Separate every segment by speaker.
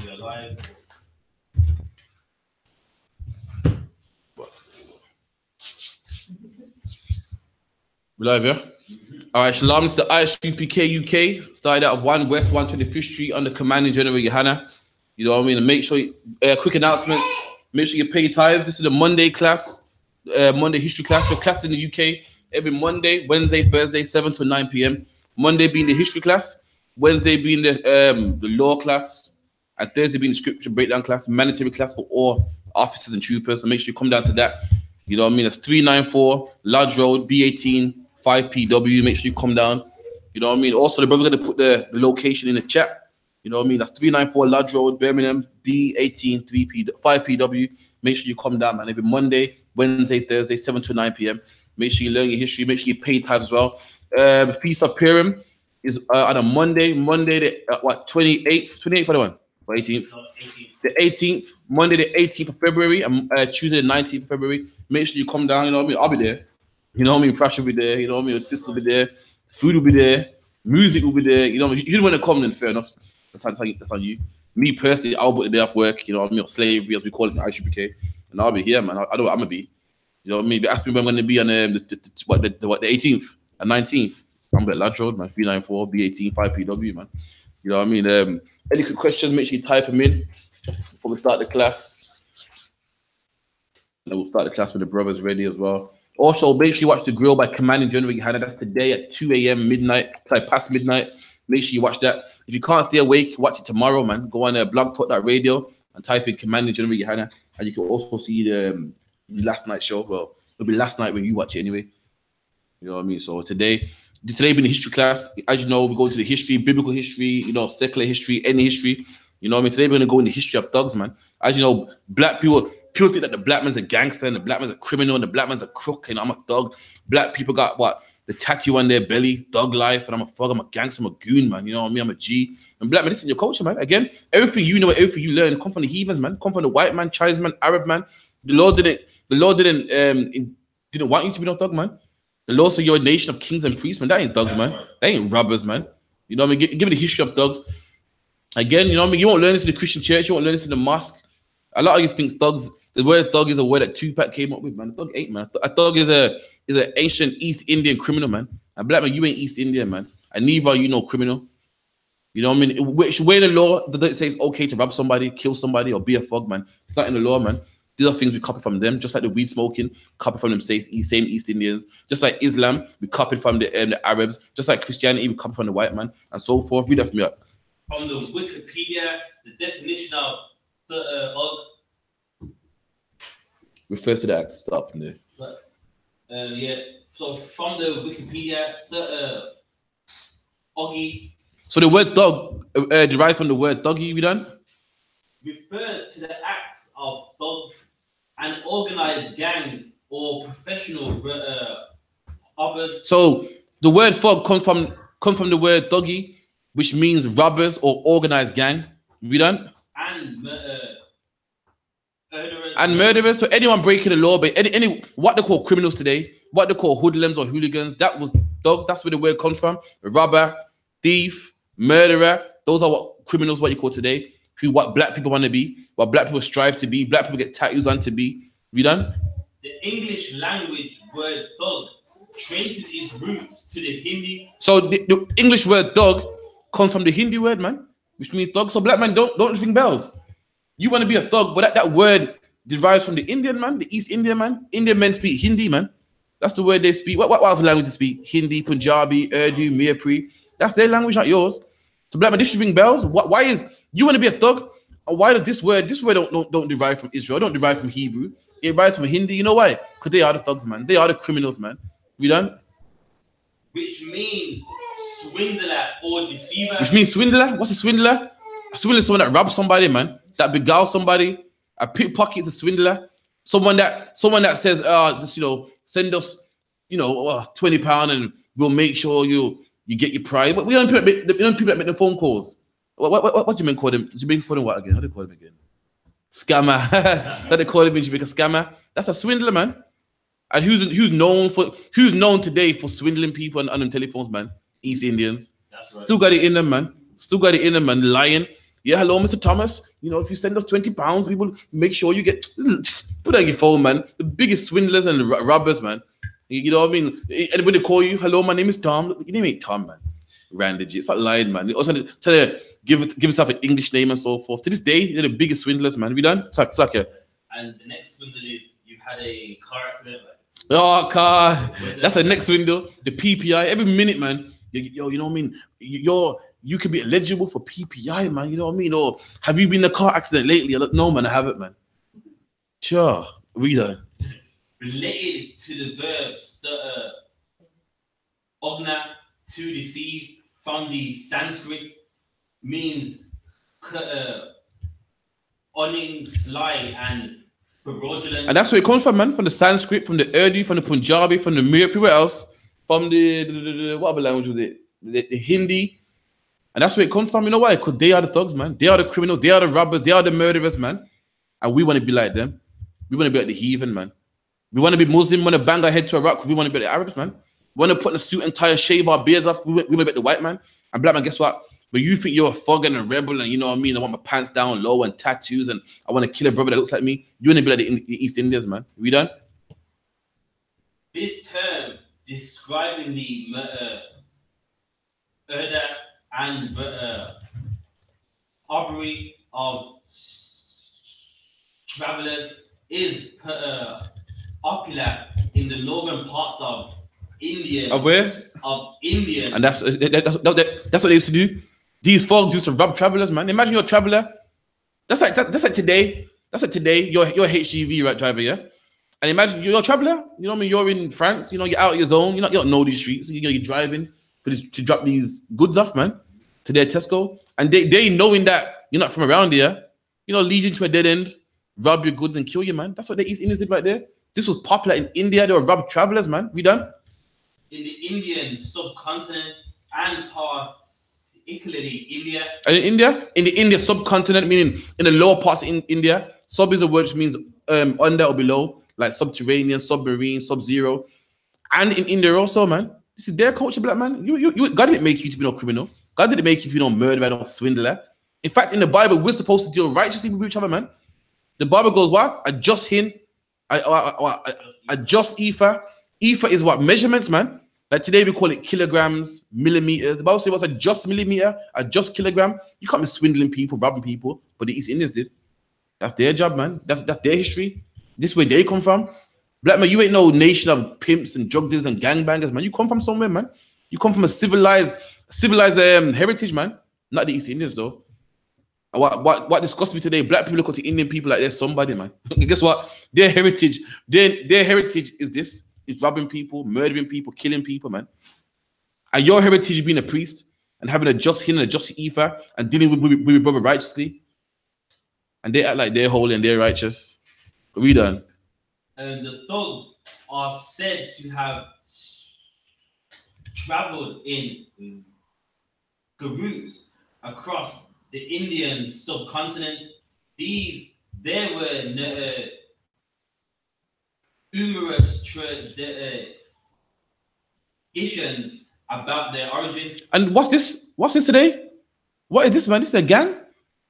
Speaker 1: We are live.
Speaker 2: We live, yeah? All right, Shalom. It's the I.S.U.P.K. UK. Started out of 1 West 125th Street under commanding General Yohanna. You know what I mean? And make sure, quick announcements. Make sure you pay your tithes. This is the Monday class, Monday history class. For class in the UK every Monday, Wednesday, Thursday, 7 to 9 p.m. Monday being the history class, Wednesday being the law class, and Thursday being the scripture breakdown class, mandatory class for all officers and troopers. So make sure you come down to that. You know what I mean? That's 394 Lodge Road, B18, 5PW. Make sure you come down. You know what I mean? Also, the brother's going to put the location in the chat. You know what I mean? That's 394 Lodge Road, Birmingham, B18, 5PW. Make sure you come down, man. Every Monday, Wednesday, Thursday, 7 to 9 p.m. Make sure you learn your history. Make sure you pay tithes as well. Feast of Purim is on a Monday. Monday, the 28th? 28th for the one? Or 18th?
Speaker 1: No, 18th.
Speaker 2: The 18th. Monday, the 18th of February. And Tuesday, the 19th of February. Make sure you come down. You know what I mean? I'll be there. You know what I mean? Prash will be there. You know what I mean? Your sister will be there. Food will be there. Music will be there. You know what I mean? You didn't want to come, then fair enough. That's on you. Me personally, I'll put the day off work. You know what I mean? Or slavery, as we call it in I.S.U.P.K. And I'll be here, man. I know what I'm going to be. You know what I mean? If you ask me when I'm going to be on the 18th and 19th, I'm at Lodge Road, man. 394, B18, 5PW, man. You know what I mean? Any quick questions, make sure you type them in before we start the class. And we'll start the class when the brothers ready as well. Also, make sure you watch The Grill by Commanding General Yohanna. That's today at 2 a.m. past midnight. Make sure you watch that. If you can't stay awake, watch it tomorrow, man. Go on blogtalk.radio and type in Commanding General Yohanna. And you can also see the last night show. Well, it'll be last night when you watch it anyway. You know what I mean? So today being the history class, as you know, we go to the history, biblical history, you know, secular history, any history. You know what I mean? Today we're going to go in the history of thugs, man. As you know, black people think that the black man's a gangster and the black man's a criminal and the black man's a crook and I'm a thug. Black people got what? The tattoo on their belly, thug life, and I'm a thug, I'm a gangster, I'm a goon, man. You know what I mean? I'm a G. And black man, this is your culture, man. Again, everything you know, everything you learn come from the heathens, man. Come from the white man, Chinese man, Arab man. The Lord didn't want you to be no thug, man. The Lord said you're a nation of kings and priests, man. That ain't thugs, man. That ain't robbers, man. You know what I mean? Give me the history of thugs. Again, you know what I mean? You won't learn this in the Christian church. You won't learn this in the mosque. A lot of you think thugs, the word thug is a word that Tupac came up with, man. A thug ain't, man. A thug is an ancient East Indian criminal, man. And black man, you ain't East Indian, man. And neither are you no criminal. You know what I mean? Which way in the law does it say it's okay to rob somebody, kill somebody, or be a thug, man? It's not in the law, man. These are things we copy from them, just like the weed smoking, copy from them same East Indians. Just like Islam, we copied from the Arabs. Just like Christianity, we copy from the white man, and so forth. Read that for me up.
Speaker 1: From the Wikipedia, the definition of
Speaker 2: refers to the act. Start from there.
Speaker 1: Yeah. So from the Wikipedia, Oggy.
Speaker 2: So the word thug derives from the word thuggy. We done?
Speaker 1: Refers to the acts of thugs, an organized gang or professional robbers.
Speaker 2: So the word thug comes from the word thuggy, which means robbers or organized gang. We done? And murderers. So anyone breaking the law, but any what they call criminals today, what they call hoodlums or hooligans, that was thugs. That's where the word comes from. Robber, thief, murderer. Those are what criminals, what you call today. What black people want to be, what black people strive to be, black people get tattoos on to be. We done?
Speaker 1: The English language word thug traces its roots to the Hindi.
Speaker 2: So the English word thug comes from the Hindi word, man, which means thug. So black man, don't ring bells. You want to be a thug, but that word derives from the Indian man, the East Indian man. Indian men speak Hindi, man. That's the word they speak. What other language they speak? Hindi, Punjabi, Urdu, Mirpuri. That's their language, not yours. So black man, this should ring bells. Why is you want to be a thug? Why does this word don't derive from Israel? Don't derive from Hebrew. It derives from Hindi. You know why? Because they are the thugs, man. They are the criminals, man. We done?
Speaker 1: Which means swindler or deceiver.
Speaker 2: Which means swindler? What's a swindler? A swindler is someone that robs somebody, man. That beguiles somebody. A pickpocket is a swindler. Someone that says, just, you know, send us, you know, £20 and we'll make sure you get your pride. But we don't people that make the phone calls. What do you mean call them? Do you mean call them what again? How do you call them again? Scammer. That they call him in Jamaica, scammer. That's a swindler, man. And who's known today for swindling people on them telephones, man? East Indians.
Speaker 1: That's right.
Speaker 2: Still got it in them, man. Still got it in them, man. Lying. Yeah, hello, Mr. Thomas. You know, if you send us £20, we will make sure you get. Put on your phone, man. The biggest swindlers and robbers, man. You know what I mean? Anybody call you? Hello, my name is Tom. Your name ain't Tom, man. Randage. It's not lying, man. Also, tell you give yourself an English name and so forth. To this day, they're the biggest swindlers, man. We done? Suck, yeah.
Speaker 1: And the next swindle is you've had a car accident.
Speaker 2: Oh, car. That's the next window. The PPI. Every minute, man. Yo, you know what I mean? You could be eligible for PPI, man. You know what I mean? Or have you been in a car accident lately? No, man, I haven't, man. Sure. We done.
Speaker 1: Related to the verb, ogna, to deceive, from the Sanskrit, means cunning, sly, and fraudulent.
Speaker 2: And that's where it comes from, man. From the Sanskrit, from the Urdu, from the Punjabi, from the Mir, people else, from the what other language was it? The Hindi. And that's where it comes from. You know why? Because they are the thugs, man. They are the criminals. They are the robbers. They are the murderers, man. And we want to be like them. We want to be like the heathen, man. We want to be Muslim. We want to bang our head to a rock. We want to be like the Arabs, man. We want to put in a suit and tie and shave our beards off. We want to be like the white man. And black man, guess what? But you think you're a thug and a rebel, and you know what I mean? I want my pants down low and tattoos, and I want to kill a brother that looks like me. You want to be like the East Indians, man. We done?
Speaker 1: This term describing the murder and robbery of travelers is popular in the northern parts of India.
Speaker 2: Of where?
Speaker 1: Of India.
Speaker 2: And that's what they used to do. These folks used to rob travelers, man. Imagine you're a traveler. That's like today. That's like today. You're a HGV right driver, yeah. And imagine you're a traveler. You know what I mean? You're in France. You know, you're out of your zone. You don't know these streets. You're driving to drop these goods off, man, to their Tesco. And they knowing that you're not from around here, you know, lead you to a dead end, rob your goods and kill you, man. That's what the East Indians did right there. This was popular in India. They were rob travelers, man. We done?
Speaker 1: In the Indian subcontinent and particularly India.
Speaker 2: And in the India subcontinent, meaning in the lower parts in India, sub is a word which means under or below, like subterranean, submarine, sub-zero. And in India also, man, this is their culture, black man. God didn't make you to be no criminal. God didn't make you to be no murderer, no swindler. In fact, in the Bible, we're supposed to deal righteously with each other, man. The Bible goes, what? A just hin, a just ephah. Ephah is what? Measurements, man. Like today we call it kilograms, millimeters. The Bible says what's a just millimeter, a just kilogram. You can't be swindling people, robbing people, but the East Indians did. That's their job, man. That's their history. This is where they come from. Black man, you ain't no nation of pimps and drug dealers and gangbangers, man. You come from somewhere, man. You come from a civilized heritage, man. Not the East Indians, though. And what disgusts me today, black people look at the Indian people like they're somebody, man. Guess what? Their heritage is this. It's robbing people, murdering people, killing people, man. And your heritage is being a priest and having a just hin and a just ephah and dealing with your brother righteously. And they act like they're holy and they're righteous. We done.
Speaker 1: And the thugs are said to have traveled in groups across the Indian subcontinent. There were numerous traditions about their origin.
Speaker 2: And what's this? What's this today? What is this, man? This is a gang?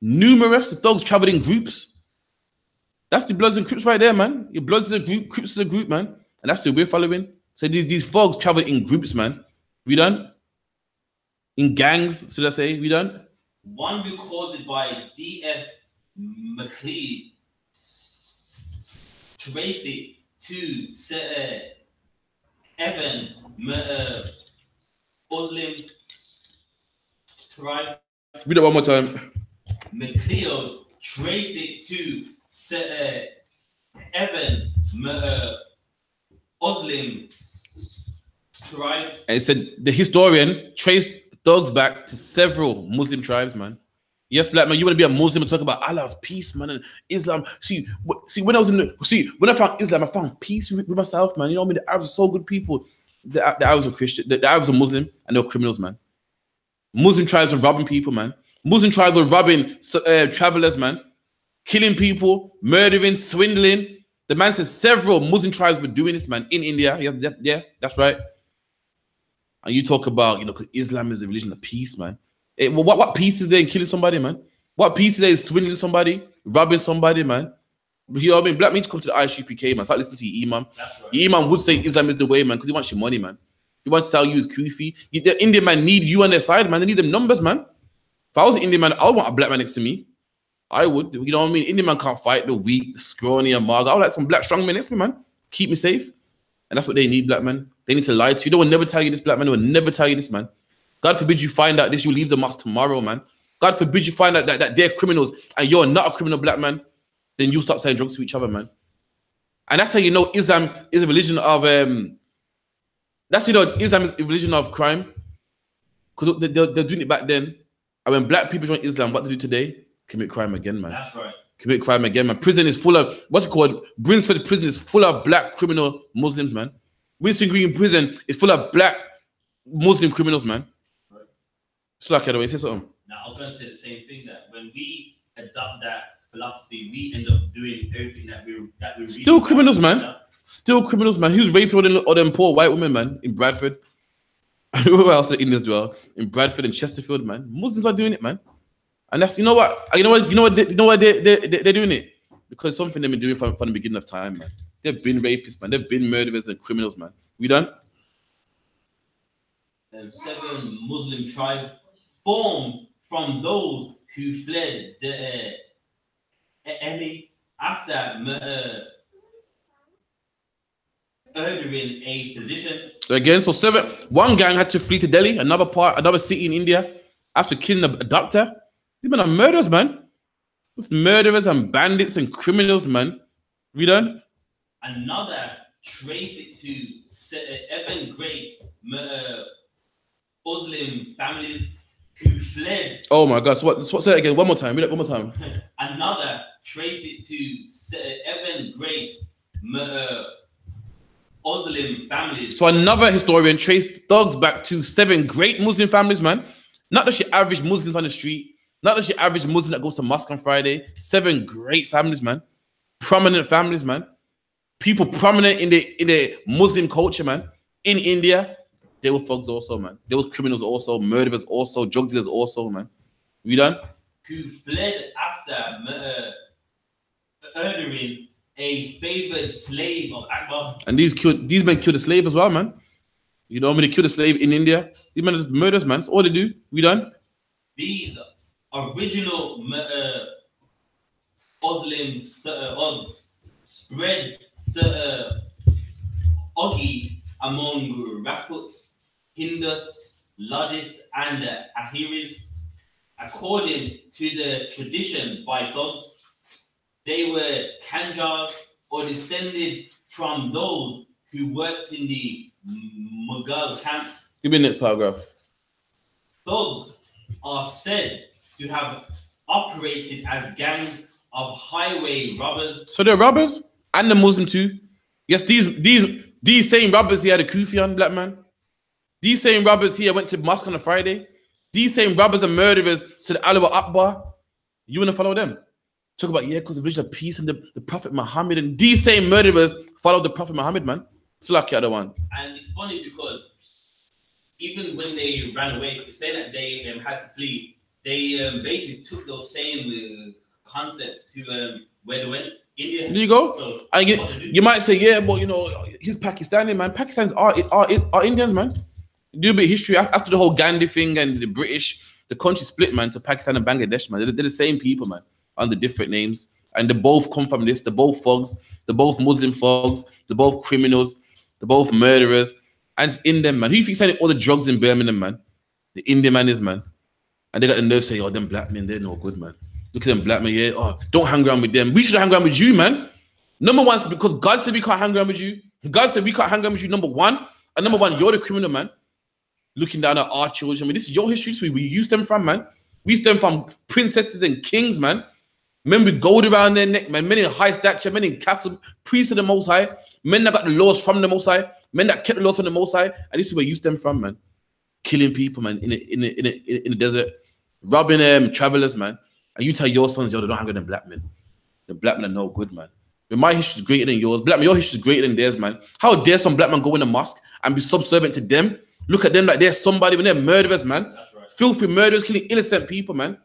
Speaker 2: Numerous thugs traveled in groups. That's the Bloods and Crips right there, man. Your Bloods is a group, Crips is a group, man. And that's what we're following. So these thugs travel in groups, man. We done? In gangs, should I say? We done?
Speaker 1: One recorded by D.F. McLeod traced it to Evan Muslim tribe.
Speaker 2: Read it one more time.
Speaker 1: McLeod traced it to Evan Muslim tribes.
Speaker 2: And it said the historian traced thugs back to several Muslim tribes, man. Yes, black man, you want to be a Muslim and talk about Allah's peace, man, and Islam. See, when I found Islam, I found peace with myself, man. You know what I mean? The Arabs are so good people. The Arabs are Christian. The Arabs are Muslim, and they're criminals, man. Muslim tribes are robbing people, man. Muslim tribes are robbing travelers, man. Killing people, murdering, swindling. The man says several Muslim tribes were doing this, man, in India. Yeah, that's right. And you talk about, because Islam is a religion of peace, man. What peace is there in killing somebody, man? What peace today is swindling somebody, robbing somebody, man. You know what I mean? Black men need to come to the I.S.U.P.K, man. Start listening to your imam.
Speaker 1: That's right.
Speaker 2: Your imam would say Islam is the way, man, because he wants your money, man. He wants to sell you his kufi. The Indian man need you on their side, man. They need them numbers, man. If I was an Indian man, I would want a black man next to me. I would. You know what I mean? Indian man can't fight the weak, the scrawny, and marga. I would like some black strong men next to me, man. Keep me safe. And that's what they need, black men. They need to lie to you. They will never tell you this, black man. They will never tell you this, man. God forbid you find out this, you leave the mosque tomorrow, man. God forbid you find out that they're criminals and you're not a criminal, black man. Then you stop selling drugs to each other, man. And that's how you know Islam is a religion of that's you know Islam is a religion of crime. Because they're doing it back then. And when black people join Islam, what they do today? Commit crime again, man.
Speaker 1: That's right.
Speaker 2: Commit crime again, man. Prison is full of what's it called? Brinsford prison is full of black criminal Muslims, man. Winston Green prison is full of black Muslim criminals, man.
Speaker 1: Right.
Speaker 2: It's like say something.
Speaker 1: Now I was going to say the same thing, that when we adopt that philosophy, we end up doing everything that we
Speaker 2: still criminals, man. Still criminals, man. Who's raping all them poor white women, man, in Bradford? Who else in Israel? In Bradford and Chesterfield, man. Muslims are doing it, man. And that's, you know what they're doing it? Because something they've been doing from the beginning of time, man. They've been rapists, man. They've been murderers and criminals, man. We done?
Speaker 1: 7 Muslim tribes formed from those who fled the Eli after murdering a physician.
Speaker 2: So again, so 1 gang had to flee to Delhi, another city in India, after killing a doctor. These men are murderers, man. Just murderers and bandits and criminals, man. We done?
Speaker 1: Another traced it to 7 great Muslim families who fled.
Speaker 2: Oh my God! So say it again? One more time. Read it one more time.
Speaker 1: Another traced it to 7 great Muslim families.
Speaker 2: So another historian traced thugs back to 7 great Muslim families, man. Not just your average Muslims on the street. Not just your average Muslim that goes to mosque on Friday. 7 great families, man. Prominent families, man. People prominent in the Muslim culture, man. In India, they were thugs also, man. They were criminals also, murderers also, drug dealers also, man. We done?
Speaker 1: Who fled after murdering a favored slave of Akbar.
Speaker 2: And these men killed a slave as well, man. You know what I mean? They killed a slave in India. These men are just murders, man. That's all they do. We done?
Speaker 1: These original Muslim thugs spread the Thu-Gee among Rajputs, Hindus, Luddites, and Ahiris. According to the tradition by thugs, they were Kanjars or descended from those who worked in the Mughal camps.
Speaker 2: Give me the next paragraph.
Speaker 1: Thugs are said to have operated as gangs of highway robbers.
Speaker 2: So they're robbers and the Muslim too. Yes, these same robbers here had a kufi on, black man. These same robbers here went to mosque on a Friday. These same robbers and murderers said Allah Akbar. You want to follow them? Talk about, yeah, because the religion of peace and the Prophet Muhammad, and these same murderers followed the Prophet Muhammad, man. It's like the other one.
Speaker 1: And it's funny because even when they ran away, saying that they had to flee, they basically took those same concepts to where they went, India.
Speaker 2: There you go.
Speaker 1: So
Speaker 2: and you might say, yeah, but you know, he's Pakistani, man. Pakistanis are Indians, man. Do a bit of history after the whole Gandhi thing and the British, the country split, man, to Pakistan and Bangladesh, man. They're the same people, man, under different names, and they both come from this. They're both thugs. They're both Muslim thugs. They're both criminals. They're both murderers. And it's in them, man. Who you think selling all the drugs in Birmingham, man? The Indian man is, man. And they got the nerve to say, oh, them black men, they're no good, man. Look at them black men, yeah. Oh, don't hang around with them. We should hang around with you, man. Number one, because God said we can't hang around with you. God said we can't hang around with you, number one. And number one, you're the criminal, man. Looking down at our children. I mean, this is your history, so we use them from, man. We stem from princesses and kings, man. Men with gold around their neck, man. Men in high stature, men in castle, priests of the Most High. Men that got the laws from the Most High. Men that kept the laws from the Most High. And this is where you stem from, man. Killing people, man, in the desert. Robbing travelers, man. And you tell your sons, yo, they don't hang with them black men. The black men are no good, man. But my history is greater than yours. Black men, your history is greater than theirs, man. How dare some black man go in the mosque and be subservient to them? Look at them like they're somebody when they're murderers, man.
Speaker 1: That's right.
Speaker 2: Filthy murderers killing innocent people, man.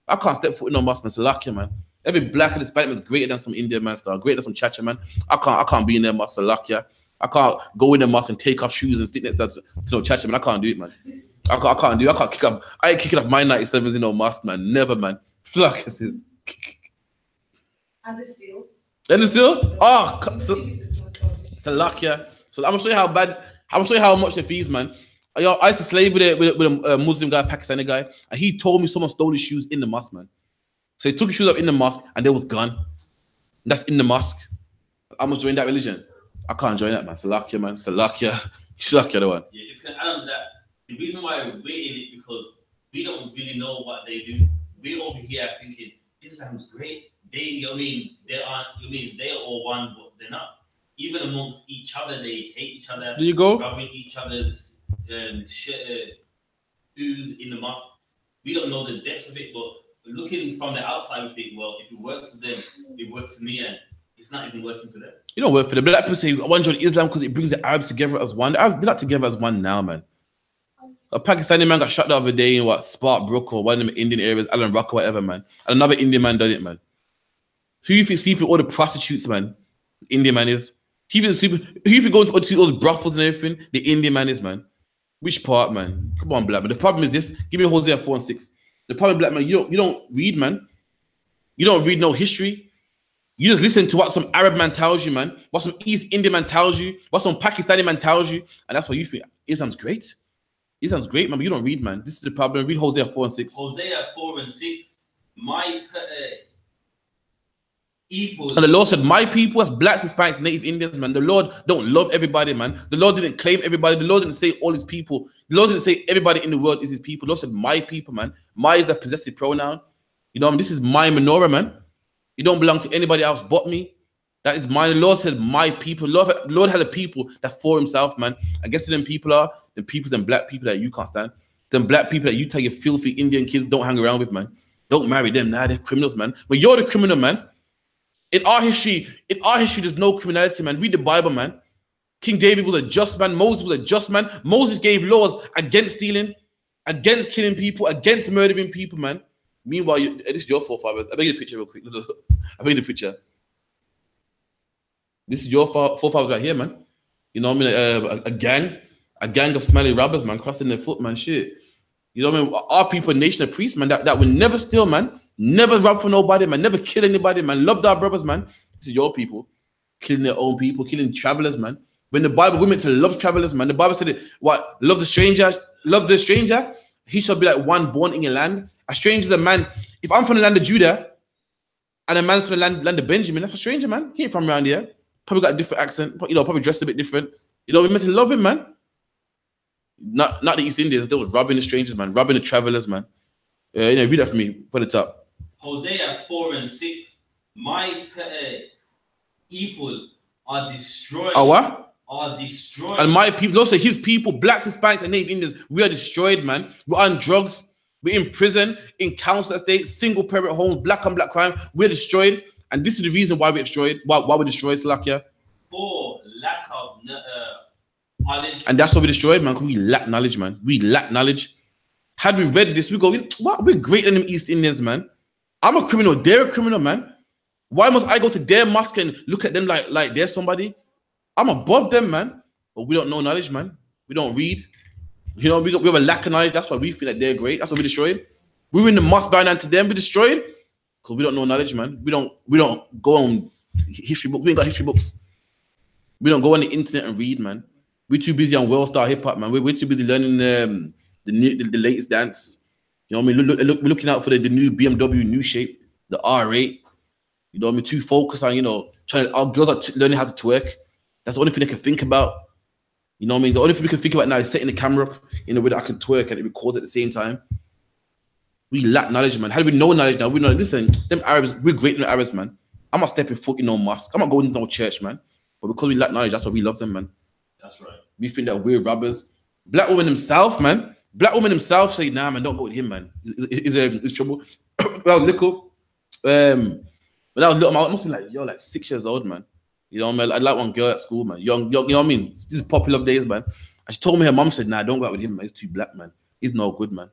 Speaker 2: I can't step foot in no mosque, man. Salakia, man. Every black and Hispanic man is greater than some Indian man, star, greater than some Chacha, man. I can't be in their mosque, Salakia. I can't go in the mosque and take off shoes and stick next to no Chacha, man. I can't do it, man. I can't do it. I can't kick up. I ain't kicking off my 97s in no mosque, man. Never, man. Salakia, sis.
Speaker 3: And the steel.
Speaker 2: And it's still? Oh, Salakia. So I'm gonna show you how bad. I'm gonna show you how much the fees, man. Yo, I used to slave with a Muslim guy, Pakistani guy, and he told me someone stole his shoes in the mosque, man. So he took his shoes up in the mosque, and they was gone. That's in the mosque. I must join that religion. I can't join that, man. Salakia, man. Salakia. Salakia, the one.
Speaker 1: Yeah, if you can add on to that, the reason why we're in it because we don't really know what they do. We're over here thinking Islam's great. They they're all one, but they're not. Even amongst each other, they hate each other.
Speaker 2: There you go.
Speaker 1: Rubbing each other's ooze in the mosque. We don't know the depths of it, but looking from the outside, we think, well, if it works for them, it works for me, and it's not even working for them.
Speaker 2: You don't work for them. Black people say, I want to join Islam because it brings the Arabs together as one. The Arabs, they're not together as one now, man. A Pakistani man got shot the other day in Sparkbrook or one of them Indian areas, Alan Rock or whatever, man. And another Indian man done it, man. Who you think sleeping all the prostitutes, man? The Indian man is. Who you think going to all those brothels and everything? The Indian man is, man. Which part, man? Come on, black man. The problem is this. Give me Hosea 4 and 6. The problem, black man, you don't read, man. You don't read no history. You just listen to what some Arab man tells you, man. What some East Indian man tells you. What some Pakistani man tells you. And that's why you think Islam's great. Islam's great, man, but you don't read, man. This is the problem. Read Hosea 4 and 6.
Speaker 1: Hosea 4 and 6. My people.
Speaker 2: And the Lord said, my people as blacks, Hispanics, native Indians, man. The Lord don't love everybody, man. The Lord didn't claim everybody. The Lord didn't say all his people. The Lord didn't say everybody in the world is his people. The Lord said, my people, man. My is a possessive pronoun. You know, this is my menorah, man. You don't belong to anybody else but me. That is mine. The Lord said, my people. Lord has a people that's for himself, man. I guess them people are the peoples and black people that you can't stand. Them black people that you tell your filthy Indian kids don't hang around with, man. Don't marry them. Nah, they're criminals, man. But you're the criminal, man. In our history, there's no criminality, man. Read the Bible, man. King David was a just man. Moses was a just man. Moses gave laws against stealing, against killing people, against murdering people, man. Meanwhile, this is your forefathers. I beg you the picture real quick. I beg you the picture. This is your forefathers right here, man. You know what I mean? A gang of smelly robbers, man, crossing their foot, man. Shit. You know what I mean? Our people, nation of priests, man, that will never steal, man. Never rob for nobody, man. Never kill anybody, man. Loved our brothers, man. This is your people. Killing their own people, killing travelers, man. When the Bible, we're meant to love travelers, man. The Bible said it, what? Love the stranger, he shall be like one born in your land. A stranger is a man. If I'm from the land of Judah and a man's from the land of Benjamin, that's a stranger, man. He ain't from around here. Probably got a different accent, you know, probably dressed a bit different. You know, we're meant to love him, man. Not the East Indians. They was robbing the strangers, man. Robbing the travelers, man. You know, read that for me. Put it up.
Speaker 1: Hosea 4 and 6. My people are destroyed.
Speaker 2: Our what?
Speaker 1: Are destroyed.
Speaker 2: And my people, also his people, blacks, Hispanics, and native Indians, we are destroyed, man. We're on drugs. We're in prison, in council estates, single parent homes, black on black crime. We're destroyed. And this is the reason why we're destroyed. Why we're destroyed, Salakia.
Speaker 1: For lack of knowledge.
Speaker 2: And that's why we're destroyed, man. Because we lack knowledge, man. We lack knowledge. Had we read this, we go, what? We're greater than them East Indians, man. I'm a criminal. They're a criminal, man. Why must I go to their mosque and look at them like they're somebody? I'm above them, man. But we don't know knowledge, man. We don't read. You know, we have a lack of knowledge. That's why we feel like they're great. That's why we're destroyed. We were in the mosque bowing down to them. We're destroyed because we don't know knowledge, man. We don't go on history books. We ain't got history books. We don't go on the internet and read, man. We're too busy on World Star Hip Hop, man. We're too busy learning the latest dance. You know what I mean? We're looking out for the new BMW new shape, the R8. You know what I mean? Too focused on, you know, our girls are learning how to twerk. That's the only thing they can think about. You know what I mean? The only thing we can think about now is setting the camera up in a way that I can twerk and it records at the same time. We lack knowledge, man. How do we know knowledge now? We know, listen, them Arabs, we're great than Arabs, man. I'm not stepping foot in no mosque. I'm not going to no church, man. But because we lack knowledge, that's why we love them, man.
Speaker 1: That's right.
Speaker 2: We think that we're robbers. Black women themselves, man. Black women themselves say, nah, man, don't go with him, man. It's trouble. Well, little. When I was little, I must be like 6 years old, man. You know what I mean? I like one girl at school, man. Young, you know what I mean? This is popular days, man. And she told me her mom said, nah, don't go out with him, man. He's too black, man. He's no good, man.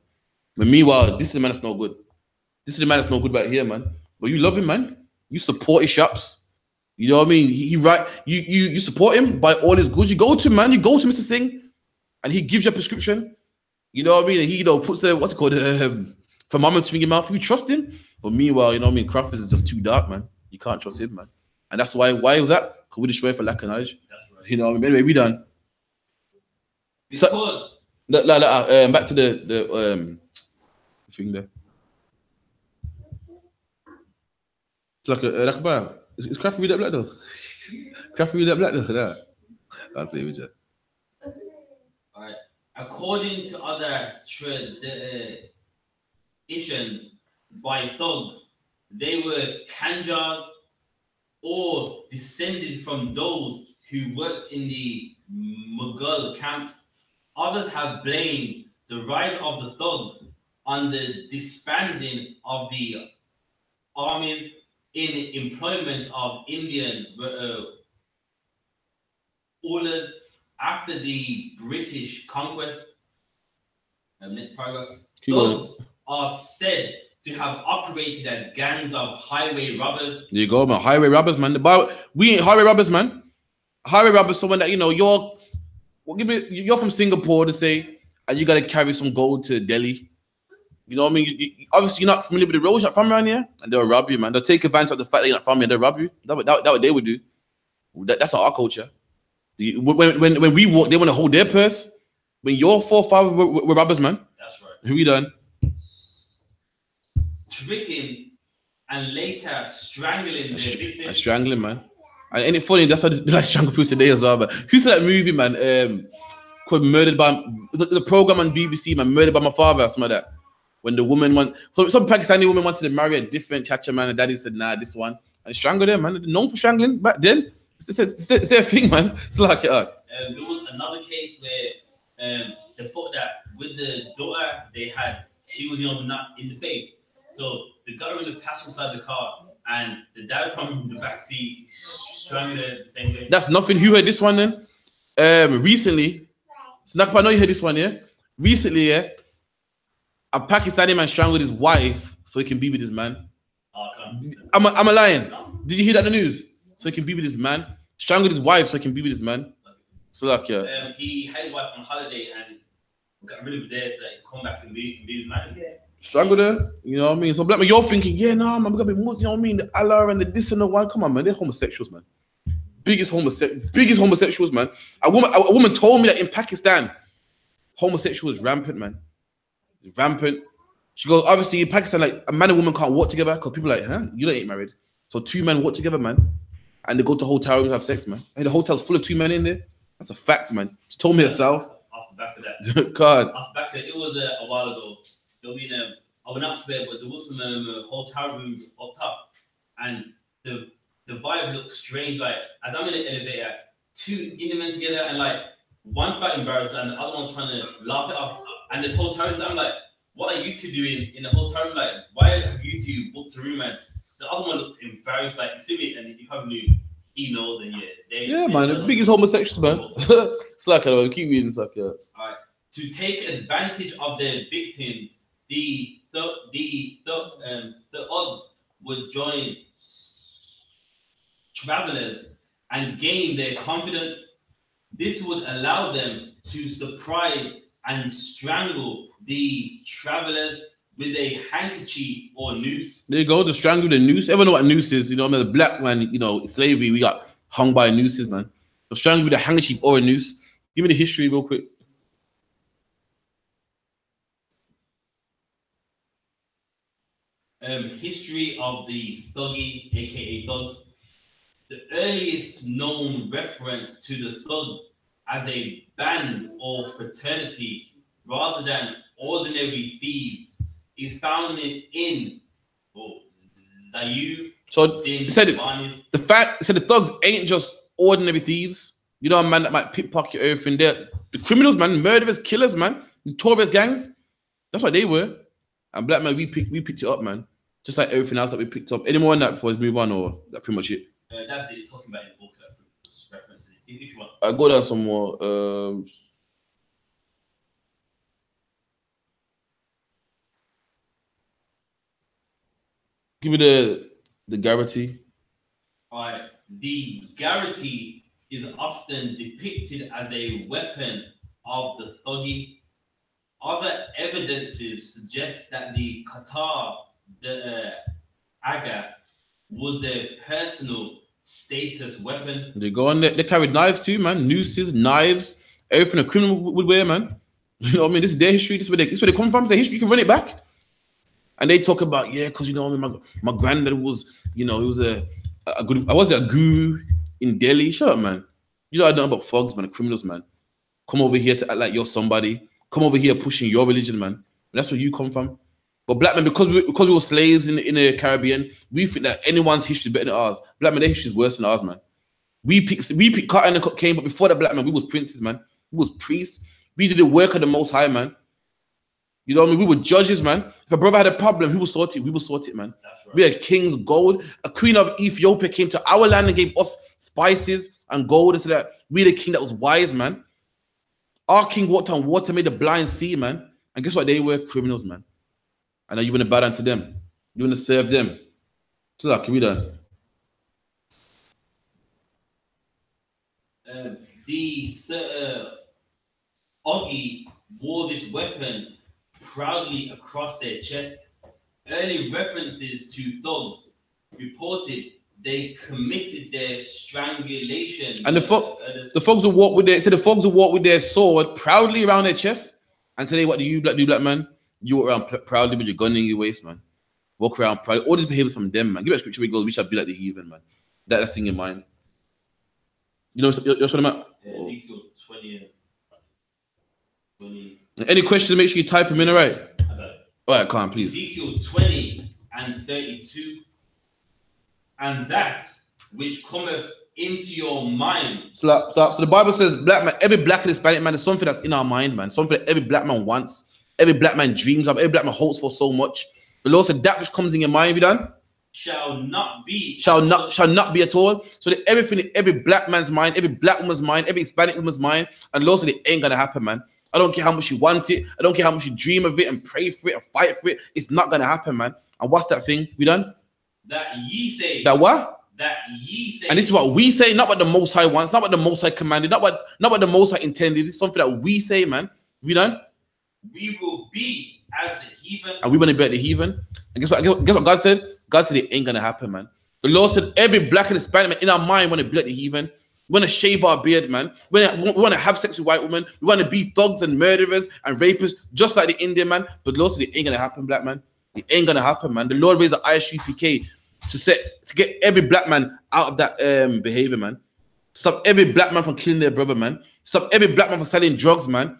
Speaker 2: But meanwhile, this is the man that's no good. This is the man that's no good about here, man. But you love him, man. You support his shops. You know what I mean? You support him, buy all his goods. You go to him, man. You go to Mr. Singh, and he gives you a prescription. You know what I mean? And he, puts the what's it called thermometer in your mouth. You trust him. But meanwhile, you know what I mean? Crawford is just too dark, man. You can't trust him, man. And that's why was that? Because we destroy for lack of knowledge.
Speaker 1: That's right.
Speaker 2: You know what I mean? Anyway, we done.
Speaker 1: Because
Speaker 2: Back to the thing there. It's like a bar. Is Crawford with that black though? Crawford with that black though? Nah. I'll play with you.
Speaker 1: Alright. According to other traditions by thugs, they were Kanjars or descended from those who worked in the Mughal camps. Others have blamed the rise of the thugs on the disbanding of the armies in employment of Indian rulers after the British conquest. Thugs are said to have operated as gangs of highway robbers.
Speaker 2: There you go, man. Highway robbers, man. We ain't highway robbers, man. Highway robbers, someone that you're from Singapore to say, and you gotta carry some gold to Delhi. You know what I mean? Obviously, you're not familiar with the roads. You're not from around here, and they'll rob you, man. They'll take advantage of the fact that you're not from here. They'll rob you. That's what they would do. That's not our culture. When we walk, they want to hold their purse. When your forefathers were robbers, man.
Speaker 1: That's right.
Speaker 2: Who we done?
Speaker 1: Tricking and later strangling their victims.
Speaker 2: And strangling, man. And ain't it funny? That's how they like strangle people today as well. But who saw that movie, man? Called Murdered by the program on BBC, man. Murdered by My Father, or something like that. When the woman some Pakistani woman wanted to marry a different chacha man, and daddy said, nah, this one. And strangled them, man. They're known for strangling back then. It's their thing, man. It's like it.
Speaker 1: There was another case where they thought that with the daughter she was not in the faith. So they got her in the passenger side of the car, and the dad from the back seat strangled her the same way.
Speaker 2: That's nothing. Who heard this one then? Recently, Snakpa, I know you heard this one, yeah? Recently, yeah? A Pakistani man strangled his wife so he can be with his man.
Speaker 1: Oh,
Speaker 2: I'm a lion. Did you hear that in the news? So he can be with his man. Strangled his wife so he can be with his man. So like, yeah.
Speaker 1: He had his wife on holiday and got rid of her there so he could come back and be with his man. Yeah.
Speaker 2: Strangled her, you know what I mean? So black man, you're thinking, yeah, nah, man, we're gonna be Muslim, you know what I mean? The Allah and the this and the one. Come on, man, they're homosexuals, man. Biggest homosexuals, man. A woman told me that in Pakistan, homosexual is rampant, man. It's rampant. She goes, obviously in Pakistan, like a man and woman can't walk together because people are like, huh? You don't ain't married. So two men walk together, man. And they go to hotel rooms and have sex, man. And the hotel's full of two men in there. That's a fact, man. She told me herself.
Speaker 1: Off the back of that.
Speaker 2: God.
Speaker 1: Off the back of it. It was a while ago. I mean, I went upstairs, but there was some hotel rooms up top. And the vibe looked strange. Like, as I'm in the elevator, two Indian men together, and like, one fat embarrassed and the other one's trying to laugh it up. And this hotel room, I'm like, what are you two doing in the hotel room? Like, why have you two booked a room? And the other one looked embarrassed, like, you see me, and you probably knew he knows, and yeah.
Speaker 2: Man, the biggest homosexuals, man. It's like, keep reading, it's like, yeah.
Speaker 1: All right. To take advantage of their victims, the thugs would join travelers and gain their confidence. This would allow them to surprise and strangle the travelers with a handkerchief or noose. There you
Speaker 2: go, the strangle the noose. Everyone know what a noose is? You know, the black man, you know, slavery, we got hung by nooses, man. The strangle with a handkerchief or a noose. Give me the history real quick.
Speaker 1: History of the Thu-Gee, aka thugs. The earliest known reference to the thugs as a band or fraternity rather than ordinary thieves is found in Zayu.
Speaker 2: So he said the thugs ain't just ordinary thieves. You know, a man that might pickpocket everything. They're the criminals, man, murderers, killers, man, notorious gangs. That's what they were. And black man, we picked it up, man. Just like everything else that we picked up. Any more on that before we move on, or that pretty much it?
Speaker 1: That's it. It's talking about his book reference. If you want,
Speaker 2: I go down some more. Give me the guarantee.
Speaker 1: Alright, the Garrity is often depicted as a weapon of the Thu-Gee. Other evidences suggest that the Qatar, the Aga, was their personal status weapon.
Speaker 2: They go on. They carried knives too, man. Nooses, knives, everything a criminal would wear, man. You know what I mean? This is their history. This is where they come from. It's their history. You can run it back. And they talk about, yeah, because you know, my granddad was, you know, he was a good. I was a guru in Delhi. Shut up, man. You know I don't know about thugs, man, criminals, man. Come over here to act like you're somebody. Come over here pushing your religion, man. That's where you come from. But black men, because we were slaves in the Caribbean, we think that anyone's history is better than ours. Black men, their history is worse than ours, man. We picked cotton and cocaine, but before the black man, we was princes, man. We was priests. We did the work of the Most High, man. You know what I mean? We were judges, man. If a brother had a problem, he would sort it. We would sort it, man. That's right. We had kings, gold. A queen of Ethiopia came to our land and gave us spices and gold and so that we the king that was wise, man. Our king walked on water, made the blind see, man. And guess what? They were criminals, man. And now you want to bow down to them. You want to serve them. So that can we done.
Speaker 1: The Thu-Gee wore this weapon proudly across their chest. Early references to thugs reported they committed their strangulation.
Speaker 2: And the thugs will walk with their sword proudly around their chest. And today, what do you black man? You walk around proudly with your gun in your waist, man. Walk around proudly. All these behaviors from them, man. Give me a scripture where it goes, we shall be like the heathen, man. That's in your mind. You know what I'm about?
Speaker 1: Ezekiel 20.
Speaker 2: Any questions, make sure you type them in, all right? All right, come on, please.
Speaker 1: Ezekiel 20 and 32. And that which cometh into your mind.
Speaker 2: So the Bible says, black man, every black and Hispanic man is something that's in our mind, man. Something that every black man wants, every black man dreams of, every black man hopes for so much. The Lord said that which comes in your mind, be done? Shall not be at all. So that everything in every black man's mind, every black woman's mind, every Hispanic woman's mind, and the Lord said it ain't gonna happen, man. I don't care how much you want it. I don't care how much you dream of it and pray for it and fight for it. It's not gonna happen, man. And what's that thing? We done?
Speaker 1: That ye say.
Speaker 2: That what?
Speaker 1: That ye say.
Speaker 2: And this is what we say, not what the Most High wants, not what the Most High commanded, not what the Most High intended. It's something that we say, man. We done?
Speaker 1: We will be as the heathen.
Speaker 2: And we want to be like the heathen. And guess what God said? God said it ain't gonna happen, man. The Lord said every black and Hispanic man in our mind want to be like the heathen. We want to shave our beard, man. We want to have sex with white women. We want to be thugs and murderers and rapists, just like the Indian man. But the Lord said it ain't gonna happen, black man. It ain't gonna happen, man. The Lord raised the I.S.U.P.K to get every black man out of that behavior, man. Stop every black man from killing their brother, man. Stop every black man from selling drugs, man.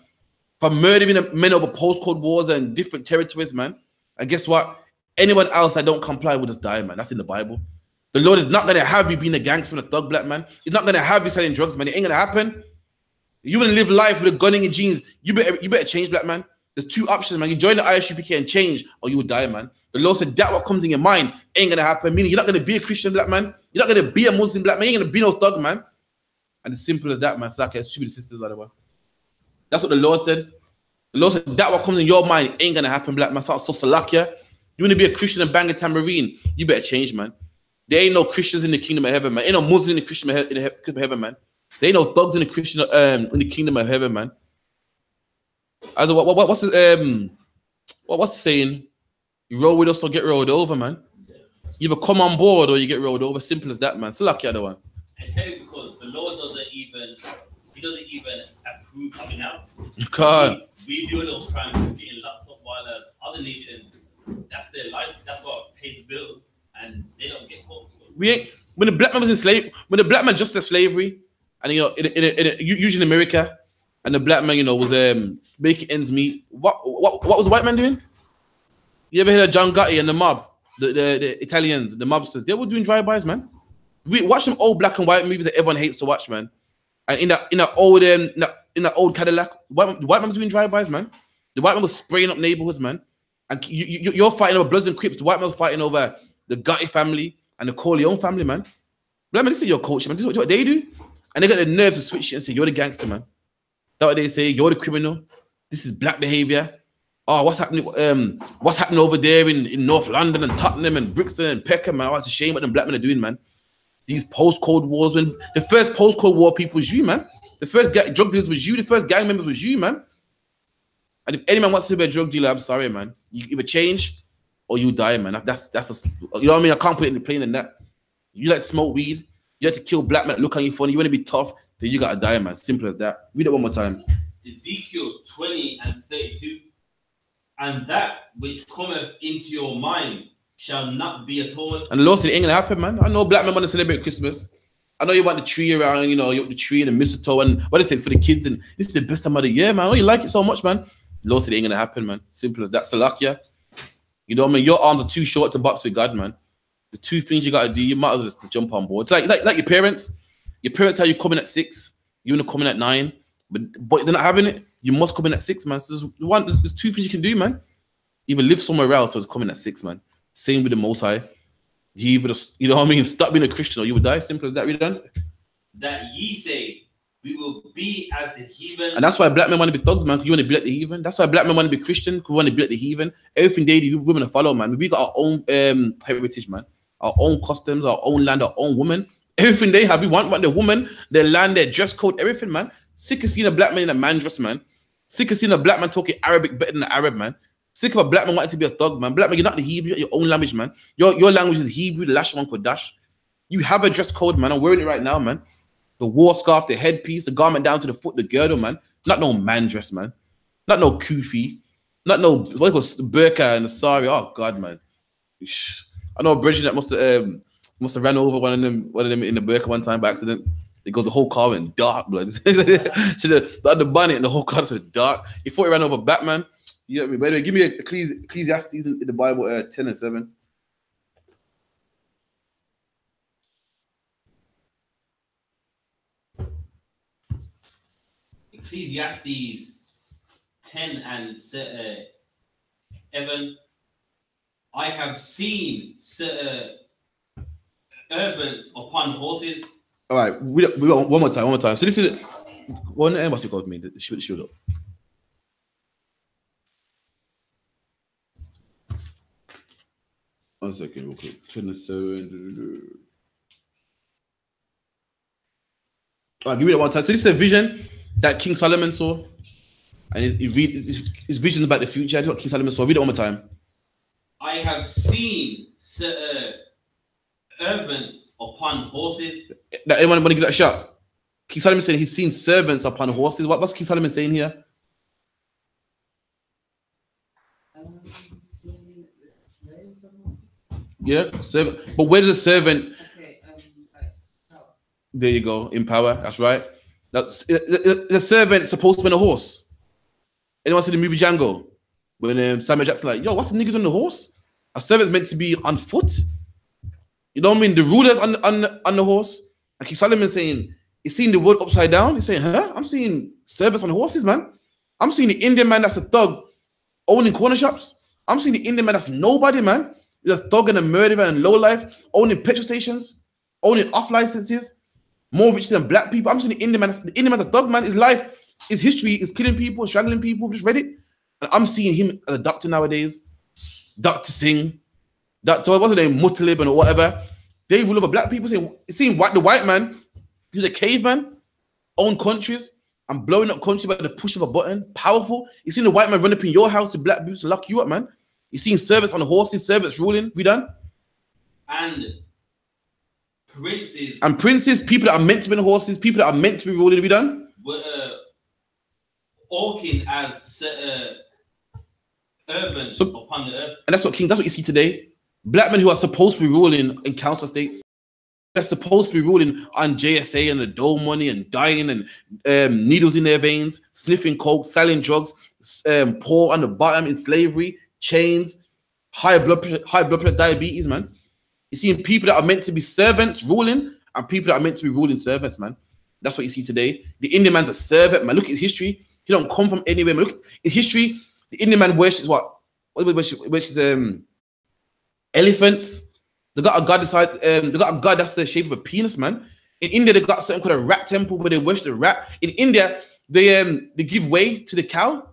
Speaker 2: From murdering men over postcode wars and different territories, man. And guess what? Anyone else that don't comply will just die, man. That's in the Bible. The Lord is not gonna have you being a gangster and a thug, black man. He's not gonna have you selling drugs, man. It ain't gonna happen. You wanna live life with a gun in your jeans. You better change, black man. There's two options, man. You join the I.S.U.P.K and change, or you will die, man. The Lord said that what comes in your mind ain't gonna happen. Meaning you're not gonna be a Christian black man. You're not gonna be a Muslim black man. You ain't gonna be no thug, man. And it's simple as that, man. It's like stupid sisters, otherwise. That's what the Lord said. The Lord said that what comes in your mind ain't gonna happen, black man. So salakia. You wanna be a Christian and bang a tambourine? You better change, man. There ain't no Christians in the kingdom of heaven, man. Ain't no Muslims in the kingdom of heaven, man. There ain't no thugs in the kingdom of heaven, man. What's the saying? You roll with us or get rolled over, man. You either come on board or you get rolled over. Simple as that, man. So lucky other one.
Speaker 1: It's heavy because the Lord doesn't even approve coming out.
Speaker 2: God.
Speaker 1: We do those crimes, we're getting lots of while other nations, that's their life, that's what pays the bills, and they don't get caught. So.
Speaker 2: When the black man was in slavery, when the black man just left slavery, and you know, usually in America, and the black man, you know, was making ends meet. What was the white man doing? You ever heard of John Gotti and the mob, the Italians, the mobsters? They were doing drive-bys, man. We watch them old black and white movies that everyone hates to watch, man. And in that old Cadillac, the white man was doing drive-bys, man. The white man was spraying up neighborhoods, man. And you're fighting over Bloods and Crips. The white man was fighting over the Gotti family and the Corleone family, man. Black man, this is your culture, man. This is what they do. And they got the nerves to switch it and say, you're the gangster, man. That's what they say. You're the criminal. This is black behavior. Oh, what's happening? What's happening over there in North London and Tottenham and Brixton and Peckham, man? Oh, it's a shame what them black men are doing, man. These post-Cold Wars, when the first post-Cold War people was you, man. The first drug dealers was you. The first gang members was you, man. And if any man wants to be a drug dealer, I'm sorry, man. You either change or you die, man. That's you know what I mean? I can't put it in the plain than that. You like to smoke weed. You like to kill black men. Look at you funny. You want to be tough. Then you gotta die, man. Simple as that. Read it one more time.
Speaker 1: Ezekiel 20 and 32. And that which cometh into your mind shall not be at all.
Speaker 2: And the Lord said it ain't gonna happen, man. I know black men want to celebrate Christmas. I know you want the tree around, you know, you want the tree and the mistletoe and what it says for the kids. And this is the best time of the year, man. Oh, you like it so much, man. The Lord said it ain't gonna happen, man. Simple as that. Salakia. You know what I mean? Your arms are too short to box with God, man. The two things you gotta do, you might as well just jump on board. It's like your parents. Your parents tell you coming at 6, you want to come in at 9, but they're not having it. You must come in at 6, man. So there's two things you can do, man. Either live somewhere else or it's coming at 6, man. Same with the Most High. You know what I mean? Stop being a Christian or you will die. Simple as that. Read done.
Speaker 1: That ye say, we will be as the heathen.
Speaker 2: And that's why black men want to be thugs, man. Because you want to be like the heathen. That's why black men want to be Christian. Because we want to be like the heathen. Everything they do, women follow, man. We got our own heritage, man. Our own customs, our own land, our own woman. Everything they have, we want the woman, their land, their dress code, everything, man. Sick of seeing a black man in a man dress, man. Sick of seeing a black man talking Arabic better than an Arab, man. Sick of a black man wanting to be a thug, man. Black man, you're not the Hebrew, you're your own language, man. Your language is Hebrew, the Lashon Kodash. You have a dress code, man. I'm wearing it right now, man. The war scarf, the headpiece, the garment down to the foot, the girdle, man. Not no man dress, man. Not no kufi. Not no, what it was, the burqa and the sari. Oh, God, man. I know a Bridget that must have ran over one of them in the burqa one time by accident. It goes the whole car in dark blood. the bonnet and the whole car was dark. He thought he ran over Batman. You know what I mean? By the way, give me Ecclesiastes in the Bible 10 and 7.
Speaker 1: Ecclesiastes 10 and 7. I have seen servants upon horses.
Speaker 2: All right, we got one more time. So this is one what's it called me? The shield up. One second, real quick. 27. All right, give me that one time. So this is a vision that King Solomon saw, and his visions about the future. That's what King Solomon saw. Read it one more time.
Speaker 1: I have seen servants upon horses.
Speaker 2: Anyone want to give that a shot? King Solomon saying he's seen servants upon horses. What's King Solomon saying here? Yeah, servant. But where does a servant?
Speaker 3: Okay,
Speaker 2: There you go, in power. That's right. That's the servant supposed to be on a horse. Anyone see the movie Django? When Samuel Jackson like, yo, what's the niggas on the horse? A servant's meant to be on foot. You know what I mean? The ruler's on the horse. And King Solomon saying, he's seeing the world upside down. He's saying, huh? I'm seeing servants on horses, man. I'm seeing the Indian man that's a thug owning corner shops. I'm seeing the Indian man that's nobody, man. He's a thug and a murderer and low life, owning petrol stations, owning off licenses, more rich than black people. I'm seeing the Indian man. The Indian man's a thug, man. His life, his history is killing people, strangling people. Just read it. And I'm seeing him as a doctor nowadays. Dr. Singh, Dr. What's his name? Mutalib and whatever. They rule over black people. Seeing the white man, who's a caveman, own countries and blowing up countries by the push of a button. Powerful. You seen the white man run up in your house to black boots to lock you up, man. You seen servants on the horses, servants ruling. We done?
Speaker 1: And princes.
Speaker 2: And princes, people that are meant to be on horses, people that are meant to be ruling. We done?
Speaker 1: Were walking as servants upon the earth.
Speaker 2: And that's what you see today. Black men who are supposed to be ruling in council states. They're supposed to be ruling on JSA and the dough money and dying and needles in their veins, sniffing coke, selling drugs, poor on the bottom in slavery, chains, high blood pressure, diabetes, man. You're seeing people that are meant to be servants ruling and people that are meant to be ruling servants, man. That's what you see today. The Indian man's a servant, man. Look at his history. He don't come from anywhere, man. Look at his history. The Indian man worships what? Worships elephants. They got a god inside. They got a god that's the shape of a penis, man. In India, they got something called a rat temple where they worship the rat. In India, they give way to the cow.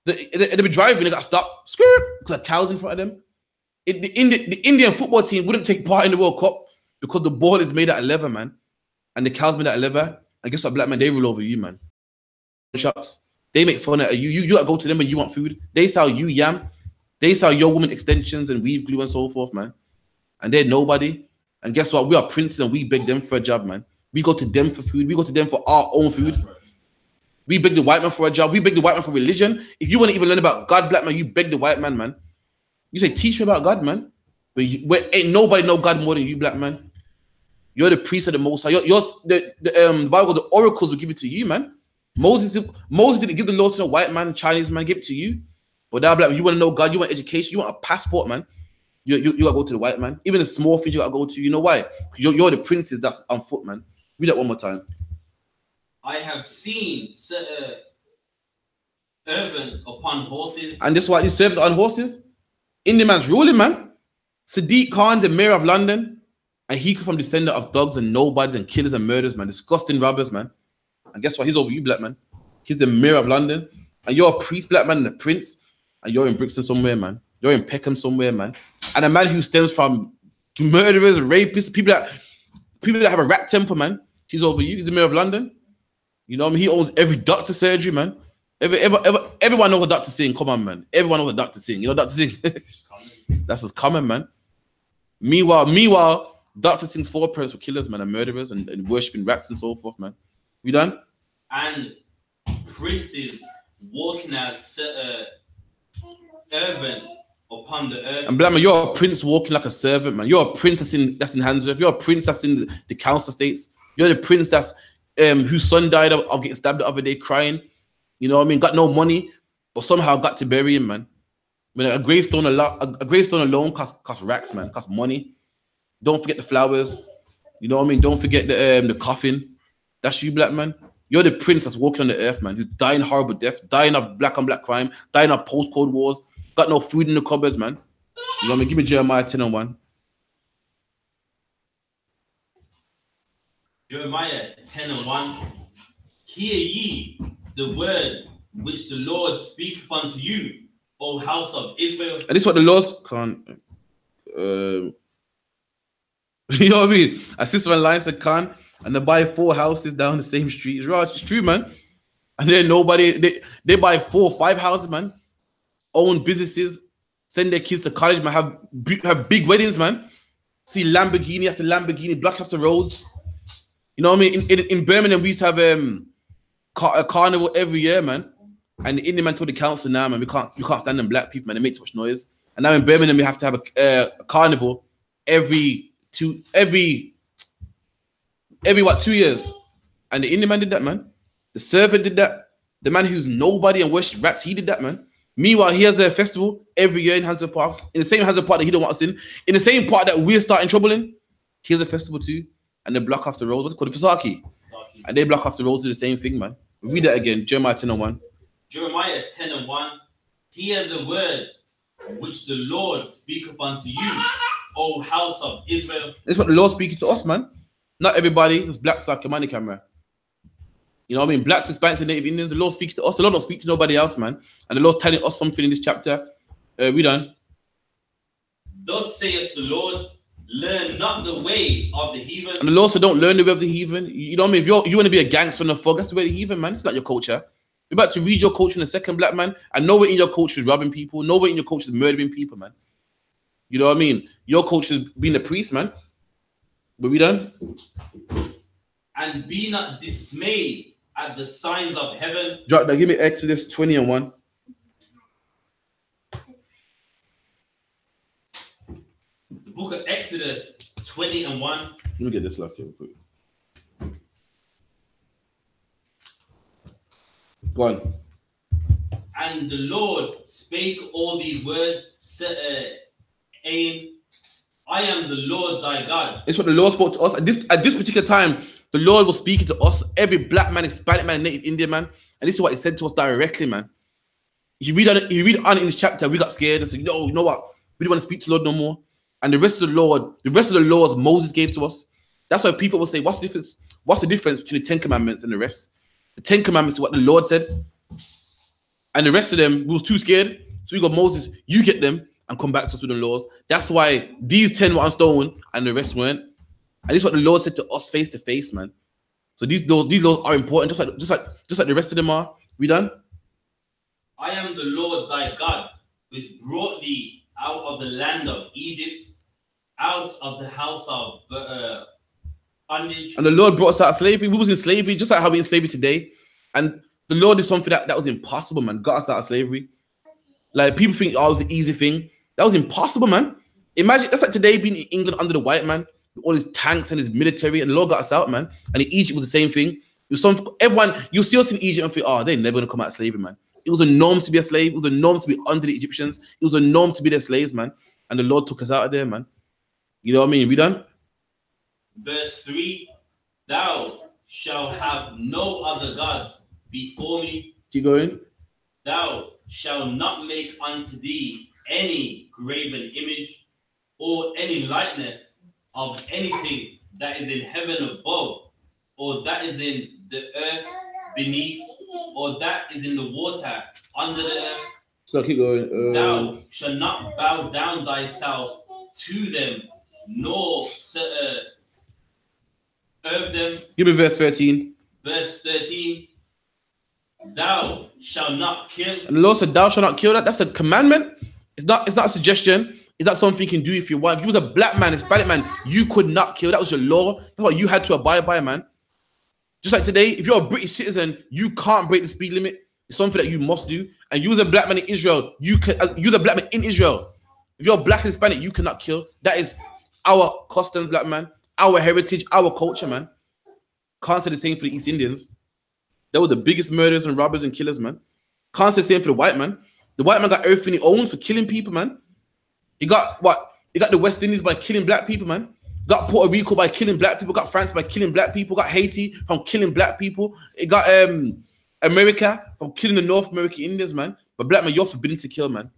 Speaker 2: They'd be driving, they got stopped, skirt, because cows in front of them. The Indian football team wouldn't take part in the World Cup because the ball is made out of leather, man. And the cows made out of leather. And guess what, black man, they rule over you, man. Shops. They make fun of you. You gotta go to them when you want food. They sell you yam. They sell your woman extensions and weave glue and so forth, man. And they're nobody. And guess what? We are princes and we beg them for a job, man. We go to them for food. We go to them for our own food. We beg the white man for a job. We beg the white man for religion. If you want to even learn about God, black man, you beg the white man, man. You say, teach me about God, man. But ain't nobody know God more than you, black man. You're the priest of the Most High. The Bible, the oracles will give it to you, man. Moses didn't give the law to the white man, Chinese man, give it to you. But now, black man, you want to know God, you want education, you want a passport, man. You got to go to the white man. Even the small things you got to go to. You know why? You're the princes that's on foot, man. Read that one more time.
Speaker 1: I have seen servants upon horses. And
Speaker 2: that's why these servants are on horses. Indian man's ruling, man. Sadiq Khan, the mayor of London, and he come from descendant of dogs and nobodies and killers and murderers, man. Disgusting robbers, man. And guess what? He's over you, black man. He's the mayor of London. And you're a priest, black man, and a prince. And you're in Brixton somewhere, man. You're in Peckham somewhere, man. And a man who stems from murderers, rapists, people that have a rat temper, man. He's over you. He's the mayor of London. You know what I mean? He owns every doctor surgery, man. Everyone knows what Dr. Singh. Come on, man. Everyone knows what Dr. Singh. You know Dr. Singh? That's just common, man. Meanwhile, Dr. Singh's foreparents were killers, man, and murderers and worshipping rats and so forth, man. We done?
Speaker 1: And princes walking as servants upon the earth.
Speaker 2: And black man, you're a prince walking like a servant, man. You're a prince that's in Handsworth. You're a prince that's in the council estates. You're the prince that's whose son died of getting stabbed the other day crying. You know what I mean? Got no money, but somehow got to bury him, man. I mean, a gravestone alone costs racks, man. Costs money. Don't forget the flowers. You know what I mean? Don't forget the coffin. That's you, black man. You're the prince that's walking on the earth, man. Who's dying horrible death, dying of black on black crime, dying of postcode wars. Got no food in the cupboards, man. You know what I mean? Give me Jeremiah 10:1.
Speaker 1: Jeremiah 10:1. Hear ye the word which the Lord speaketh unto you, O house of Israel. And
Speaker 2: this is what the Lord can't. You know what I mean? A sister in line said can't, and they buy 4 houses down the same street. It's right, it's true, man. And then nobody, they buy 4 or 5 houses, man. Own businesses, send their kids to college, man. Have big weddings, man. See Lamborghini after Lamborghini, block off the roads. You know what I mean? In Birmingham, we used to have a carnival every year, man. And the Indian man told the council now, man, we can't stand them black people, man. They make too much noise. And now in Birmingham, we have to have a carnival every 2 years. And the Indian man did that, man. The servant did that. The man who's nobody and worships rats, he did that, man. Meanwhile, he has a festival every year in Handsworth Park, in the same Handsworth Park that he don't want us in the same part that we're starting trouble in. He has a festival too, and they block off the road. What's it called? Fisaki. And they block off the roads to the same thing, man. Read that again, Jeremiah 10:1.
Speaker 1: Jeremiah 10:1. Hear the word which the Lord speaketh unto you, O house of Israel.
Speaker 2: That's what the Lord speaking to us, man. Not everybody who's black like a money camera. You know what I mean? Blacks, Hispanics, and Native Indians, the Lord speaks to us. The Lord don't speak to nobody else, man. And the Lord's telling us something in this chapter. We done.
Speaker 1: Thus saith the Lord, learn not the way of the heathen.
Speaker 2: And the Lord said, don't learn the way of the heathen. You know what I mean? If you want to be a gangster and a thug, that's the way of the heathen, man. It's not your culture. You're about to read your culture in a second, black man. And nowhere in your culture is robbing people. Nowhere in your culture is murdering people, man. You know what I mean? Your culture is being a priest, man. But we done?
Speaker 1: And be not dismayed at the signs of heaven.
Speaker 2: Drop that. Give me Exodus 20:1.
Speaker 1: The book of Exodus 20:1.
Speaker 2: Let me get this left here real quick. Go on.
Speaker 1: And the Lord spake all these words, saying, I am the Lord thy God.
Speaker 2: It's what the Lord spoke to us. At this particular time, the Lord was speaking to us, every black man, Hispanic man, Native Indian man. And this is what he said to us directly, man. You read on in this chapter, we got scared and said, no, you know what? We don't want to speak to the Lord no more. And the rest of the laws Moses gave to us. That's why people will say, what's the difference? What's the difference between the 10 Commandments and the rest? The 10 Commandments is what the Lord said. And the rest of them, we was too scared. So we got Moses, you get them and come back to us with the laws. That's why these 10 were on stone and the rest weren't. And this is what the Lord said to us face to face, man. So these laws are important, just like the rest of them are. We done?
Speaker 1: I am the Lord thy God, which brought thee out of the land of Egypt, out of the house of bondage.
Speaker 2: And the Lord brought us out of slavery. We was in slavery, just like how we're in slavery today. And the Lord did something that was impossible, man. Got us out of slavery. Like, people think, oh, it was an easy thing. That was impossible, man. Imagine, that's like today being in England under the white man, with all his tanks and his military, and the Lord got us out, man. And in Egypt was the same thing. It was everyone, you see us in Egypt and think, oh, they're never gonna come out of slavery, man. It was a norm to be a slave. It was a norm to be under the Egyptians. It was a norm to be their slaves, man. And the Lord took us out of there, man. You know what I mean? We done?
Speaker 1: Verse 3, thou shalt have no other gods before me.
Speaker 2: Keep going.
Speaker 1: Thou shalt not make unto thee any graven image or any likeness of anything that is in heaven above, or that is in the earth beneath, or that is in the water under the earth.
Speaker 2: So keep going.
Speaker 1: Thou shalt not bow down thyself to them, nor serve them.
Speaker 2: Give me verse 13.
Speaker 1: Verse 13. Thou shalt not kill.
Speaker 2: And the Lord said, thou shalt not kill. That's a commandment. It's not a suggestion. It's not something you can do if you want. If you was a black man, Hispanic man, you could not kill. That was your law. That's what you had to abide by, man. Just like today, if you're a British citizen, you can't break the speed limit. It's something that you must do. And you as a black man in Israel, you can use a black man in Israel. If you're black and Hispanic, you cannot kill. That is our customs, black man, our heritage, our culture, man. Can't say the same for the East Indians. They were the biggest murderers and robbers and killers, man. Can't say the same for the white man. The white man got everything he owns for killing people, man. He got what? He got the West Indies by killing black people, man. Got Puerto Rico by killing black people. Got France by killing black people. Got Haiti from killing black people. It got America from killing the North American Indians, man. But black man, you're forbidden to kill, man.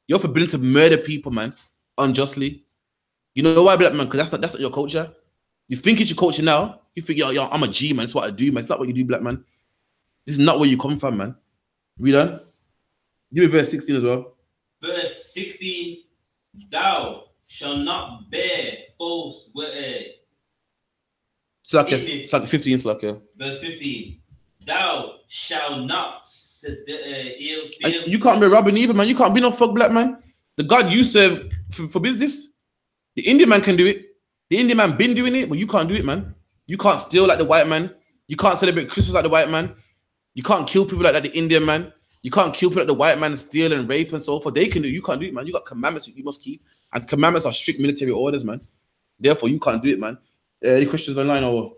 Speaker 2: You're forbidden to murder people, man, unjustly. You know why, black man? Because that's not your culture. You think it's your culture now. You think, yo, I'm a G, man. That's what I do, man. It's not what you do, black man. This is not where you come from, man. Read on. Give me verse 16 as well.
Speaker 1: Verse 16. Thou shalt not bear false witness.
Speaker 2: It's like 15, it's like
Speaker 1: Verse 15. Thou shalt not steal.
Speaker 2: You can't be robbing either, man. You can't be no fuck black man. The God you serve for business, the Indian man can do it. The Indian man been doing it, but you can't do it, man. You can't steal like the white man. You can't celebrate Christmas like the white man. You can't kill people like the Indian man. You can't kill people like the white man, steal and rape and so forth. They can do it. You can't do it, man. You got commandments that you must keep. And commandments are strict military orders, man. Therefore, you can't do it, man. Any questions online or?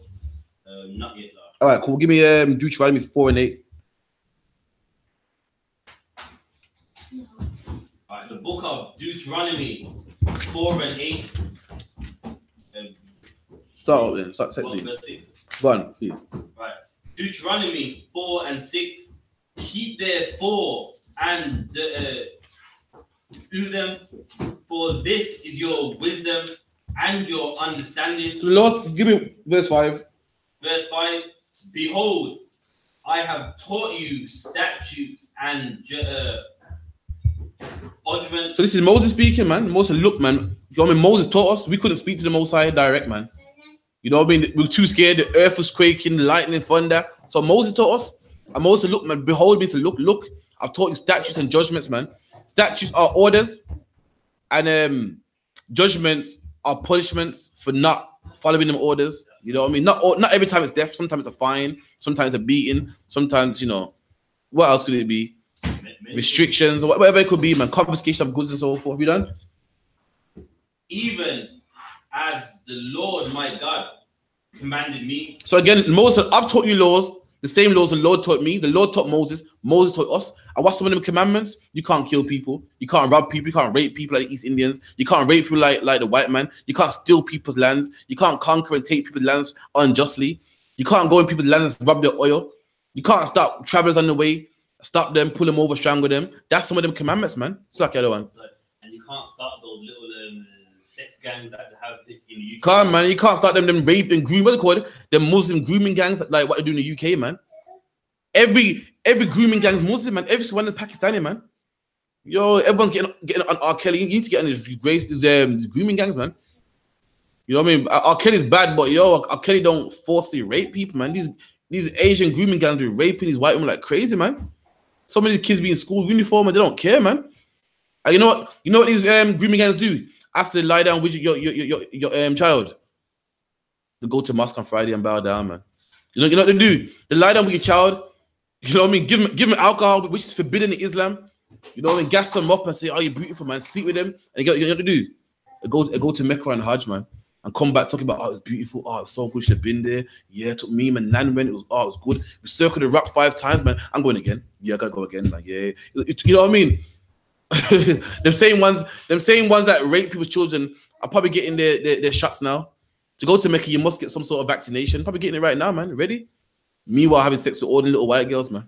Speaker 1: Not yet, though.
Speaker 2: All right, cool. Give me Deuteronomy 4 and 8.
Speaker 1: All right, the book of Deuteronomy 4 and 8.
Speaker 2: Start up then. Start 6. Go on, please.
Speaker 1: Right. Deuteronomy 4 and 6. Keep therefore and do them, for this is your wisdom and your understanding.
Speaker 2: So the Lord, give me verse 5.
Speaker 1: Verse 5. Behold, I have taught you statutes and judgments.
Speaker 2: So this is Moses speaking, man. Moses, look, man. You know what I mean? Moses taught us. We couldn't speak to the Most High direct, man. You know what I mean? We were too scared. The earth was quaking, lightning, thunder. So Moses taught us. And Moses, look, man. Behold me. So look. I've taught you statutes and judgments, man. Statutes are orders, and judgments are punishments for not following them orders. You know what I mean? Not every time it's death. Sometimes it's a fine. Sometimes a beating. Sometimes, you know, what else could it be? Restrictions or whatever it could be, man. Confiscation of goods and so forth. You done?
Speaker 1: Even as the Lord my God commanded me.
Speaker 2: So again, Moses, I've taught you laws, the same laws the Lord taught me. The Lord taught Moses. Moses taught us. And what's some of them commandments? You can't kill people. You can't rob people. You can't rape people like the East Indians. You can't rape people like the white man. You can't steal people's lands. You can't conquer and take people's lands unjustly. You can't go in people's lands and rob their oil. You can't stop travelers on the way, stop them, pull them over, strangle them. That's some of them commandments, man. It's like the other one.
Speaker 1: And you can't start those little sex gangs that they have in the UK.
Speaker 2: Can't, man. You can't start them rape and groom. What they call it? Them Muslim grooming gangs, like what they do in the UK, man. Every grooming gang's Muslim, man. Every one is Pakistani, man. Yo, everyone's getting on R. Kelly. You need to get on these grooming gangs, man. You know what I mean? R. Kelly's bad, but yo, R. Kelly don't forcibly rape people, man. These Asian grooming gangs are raping these white women like crazy, man. So many kids be in school uniform and they don't care, man. And you know what these grooming gangs do? After they lie down with your child, they go to mosque on Friday and bow down, man. You know what they do? They lie down with your child. You know what I mean? Give them alcohol, which is forbidden in Islam. You know what I mean? Gas them up and say, "Oh, you're beautiful, man." Sleep with them, and you know what to do? I go to Mecca and Hajj, man, and come back talking about, "Oh, it's beautiful. Oh, it's so good. Should have been there. Yeah, took me, my nan went. It was good. We circled the rock 5 times, man. I'm going again. Yeah, I gotta go again, man. Yeah, you know what I mean? them same ones that rape people's children are probably getting their shots now. To go to Mecca, you must get some sort of vaccination. Probably getting it right now, man. Ready? Meanwhile, having sex with all the little white girls, man.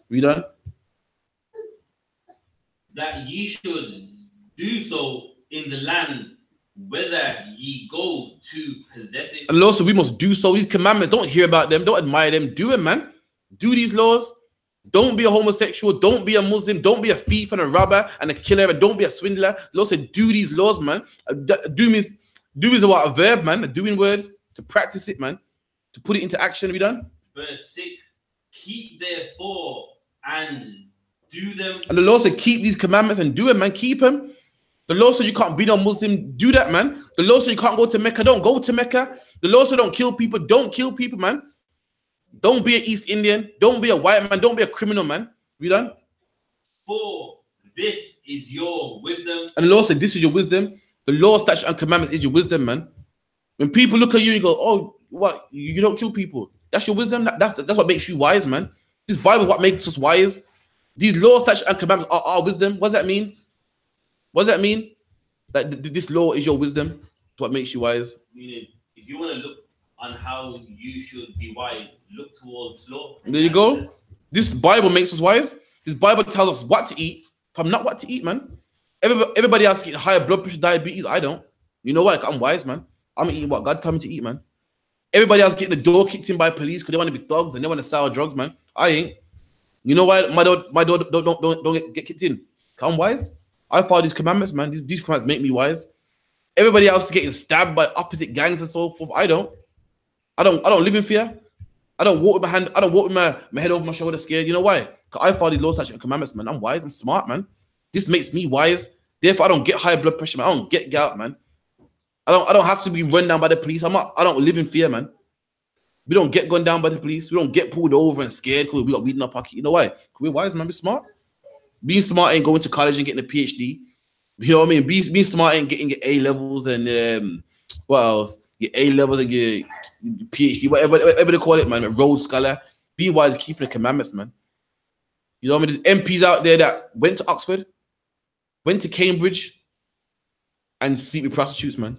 Speaker 2: We done?
Speaker 1: That ye should do so in the land, whether ye go to possess it.
Speaker 2: And also, we must do so. These commandments, don't hear about them. Don't admire them. Do it, man. Do these laws. Don't be a homosexual. Don't be a Muslim. Don't be a thief and a robber and a killer. And don't be a swindler. The Lord said, do these laws, man. Do is what? A verb, man. A doing word. To practice it, man. To put it into action. We done?
Speaker 1: Verse 6. Keep therefore and do them.
Speaker 2: And the Lord said, keep these commandments and do it, man. Keep them. The Lord said you can't be no Muslim. Do that, man. The Lord said you can't go to Mecca. Don't go to Mecca. The Lord said don't kill people. Don't kill people, man. Don't be an East Indian. Don't be a white man. Don't be a criminal, man. We done?
Speaker 1: For this is your wisdom.
Speaker 2: And the Lord said, this is your wisdom. The law, statute, and commandments is your wisdom, man. When people look at you and go, oh, what? You don't kill people. That's your wisdom. That's what makes you wise, man. This Bible is what makes us wise. These laws, statutes, and commandments are our wisdom. What does that mean? What does that mean? That this law is your wisdom. It's what makes you wise.
Speaker 1: Meaning, if you want to look on how you should be wise, look towards law.
Speaker 2: There you go. This Bible makes us wise. This Bible tells us what to eat from not what to eat, man. Everybody else getting higher blood pressure, diabetes. I don't. You know what? I'm wise, man. I'm eating what God told me to eat, man. Everybody else getting the door kicked in by police because they want to be thugs and they want to sell drugs, man. I ain't. You know why my door don't get kicked in? I'm wise. I follow these commandments, man. These commandments make me wise. Everybody else is getting stabbed by opposite gangs and so forth. I don't live in fear. I don't walk with my hand. I don't walk with my head over my shoulder scared. You know why? Because I follow these laws, statutes, and commandments, man. I'm wise. I'm smart, man. This makes me wise. Therefore, I don't get high blood pressure, man. I don't get gout, man. I don't have to be run down by the police. I don't live in fear, man. We don't get gunned down by the police. We don't get pulled over and scared because we got weed in our pocket. You know why? Because we're wise, man. We're smart. Being smart ain't going to college and getting a PhD. You know what I mean? Being smart ain't getting your A levels and what else? Your A levels and your PhD, whatever they call it, man. A Rhodes Scholar. Being wise is keeping the commandments, man. You know what I mean? There's MPs out there that went to Oxford, went to Cambridge, and sleep with prostitutes, man.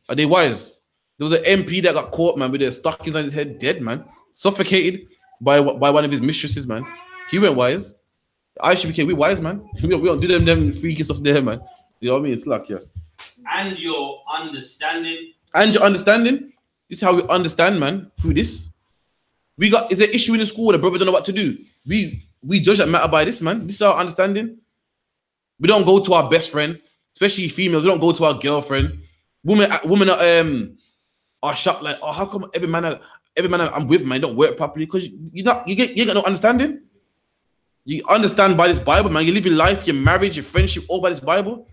Speaker 2: Are they wise? There was an MP that got caught, man, with their stockings on his head, dead, man. Suffocated by one of his mistresses, man. He went wise. I.S.U.P.K, we wise, man. We don't do them freaky stuff there, man. You know what I mean? It's like, yeah.
Speaker 1: And your understanding.
Speaker 2: And your understanding. This is how we understand, man, through this. Is there an issue in the school? The brother don't know what to do. We judge that matter by this, man. This is our understanding. We don't go to our best friend, especially females. We don't go to our girlfriend. Women are shocked like, oh, how come every man I'm with, man, don't work properly? Because you got no understanding. You understand by this Bible, man. You live your life, your marriage, your friendship, all by this Bible.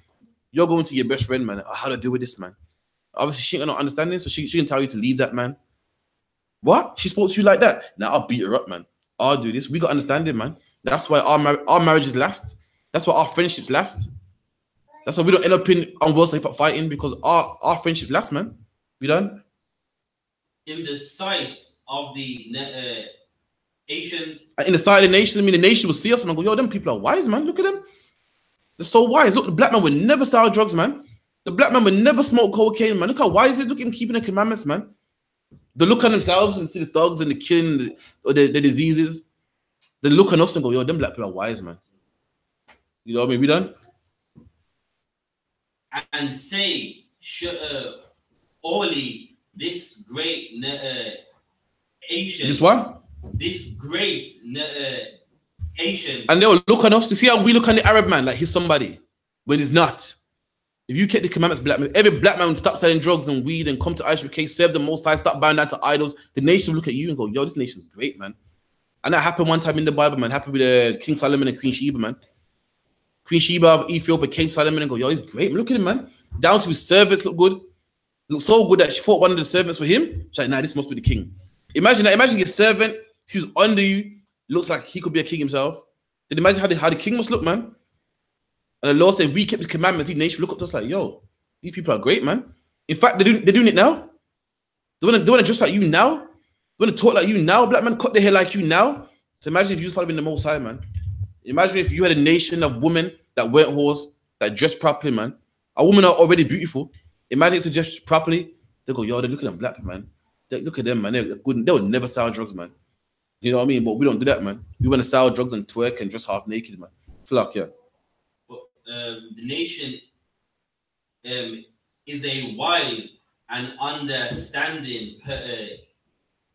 Speaker 2: You're going to your best friend, man. How to deal with this, man? Obviously, she ain't got no understanding, so she can tell you to leave that, man. What? She spoke to you like that? Now I'll beat her up, man. I'll do this. We got understanding, man. That's why our marriages last. That's why our friendships last. That's why we don't end up on world hip hop fighting, because our friendships last, man. We done.
Speaker 1: In the sight of the Asians.
Speaker 2: In the sight of the nation, I mean, the nation will see us and go, yo, them people are wise, man. Look at them. They're so wise. Look, the black man would never sell drugs, man. The black man would never smoke cocaine, man. Look how wise he is. Look at him keeping the commandments, man. They look at themselves and see the thugs and the killing, the diseases. They look at us and go, yo, them black people are wise, man. You know what I mean? We done?
Speaker 1: And say, only this great Asian.
Speaker 2: This one?
Speaker 1: this great nation.
Speaker 2: And they will look on us to see how we look on the Arab man like he's somebody when he's not. If you keep the commandments, black man, every black man would stop selling drugs and weed and come to I.S.U.P.K, serve the Most High, stop bowing down to idols. The nation will look at you and go, yo, this nation's great, man. And that happened one time in the Bible, man. Happened with King Solomon and Queen Sheba, man. Queen Sheba of Ethiopia came to Solomon and go, yo, he's great. Look at him, man. Down to his servants look good. Look so good that she thought one of the servants for him. She's like, nah, this must be the king. Imagine that. Imagine your servant who's under you looks like he could be a king himself. Then imagine how the king must look, man. And the Lord said, we kept the commandments. These nations look at us like, yo, these people are great, man. In fact, they're doing it now. They want to dress like you now. They want to talk like you now. Black man cut their hair like you now. So imagine if you was following the Most High, man. Imagine if you had a nation of women that weren't whores, that dressed properly, man. A woman are already beautiful. Imagine to dress properly. They go, yo, they look at them black people, man. Look at them, man. They're good. They will never sell drugs, man. You know what I mean? But we don't do that, man. We want to sell drugs and twerk and dress half naked, man. It's like, yeah.
Speaker 1: But the nation is a wise and understanding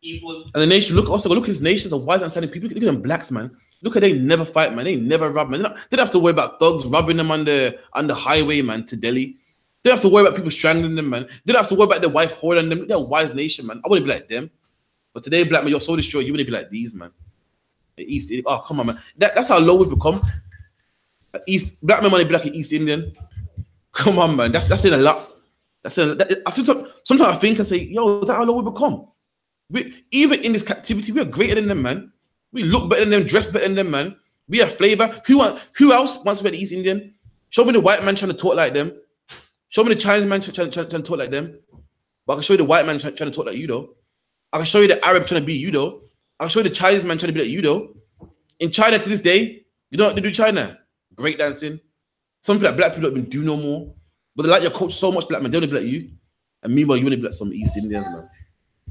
Speaker 1: people. And
Speaker 2: the nation, look at his nations of wise and understanding people. Look at them blacks, man. Look at they never fight, man. They never rob, man. They don't have to worry about thugs robbing them on the highway, man, to Delhi. They don't have to worry about people strangling them, man. They don't have to worry about their wife holding them. They're a wise nation, man. I wouldn't be like them. But today, black man, you're so destroyed. You wouldn't be like these, man. East, oh, come on, man. That's how low we've become. Black men want to be like an East Indian. Come on, man. That's in a lot. Sometimes I think and say, yo, that's how low we become. Even in this captivity, we are greater than them, man. We look better than them, dress better than them, man. We have flavor. Who else wants to be the East Indian? Show me the white man trying to talk like them. Show me the Chinese man trying to talk like them. But I can show you the white man trying to talk like you, though. I can show you the Arab trying to be you, though. I can show you the Chinese man trying to be like you, though. In China to this day, you know what they do in China? Breakdancing. Something that black people don't even do no more. But they like your coach so much, black man, they want to be like you. And meanwhile, you want to be like some East Indians, man.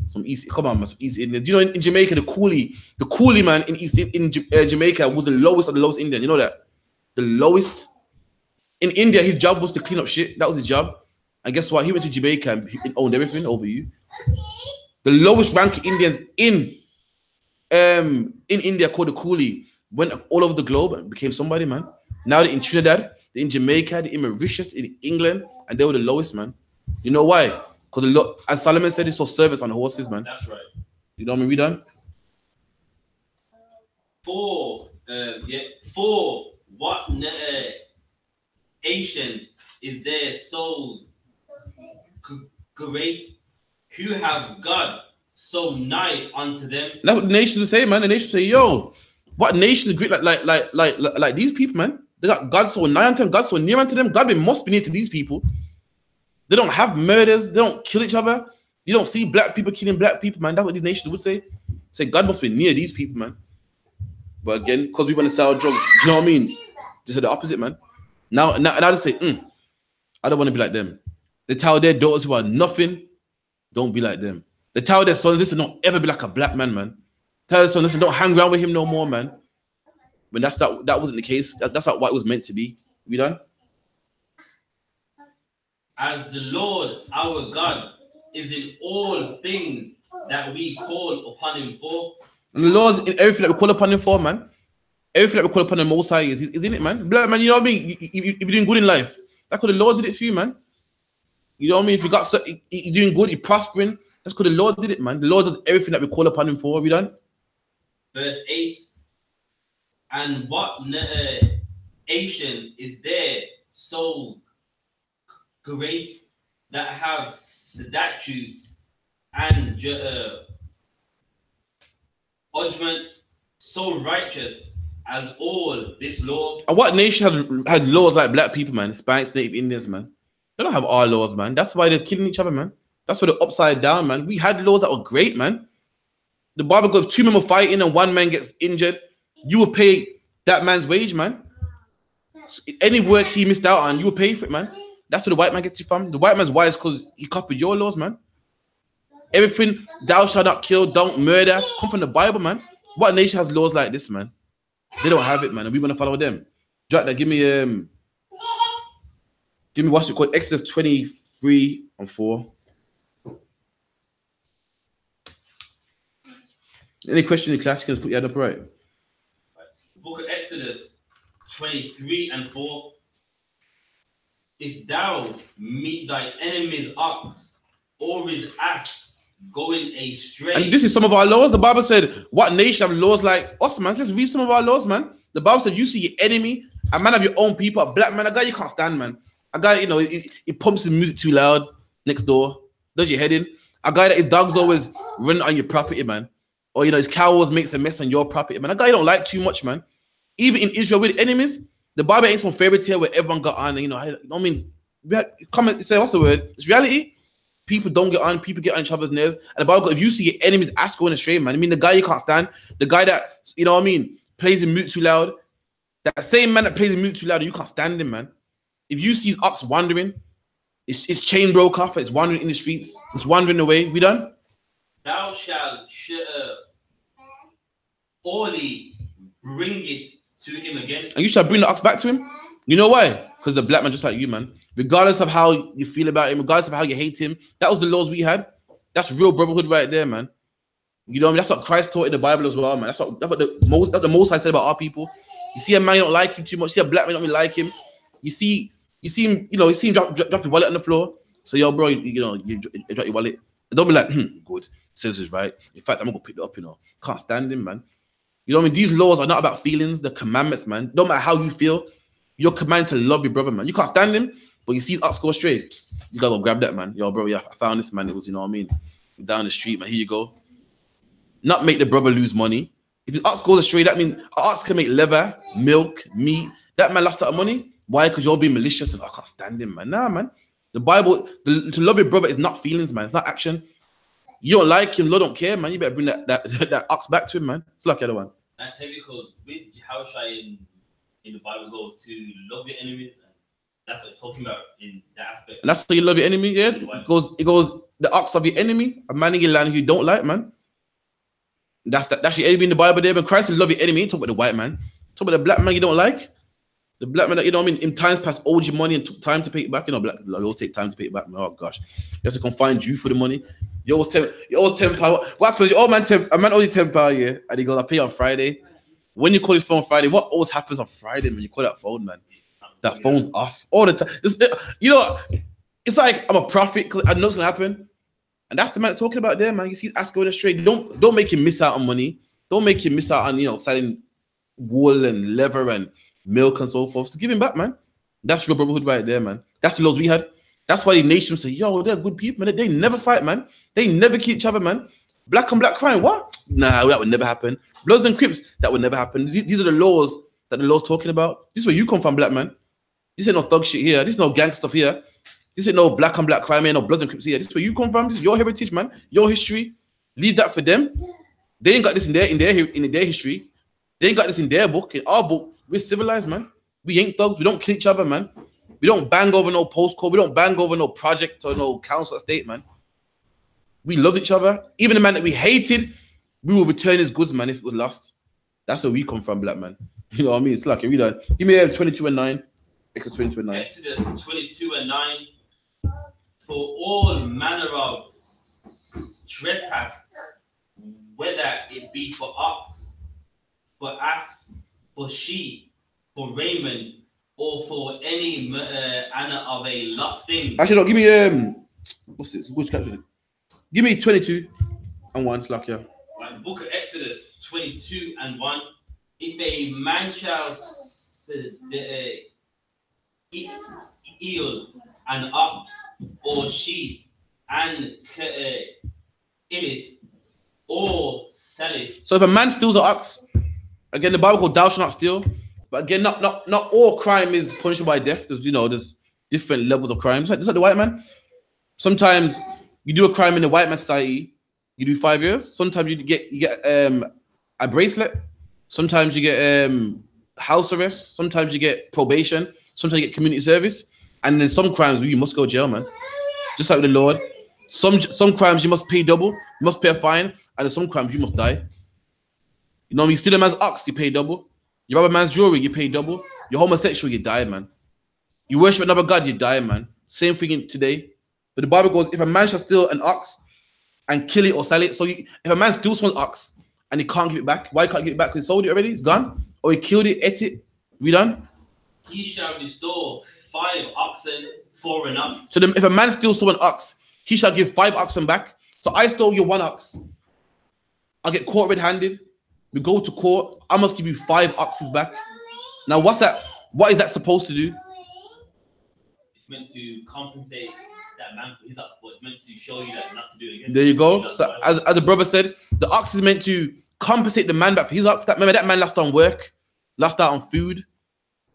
Speaker 2: Some East Indians. Do you know in Jamaica, the coolie man in Jamaica was the lowest of the lowest Indian. You know that? The lowest. In India, his job was to clean up shit. That was his job. And guess what? He went to Jamaica and he owned everything over you. The lowest ranking Indians in India called the coolie went all over the globe and became somebody, man. Now they're in Trinidad, they're in Jamaica, they're in Mauritius, in England, and they were the lowest, man. You know why? Because and Solomon said he saw servants on horses, man.
Speaker 1: That's right.
Speaker 2: You know what I mean? Read on.
Speaker 1: For what nation is there so great who have God so nigh unto them?
Speaker 2: That's what the nation will say, man. The nation will say, yo, what nation is great like these people, man? They got God so nigh unto them, God so near unto them. God must be near to these people. They don't have murders. They don't kill each other. You don't see black people killing black people, man. That's what these nations would say. Say God must be near these people, man. But again, because we want to sell drugs, you know what I mean? Just the opposite, man. Now they say, I don't want to be like them. They tell their daughters who are nothing, don't be like them. They tell their sons, listen, don't ever be like a black man, man. Tell their sons, listen, don't hang around with him no more, man. When that wasn't the case. That's not what it was meant to be. We done?
Speaker 1: As the Lord our God is in all things that we call upon him for.
Speaker 2: And the Lord in everything that we call upon him for, man. Everything that we call upon the Most High is in it, man. Black man, you know what I mean? If you're doing good in life, that's because the Lord did it for you, man. You know what I mean? If you're doing good, you're prospering, that's because the Lord did it, man. The Lord does everything that we call upon him for. Are we done?
Speaker 1: Verse 8. And what nation is there so great that have statutes and judgments so righteous as all this law?
Speaker 2: And what nation had laws like black people, man? Hispanics, Native Indians, man. They don't have our laws, man. That's why they're killing each other, man. That's why they're upside down, man. We had laws that were great, man. The Bible goes, 2 men were fighting and 1 man gets injured. You will pay that man's wage, man. Any work he missed out on, you will pay for it, man. That's where the white man gets it from. The white man's wise because he copied your laws, man. Everything, thou shalt not kill, don't murder, come from the Bible, man. What nation has laws like this, man? They don't have it, man, and we want to follow them. Jack, that give me what's it called? Exodus 23:4. Any question in the class, you can just put your hand up, right?
Speaker 1: Book of Exodus 23 and 4. If thou meet thy enemy's ox or his ass going astray.
Speaker 2: And this is some of our laws. The Bible said, what nation have laws like us, man? Let's read some of our laws, man. The Bible said, you see your enemy, a man of your own people, a black man, a guy you can't stand, man. A guy, you know, he pumps the music too loud next door, does your head in. A guy that his dog's always running on your property, man. Or, you know, his cow always makes a mess on your property, man. A guy you don't like too much, man. Even in Israel with enemies, the Bible ain't some fairy tale where everyone got on, and, you know, I mean, comment, say, what's the word? It's reality. People don't get on, people get on each other's nerves. And the Bible, if you see your enemy's ass going astray, man, I mean, the guy you can't stand, the guy that, you know what I mean, plays the mute too loud, that same man that plays the mute too loud, you can't stand him, man. If you see his ox wandering, its chain broke off, it's wandering in the streets, it's wandering away, we done?
Speaker 1: Thou shalt only bring it to him again.
Speaker 2: And you shall bring the ox back to him? You know why? Because the black man just like you, man. Regardless of how you feel about him, regardless of how you hate him, that was the laws we had. That's real brotherhood right there, man. You know what I mean? That's what Christ taught in the Bible as well, man. That's what the most I said about our people. You see a man, you don't like him too much. You see a black man, you don't really like him. You see him, you know, you see him drop your wallet on the floor. So, yo, bro, you know, you drop your wallet. Don't be like, good, says is right. In fact, I'm gonna go pick it up, you know. Can't stand him, man. You know what I mean? These laws are not about feelings, they're commandments, man. Don't matter how you feel, you're commanded to love your brother, man. You can't stand him, but you see his ox go straight. You gotta go grab that, man. Yo, bro, yeah, I found this, man. It was, you know what I mean? Down the street, man. Here you go. Not make the brother lose money. If his ox goes astray, that means an ox can make leather, milk, meat. That man lost out of money. Why? Because you're being malicious and I can't stand him, man. Nah, man. The Bible, to love your brother is not feelings, man. It's not action. You don't like him, Lord don't care, man. You better bring that ox back to him, man. It's like the other one.
Speaker 1: That's heavy because with how shy in the Bible goes to love your enemies, and that's what it's talking about in that aspect.
Speaker 2: And that's how you love your enemy, yeah? It goes the ox of your enemy, a man in your land who you don't like, man. That's your enemy in the Bible there. When Christ will love your enemy, talk about the white man. Talk about the black man you don't like. The black man that, you know what I mean, in times past owed you money and took time to pay it back. You know, black people always take time to pay it back. Oh gosh. You have to come find you for the money. You always £10. What happens? A man owes you £10, yeah, and he goes, I'll pay you on Friday. When you call his phone on Friday, what always happens on Friday when you call that phone, man? That phone's off all the time. You know, it's like I'm a prophet because I know it's gonna happen. And that's the man talking about there, man. You see, ask going straight. Don't make him miss out on money. Don't make him miss out on, you know, selling wool and leather and milk and so forth. So give him back, man. That's real brotherhood right there, man. That's the laws we had. That's why the nation say, yo, they're good people, man. They never fight, man. They never kill each other, man. Black on black crime, what? Nah, that would never happen. Bloods and Crips, that would never happen. These are the laws that the law's talking about. This is where you come from, black man. This ain't no thug shit here. This is no gang stuff here. This ain't no black on black crime, ain't no Bloods and Crips here. This is where you come from. This is your heritage, man. Your history. Leave that for them. They ain't got this in their history. They ain't got this in their book. In our book, we're civilized, man. We ain't thugs. We don't kill each other, man. We don't bang over no postcode. We don't bang over no project or no council estate, man. We loved each other. Even the man that we hated, we will return his goods, man, if it was lost. That's where we come from, black man. You know what I mean? It's like, read that. Give me 22 and 9. Exodus 22 and 9.
Speaker 1: Exodus 22 and 9. For all manner of trespass, whether it be for ox, for ass, for sheep, for raiment, or for any manner of a lost thing.
Speaker 2: Actually, no, give me what's this? What's captured? Give me 22 and 1, Slack, yeah.
Speaker 1: Right, Book of Exodus 22 and 1. If a man shall eel an ox or sheep and kill it or sell it.
Speaker 2: So if a man steals an ox, again, the Bible called thou shalt not steal. But again, not all crime is punishable by death. There's, you know, there's different levels of crime. It's like the white man. Sometimes you do a crime in the white man society, you do 5 years. Sometimes you get a bracelet. Sometimes you get house arrest. Sometimes you get probation. Sometimes you get community service. And then some crimes you must go to jail, man. Just like with the Lord. Some crimes you must pay double. You must pay a fine. And then some crimes you must die. You know, when you steal a man's ox, you pay double. You rob a man's jewelry, you pay double. You're homosexual, you die, man. You worship another god, you die, man. Same thing today. But the Bible goes, if a man shall steal an ox and kill it or sell it, so if a man steals someone's ox and he can't give it back. Why can't he give it back? Because he sold it already. It's gone. Or he killed it, ate it. We done.
Speaker 1: He shall restore 5 oxen for an ox.
Speaker 2: So if a man steals an ox, he shall give 5 oxen back. So I stole your 1 ox. I get caught red-handed. We go to court. I must give you 5 oxes back. Now, what's that? What is that supposed to do?
Speaker 1: It's meant to compensate that man for his ox, but it's meant to show you that not to do it again.
Speaker 2: There you go. So as the brother said, the ox is meant to compensate the man back for his ox. Remember that man lost on work, lost out on food.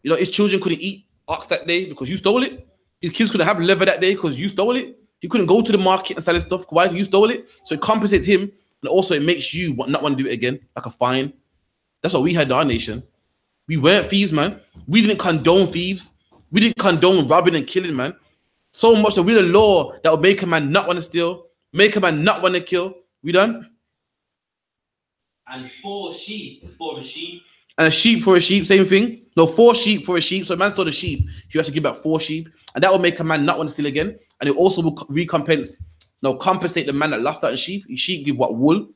Speaker 2: You know, his children couldn't eat ox that day because you stole it. His kids couldn't have liver that day because you stole it. He couldn't go to the market and sell his stuff. Why? You stole it. So it compensates him, and also it makes you not want to do it again, like a fine. That's what we had in our nation. We weren't thieves, man. We didn't condone thieves. We didn't condone robbing and killing, man. So much that we had a law that would make a man not want to steal, make a man not want to kill. We done.
Speaker 1: And 4 sheep for a sheep.
Speaker 2: And a sheep for a sheep, same thing. No, 4 sheep for a sheep. So a man stole a sheep, he has to give back 4 sheep. And that will make a man not want to steal again. And it also will compensate the man that lost out on sheep. Sheep give what? Wool,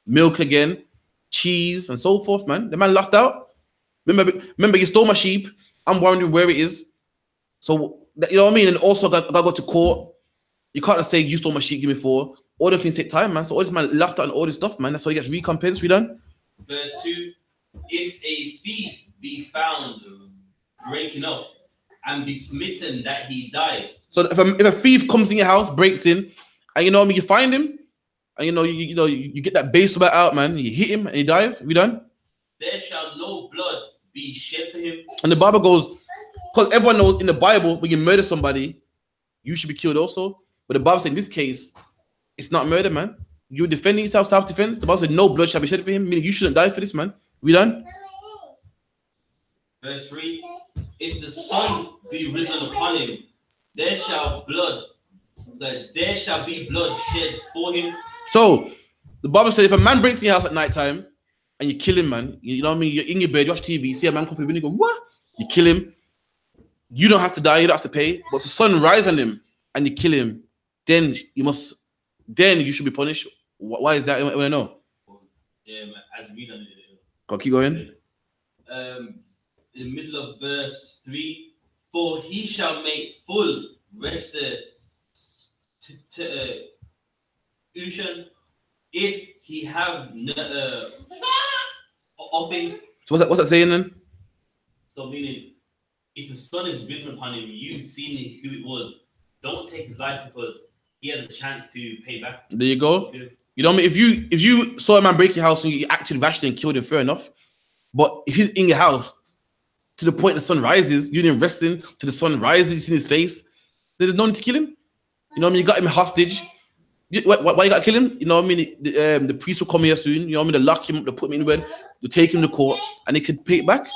Speaker 2: milk again, cheese, and so forth, man. The man lost out. Remember, you stole my sheep. I'm wondering where it is. So, you know what I mean? And also, I gotta go to court. You can't say, you stole my sheep, give me 4. All the things take time, man. So all this man lost out on all this stuff, man. That's why he gets recompensed. We done?
Speaker 1: Verse 2. If a thief be found breaking up and be smitten that he died.
Speaker 2: So if a thief comes in your house, breaks in, and you know what I mean, you find him, and you get that baseball bat out, man, you hit him and he dies, we done?
Speaker 1: There shall no blood be shed for him. And
Speaker 2: the Bible goes, because everyone knows in the Bible, when you murder somebody, you should be killed also. But the Bible said in this case, it's not murder, man. You're defending yourself, self-defense. The Bible said no blood shall be shed for him, meaning you shouldn't die for this, man. We done?
Speaker 1: Verse 3. If the sun be risen upon him, there shall be blood shed for him.
Speaker 2: So the Bible says if a man breaks in your house at night time and you kill him, man, you know what I mean? You're in your bed, you watch TV, you see a man come from the window, you go, what? You kill him. You don't have to die, you don't have to pay. But if the sun rises on him and you kill him, then you should be punished. Why is that? I want to know.
Speaker 1: As we done it.
Speaker 2: Go, keep going.
Speaker 1: In the middle of verse 3, for he shall make full restitution if he have offing.
Speaker 2: So what's that saying then?
Speaker 1: So meaning, if the sun is risen upon him, you've seen who it was. Don't take his life because he has a chance to pay back.
Speaker 2: There you go. Yeah. You know what I mean? If you saw a man break your house and you acted rashly and killed him, fair enough. But if he's in your house to the point the sun rises, you didn't rest in to the sun rises, you see his face, there's no need to kill him. You know what I mean? You got him hostage. Why you got to kill him? You know what I mean? The priest will come here soon. You know what I mean? They'll lock him, they'll put him in bed, they'll take him to court, and they can pay it back.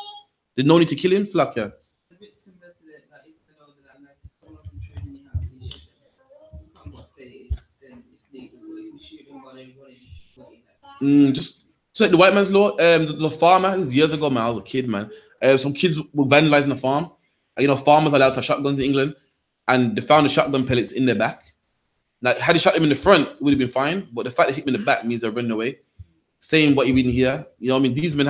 Speaker 2: There's no need to kill him. It's like, yeah.
Speaker 4: A bit similar to that, like if you know that like someone from trading in your house, you shoot them. Come what state it is, then it's legal. But if you shoot him while everybody,
Speaker 2: just like the white man's law. The farmer, this is years ago, man. I was a kid, man. Some kids were vandalizing the farm. You know, farmers are allowed to have shotguns in England, and they found the shotgun pellets in their back. Like, had they shot him in the front, it would have been fine. But the fact they hit him in the back means they're running away. Saying what you read in here, you know what I mean? These men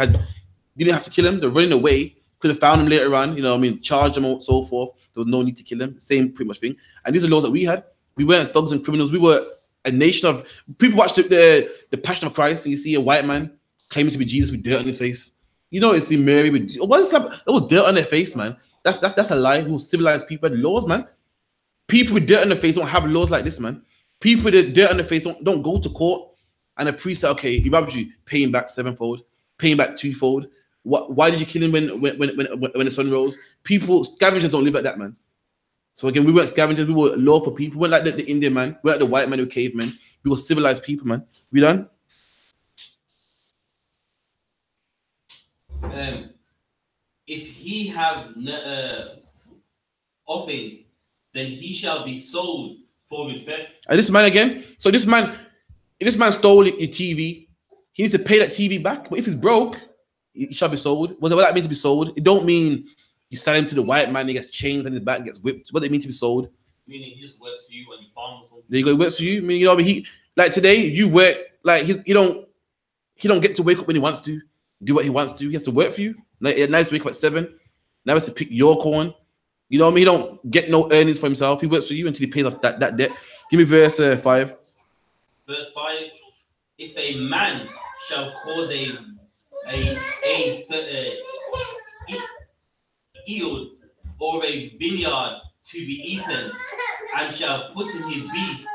Speaker 2: didn't have to kill him. They're running away. Could have found him later on, you know what I mean? Charged him and so forth. There was no need to kill him. Same pretty much thing. And these are laws that we had. We weren't thugs and criminals. We were a nation of people. Watch the Passion of Christ, and you see a white man claiming to be Jesus with dirt on his face. You know, it's Mary with what's that? It was dirt on their face, man. That's a lie. Who civilized people had laws, man. People with dirt on their face don't have laws like this, man. People with dirt on their face don't go to court, and a priest said, okay, he robbed you, pay him back 7-fold, pay him back 2-fold. Why did you kill him when the sun rose? Scavengers don't live like that, man. So again, we weren't scavengers. We were lawful people. We weren't like the Indian man. We weren't like the white man who cavemen. We were civilized people, man. We done?
Speaker 1: If he have offing, then he shall be sold for his theft.
Speaker 2: And this man again. So this man stole your TV. He needs to pay that TV back. But if it's broke, it shall be sold. What that mean to be sold? It don't mean you sell him to the white man, he gets chains on his back and gets whipped. What they mean to be sold?
Speaker 1: Meaning he just works for you when you farm or something.
Speaker 2: There you go, he works for you. I mean, you know what I mean? He, like today, you work, like he don't He don't get to wake up when he wants to, do what he wants to. He has to work for you. Nice wake up at 7. Now he has to pick your corn. You know what I mean? He don't get no earnings for himself. He works for you until he pays off that debt. Give me verse 5.
Speaker 1: Verse 5. If a man shall cause a field or a vineyard to be eaten, and shall put in his beast,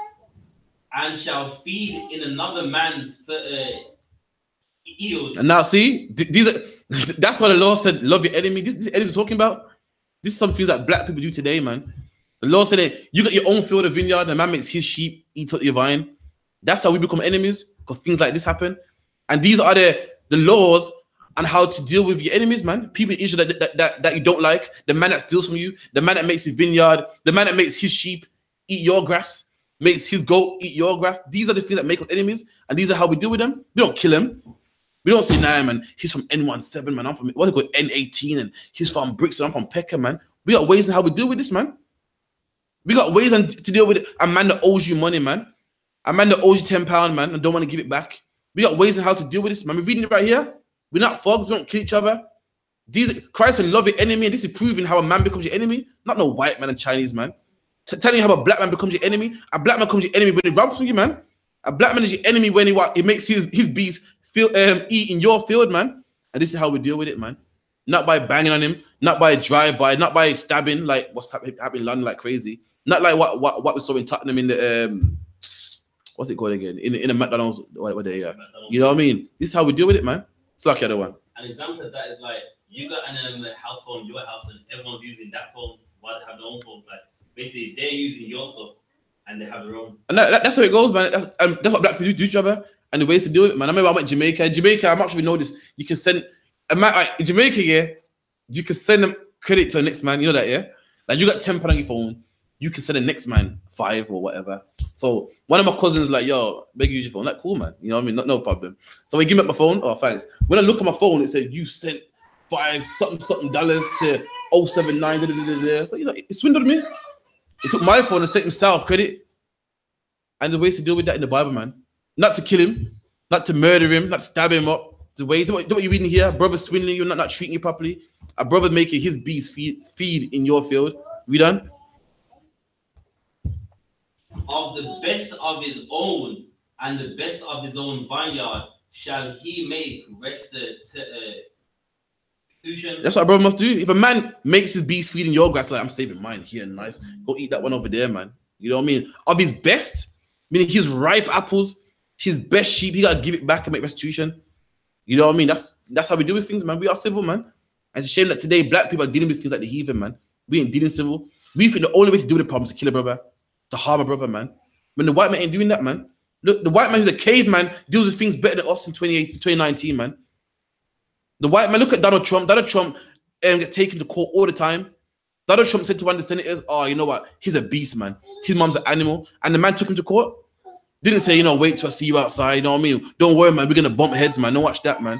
Speaker 1: and shall feed in another man's field.
Speaker 2: And now see, these are that's why the Lord said, love your enemy. This enemy we're talking about. This is some things that black people do today, man. The Lord said that you got your own field of vineyard, and man makes his sheep eat up your vine. That's how we become enemies, because things like this happen. And these are the laws on how to deal with your enemies, man. People in Israel that you don't like, the man that steals from you, the man that makes his vineyard, the man that makes his sheep eat your grass, makes his goat eat your grass. These are the things that make us enemies, and these are how we deal with them. We don't kill him. We don't say, nah, man, he's from N17, man. I'm from, what do you call N18, and he's from Brixton, I'm from Peckham, man. We got ways in how we deal with this, man. We got ways to deal with a man that owes you money, man. A man that owes you £10, man, and don't want to give it back. We got ways in how to deal with this, man. We're reading it right here. We're not thugs. We don't kill each other. Christ will love your enemy, and this is proving how a man becomes your enemy. Not no white man and Chinese man. Telling you how a black man becomes your enemy. A black man becomes your enemy when he robs from you, man. A black man is your enemy when he makes his beast eat in your field, man. And this is how we deal with it, man. Not by banging on him, not by drive-by, not by stabbing like what's happening in London like crazy. Not like what we saw in Tottenham in the what's it called again? In the McDonald's, what they, you know what I mean? This is how we deal with it, man. It's like the other one.
Speaker 1: An example of that is like you got an house phone, your house, and everyone's using that phone while they have their own phone. Like basically, they're using your stuff and they have their own. And
Speaker 2: that's how it goes, man. That's what black people do to each other, and the ways to do it, man. I remember I went to Jamaica. I'm not sure if you know this. You can send in Jamaica, yeah. You can send them credit to a next man. You know that, yeah. Like you got £10 on your phone, you can send the next man 5 or whatever. So one of my cousins like, yo, beg you use your phone. Like, cool, man. You know what I mean? No problem. So he give me my phone. Oh, thanks. When I look at my phone, it said you sent $5 something to 079. So you know, it swindled me. He took my phone and sent himself credit. And the ways to deal with that in the Bible, man. Not to kill him, not to murder him, not to stab him up. The way what you're reading here, brother swindling you, not treating you properly. A brother making his beast feed in your field. We done?
Speaker 1: Of the best of his own and the best of his own vineyard shall he make restitution.
Speaker 2: That's what a brother must do. If a man makes his beast feed in your grass, like I'm saving mine here, nice. Go eat that one over there, man. You know what I mean? Of his best, meaning his ripe apples, his best sheep, he gotta give it back and make restitution. You know what I mean? That's how we deal with things, man. We are civil, man. And it's a shame that today black people are dealing with things like the heathen, man. We ain't dealing civil. We think the only way to deal with the problem is to kill a brother, to harm a brother, man. When the white man ain't doing that, man. Look, the white man who's a caveman deals with things better than us in 2019, man. The white man, look at Donald Trump. Donald Trump get taken to court all the time. Donald Trump said to one of the senators, oh, you know what? He's a beast, man. His mom's an animal. And the man took him to court. Didn't say, you know, wait till I see you outside. You know what I mean? Don't worry, man. We're going to bump heads, man. Don't watch that, man.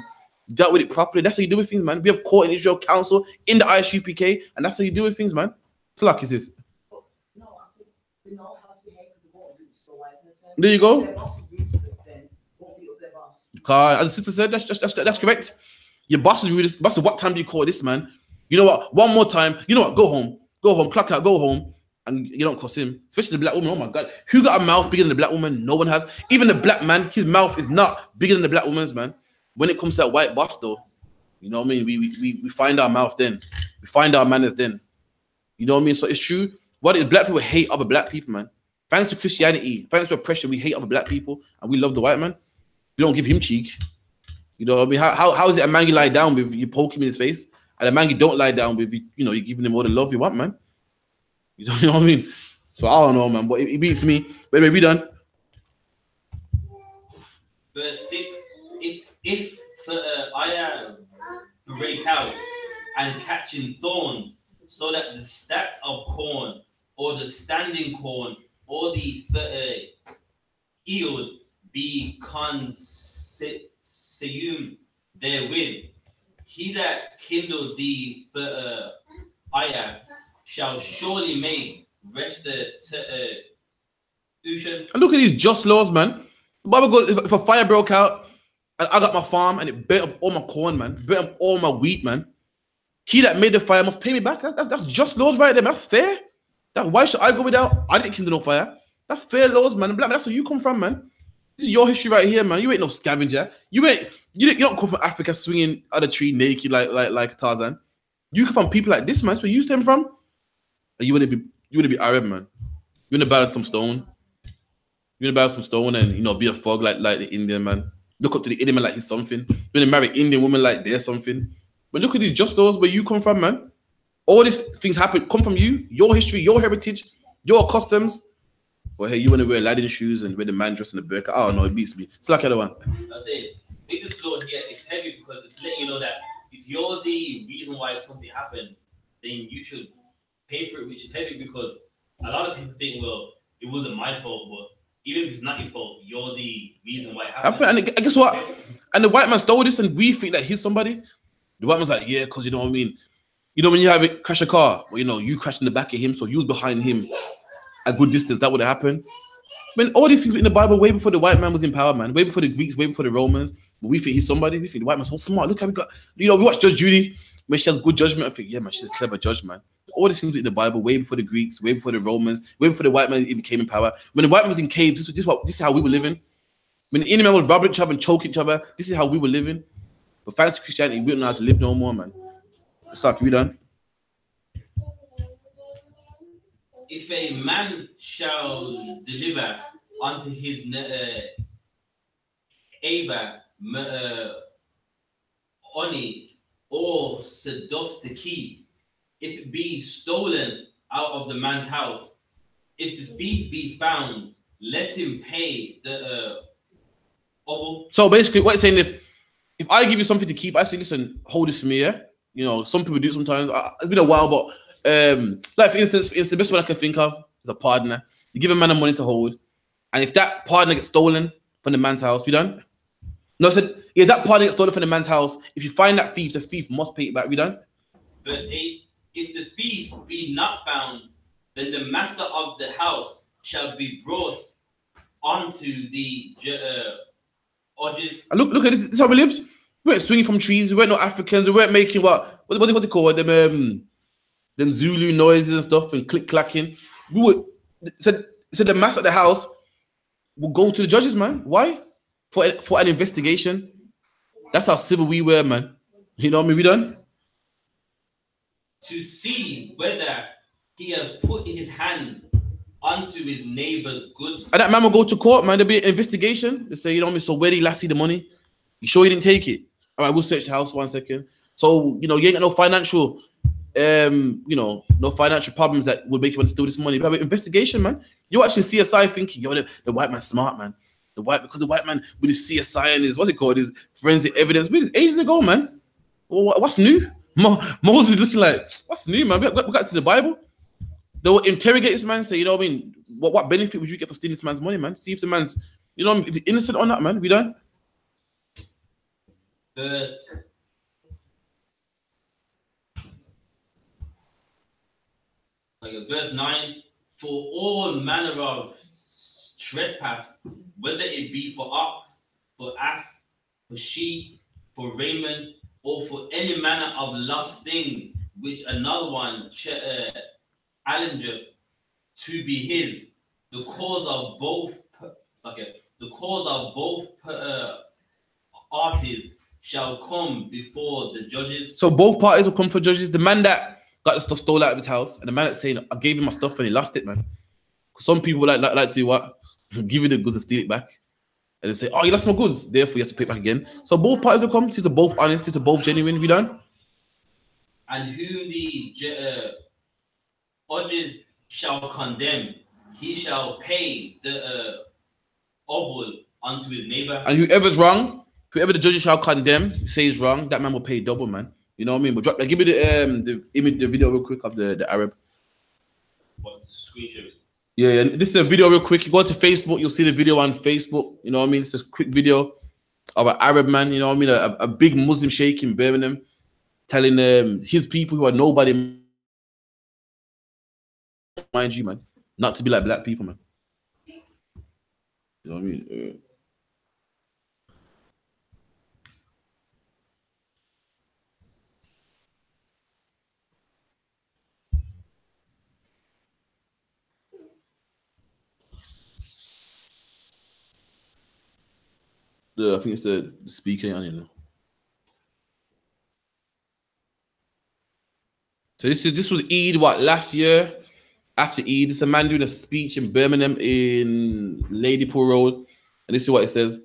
Speaker 2: Dealt with it properly. That's how you do with things, man. We have court in Israel, council, in the I.S.U.P.K. And that's how you do with things, man. It's like this.
Speaker 3: No, I think we know how to behave with the water. So
Speaker 2: there you go.
Speaker 3: Then
Speaker 2: as the sister said, that's correct. Your boss is really, boss, what time do you call this, man? You know what? One more time. You know what? Go home, clock out, go home. And you don't cost him, especially the black woman. Oh my God, who got a mouth bigger than the black woman? No one has. Even the black man, his mouth is not bigger than the black woman's, man. When it comes to that white boss, though, you know what I mean? We find our mouth then. We find our manners then. You know what I mean? So it's true. What is black people hate other black people, man? Thanks to Christianity, thanks to oppression, we hate other black people and we love the white man. We don't give him cheek. You know what I mean? How is it a man you lie down with, you poke him in his face, and a man you don't lie down with, you know, you're giving him all the love you want, man? You know what I mean? So I don't know, man, but it beats me. But anyway, we done.
Speaker 1: Verse 6, if I break out and catching thorns, so that the stacks of corn or the standing corn or the yield be consumed therewith, he that kindled the fire shall surely make restitution.
Speaker 2: And look at these just laws, man. The Bible goes, if a fire broke out and I got my farm and it burnt up all my corn, man, burnt up all my wheat, man. He that made the fire must pay me back. That's just laws right there, man. That's fair. Why should I go without? I didn't kindle no fire. That's fair laws, man. Black man, that's where you come from, man. This is your history right here, man. You ain't no scavenger. You don't come from Africa swinging on a tree naked like Tarzan. You come from people like this, man. So where you stem from? You wanna be Arab, man. You wanna balance some stone. You wanna balance some stone and be a thug like the Indian man. Look up to the Indian man like he's something. You wanna marry Indian woman like they're something. But look at these just laws where you come from, man. All these things come from you, your history, your heritage, your customs. But hey, you want to wear Aladdin shoes and wear the man dress and the burqa? Oh no, it beats me. It's like the other one.
Speaker 1: I say, biggest law here is heavy because it's letting you know that if you're the reason why something happened, then you should pay for it, which is heavy because a lot of people think, well, it wasn't my fault, but even if it's not your fault, you're the reason why it happened.
Speaker 2: And guess what? And the white man stole this, and we think that he's somebody. The white man's like, yeah, because you know what I mean. When you have it crash a car, well, you crashed in the back of him, so you was behind him a good distance. That would have happened. I mean, all these things were in the Bible way before the white man was in power, man. Way before the Greeks, way before the Romans. But we think he's somebody. We think the white man's so smart. Look how we got. We watch Judge Judy when she has good judgment. I think, yeah, man, she's a clever judge, man. All these things were in the Bible way before the Greeks, way before the Romans, way before the white man even came in power. When the white man was in caves, this is how we were living. When the Indian man was robbing each other and choking each other, this is how we were living. But thanks to Christianity, we don't know how to live no more, man. Stop, we done.
Speaker 1: If a man shall deliver unto his neighbor oni or seduct the key, if it be stolen out of the man's house, if the thief be found, let him pay the
Speaker 2: So basically, what it's saying, if I give you something to keep, I say, listen, hold this for me, yeah. Some people do it sometimes. It's been a while, but like for instance, it's the best one I can think of is a partner. You give a man a money to hold, and if that partner gets stolen from the man's house, you done? No, I said, if that partner gets stolen from the man's house, if you find that thief, the thief must pay it back. We done?
Speaker 1: Verse 8, if the thief be not found, then the master of the house shall be brought onto the judges.
Speaker 2: And look at this. This is how we lived. We weren't swinging from trees. We weren't no Africans. We weren't making what they call them Zulu noises and stuff and click clacking. We would said the master of the house will go to the judges, man. Why? For an investigation. That's how civil we were, man. You know what I mean? We done?
Speaker 1: To see whether he has put his hands onto his neighbor's goods.
Speaker 2: And that man will go to court, man. There'll be an investigation. They say, so where did he last see the money? You sure you didn't take it? All right, we'll search the house 1 second. So, you ain't got no financial, no financial problems that would make you want to steal this money. But investigation, man. You actually CSI thinking, the white man's smart, man. Because the white man with his CSI and his forensic evidence, ages ago, man. Well, what's new? Moses looking like, what's new, man? We got to the Bible. They will interrogate this man, say, what benefit would you get for stealing this man's money, man? See if the man's, if he's innocent or not, man. We done?
Speaker 1: Verse 9, for all manner of trespass, whether it be for ox, for ass, for sheep, for raiment, or for any manner of lost thing, which another one challengeth to be his, the cause of both parties shall come before the judges.
Speaker 2: So both parties will come for judges. The man that got the stuff stolen out of his house, and the man that's saying, I gave him my stuff and he lost it, man. Some people like to what? Give you the goods and steal it back. And they say, oh, you lost my goods, therefore you have to pay it back again. So both parties will come, see, they're both honest, see, they're both genuine. We done?
Speaker 1: And whom the judges shall condemn, he shall pay the obol unto his neighbor.
Speaker 2: And whoever's wrong, whoever the judges shall condemn, say is wrong, that man will pay double, man. You know what I mean? But give me the image, the video real quick of the Arab.
Speaker 1: What's the screenshot?
Speaker 2: Yeah, this is a video real quick. You go to Facebook, you'll see the video on Facebook. You know what I mean? It's a quick video of an Arab man, you know what I mean? A big Muslim sheikh in Birmingham telling his people who are nobody, mind you, man, not to be like black people, man. You know what I mean? I think it's the speaker. I don't know. So this was Eid, what, last year? After Eid, this is a man doing a speech in Birmingham in Ladypool Road. And this is what it says.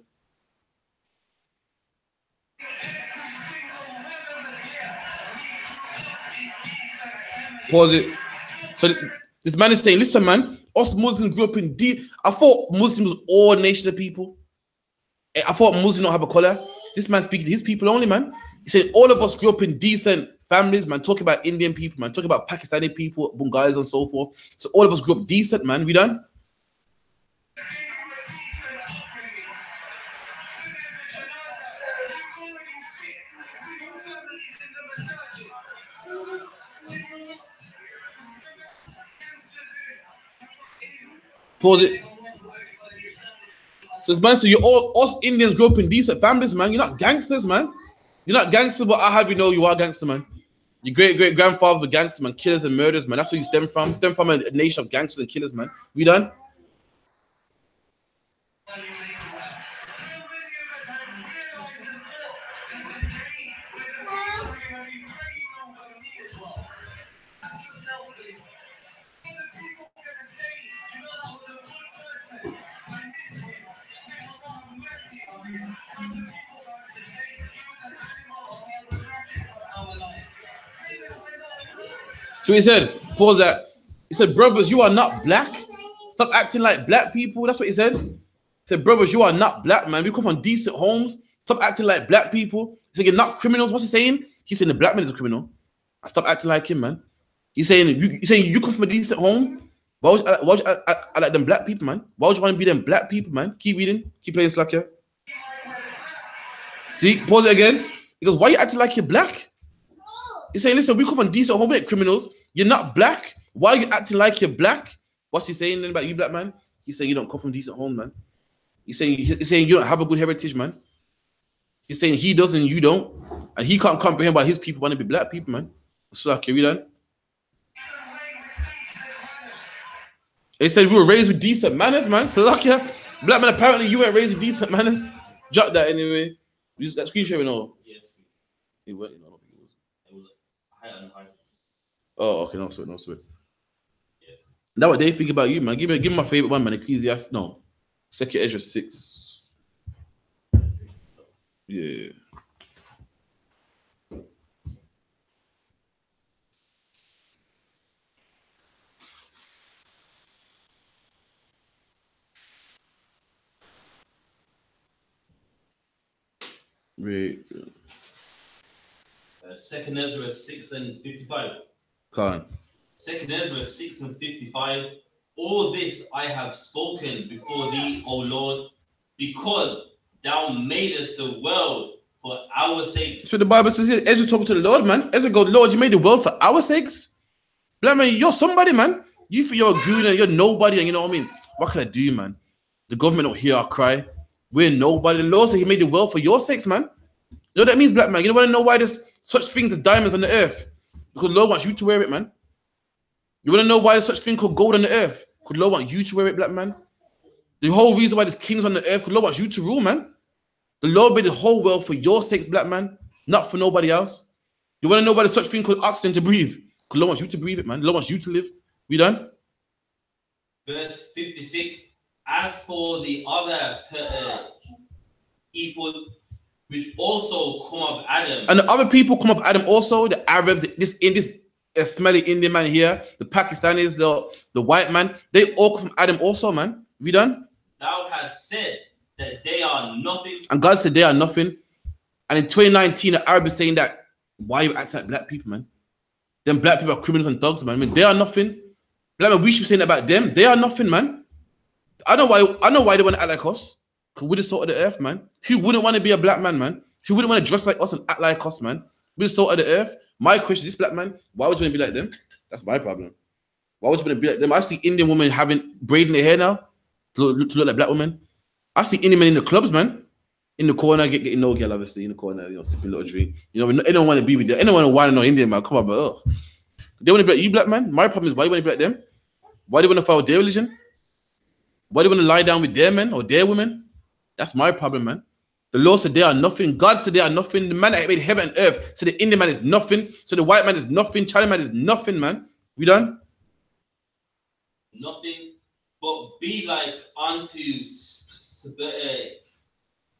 Speaker 2: Pause it. So this man is saying, listen, man, us Muslims grew up in I thought Muslims was all nations of people. I thought Muslims don't have a color. This man speaking to his people only, man. He said all of us grew up in decent families, man. Talking about Indian people, man. Talking about Pakistani people, Bengalis and so forth. So all of us grew up decent, man. We done? Pause it. So this man said, you all us Indians grew up in decent families, man. You're not gangsters, man. You're not gangsters, but I have you know you are gangster, man. Your great-great-grandfathers were gangsters, man. Killers and murderers, man. That's where you stem from. Stem from a nation of gangsters and killers, man. We done? So he said, pause that. He said, brothers, you are not black. Stop acting like black people. That's what he said. He said, brothers, you are not black, man. We come from decent homes. Stop acting like black people. He said, you're not criminals. What's he saying? He's saying the black man is a criminal. And stop acting like him, man. He's saying you come from a decent home. Why would I like them black people, man? Why would you want to be them black people, man? Keep reading. Keep playing slacker. See, pause it again. He goes, why are you acting like you're black? He's saying, listen, we come from decent home, we're criminals. You're not black. Why are you acting like you're black? What's he saying then about you, black man? He's saying you don't come from decent home, man. He's saying you don't have a good heritage, man. He's saying he doesn't, you don't. And he can't comprehend why his people want to be black people, man. So, okay, read that. He said we were raised with decent manners, man. So, like, yeah, black man, apparently you weren't raised with decent manners. Jot that anyway. That screen sharing or? Yes. It went, you know. Oh, okay, no sweat. Yes. That's what they think about you, man. Give me my favorite one, man. Ecclesiastes. No. 2 Ezra 6. Yeah. Right.
Speaker 1: 2 Ezra 6 and 55.
Speaker 2: Can't.
Speaker 1: 2 Ezra 6 and 55. All this I have spoken before thee, O Lord, because thou madest the world for our sakes.
Speaker 2: So the Bible says here, Ezra talking to the Lord, man. Ezra goes, Lord, you made the world for our sakes. Black man, you're somebody, man. You feel you're a goon and you're nobody, and you know what I mean? What can I do, man? The government don't hear our cry. We're nobody. The Lord said he made the world for your sakes, man. You know what that means, black man? You don't want to know why there's such things as diamonds on the earth? Because Lord wants you to wear it, man. You want to know why there's such thing called gold on the earth? Because Lord wants you to wear it, black man. The whole reason why there's kings on the earth, because Lord wants you to rule, man. The Lord made the whole world for your sakes, black man, not for nobody else. You want to know why there's such thing called oxygen to breathe? Because Lord wants you to breathe it, man. Lord wants you to live. We done?
Speaker 1: Verse 56. As for the other people which also come of Adam.
Speaker 2: And the other people come of Adam also, the Arabs, this smelly Indian man here, the Pakistanis, the white man, they all come from Adam also, man. We done?
Speaker 1: Thou hast said that they are nothing.
Speaker 2: And God said they are nothing. And in 2019, the Arab is saying that, why you acting like black people, man? Them black people are criminals and thugs, man. I mean, they are nothing. Black man, we should be saying about them. They are nothing, man. I know why they want to act like us. Because we're the salt of the earth, man. Who wouldn't want to be a black man, man? Who wouldn't want to dress like us and act like us, man? We're the salt of the earth. My question, this black man, why would you want to be like them? That's my problem. Why would you want to be like them? I see Indian women braiding their hair now to look like black women. I see Indian men in the clubs, man. In the corner, getting no girl, obviously, in the corner, you know, sipping a little drink. You know, anyone want to be with them. Anyone want to know Indian, man. Come on, but they want to be like you, black man. My problem is, why you want to be like them? Why do you want to follow their religion? Why do you want to lie down with their men or their women? That's my problem, man. The Lord said they are nothing. God said they are nothing. The man that made heaven and earth said the Indian man is nothing. So the white man is nothing. China man is nothing, man. We done?
Speaker 1: Nothing. But be like onto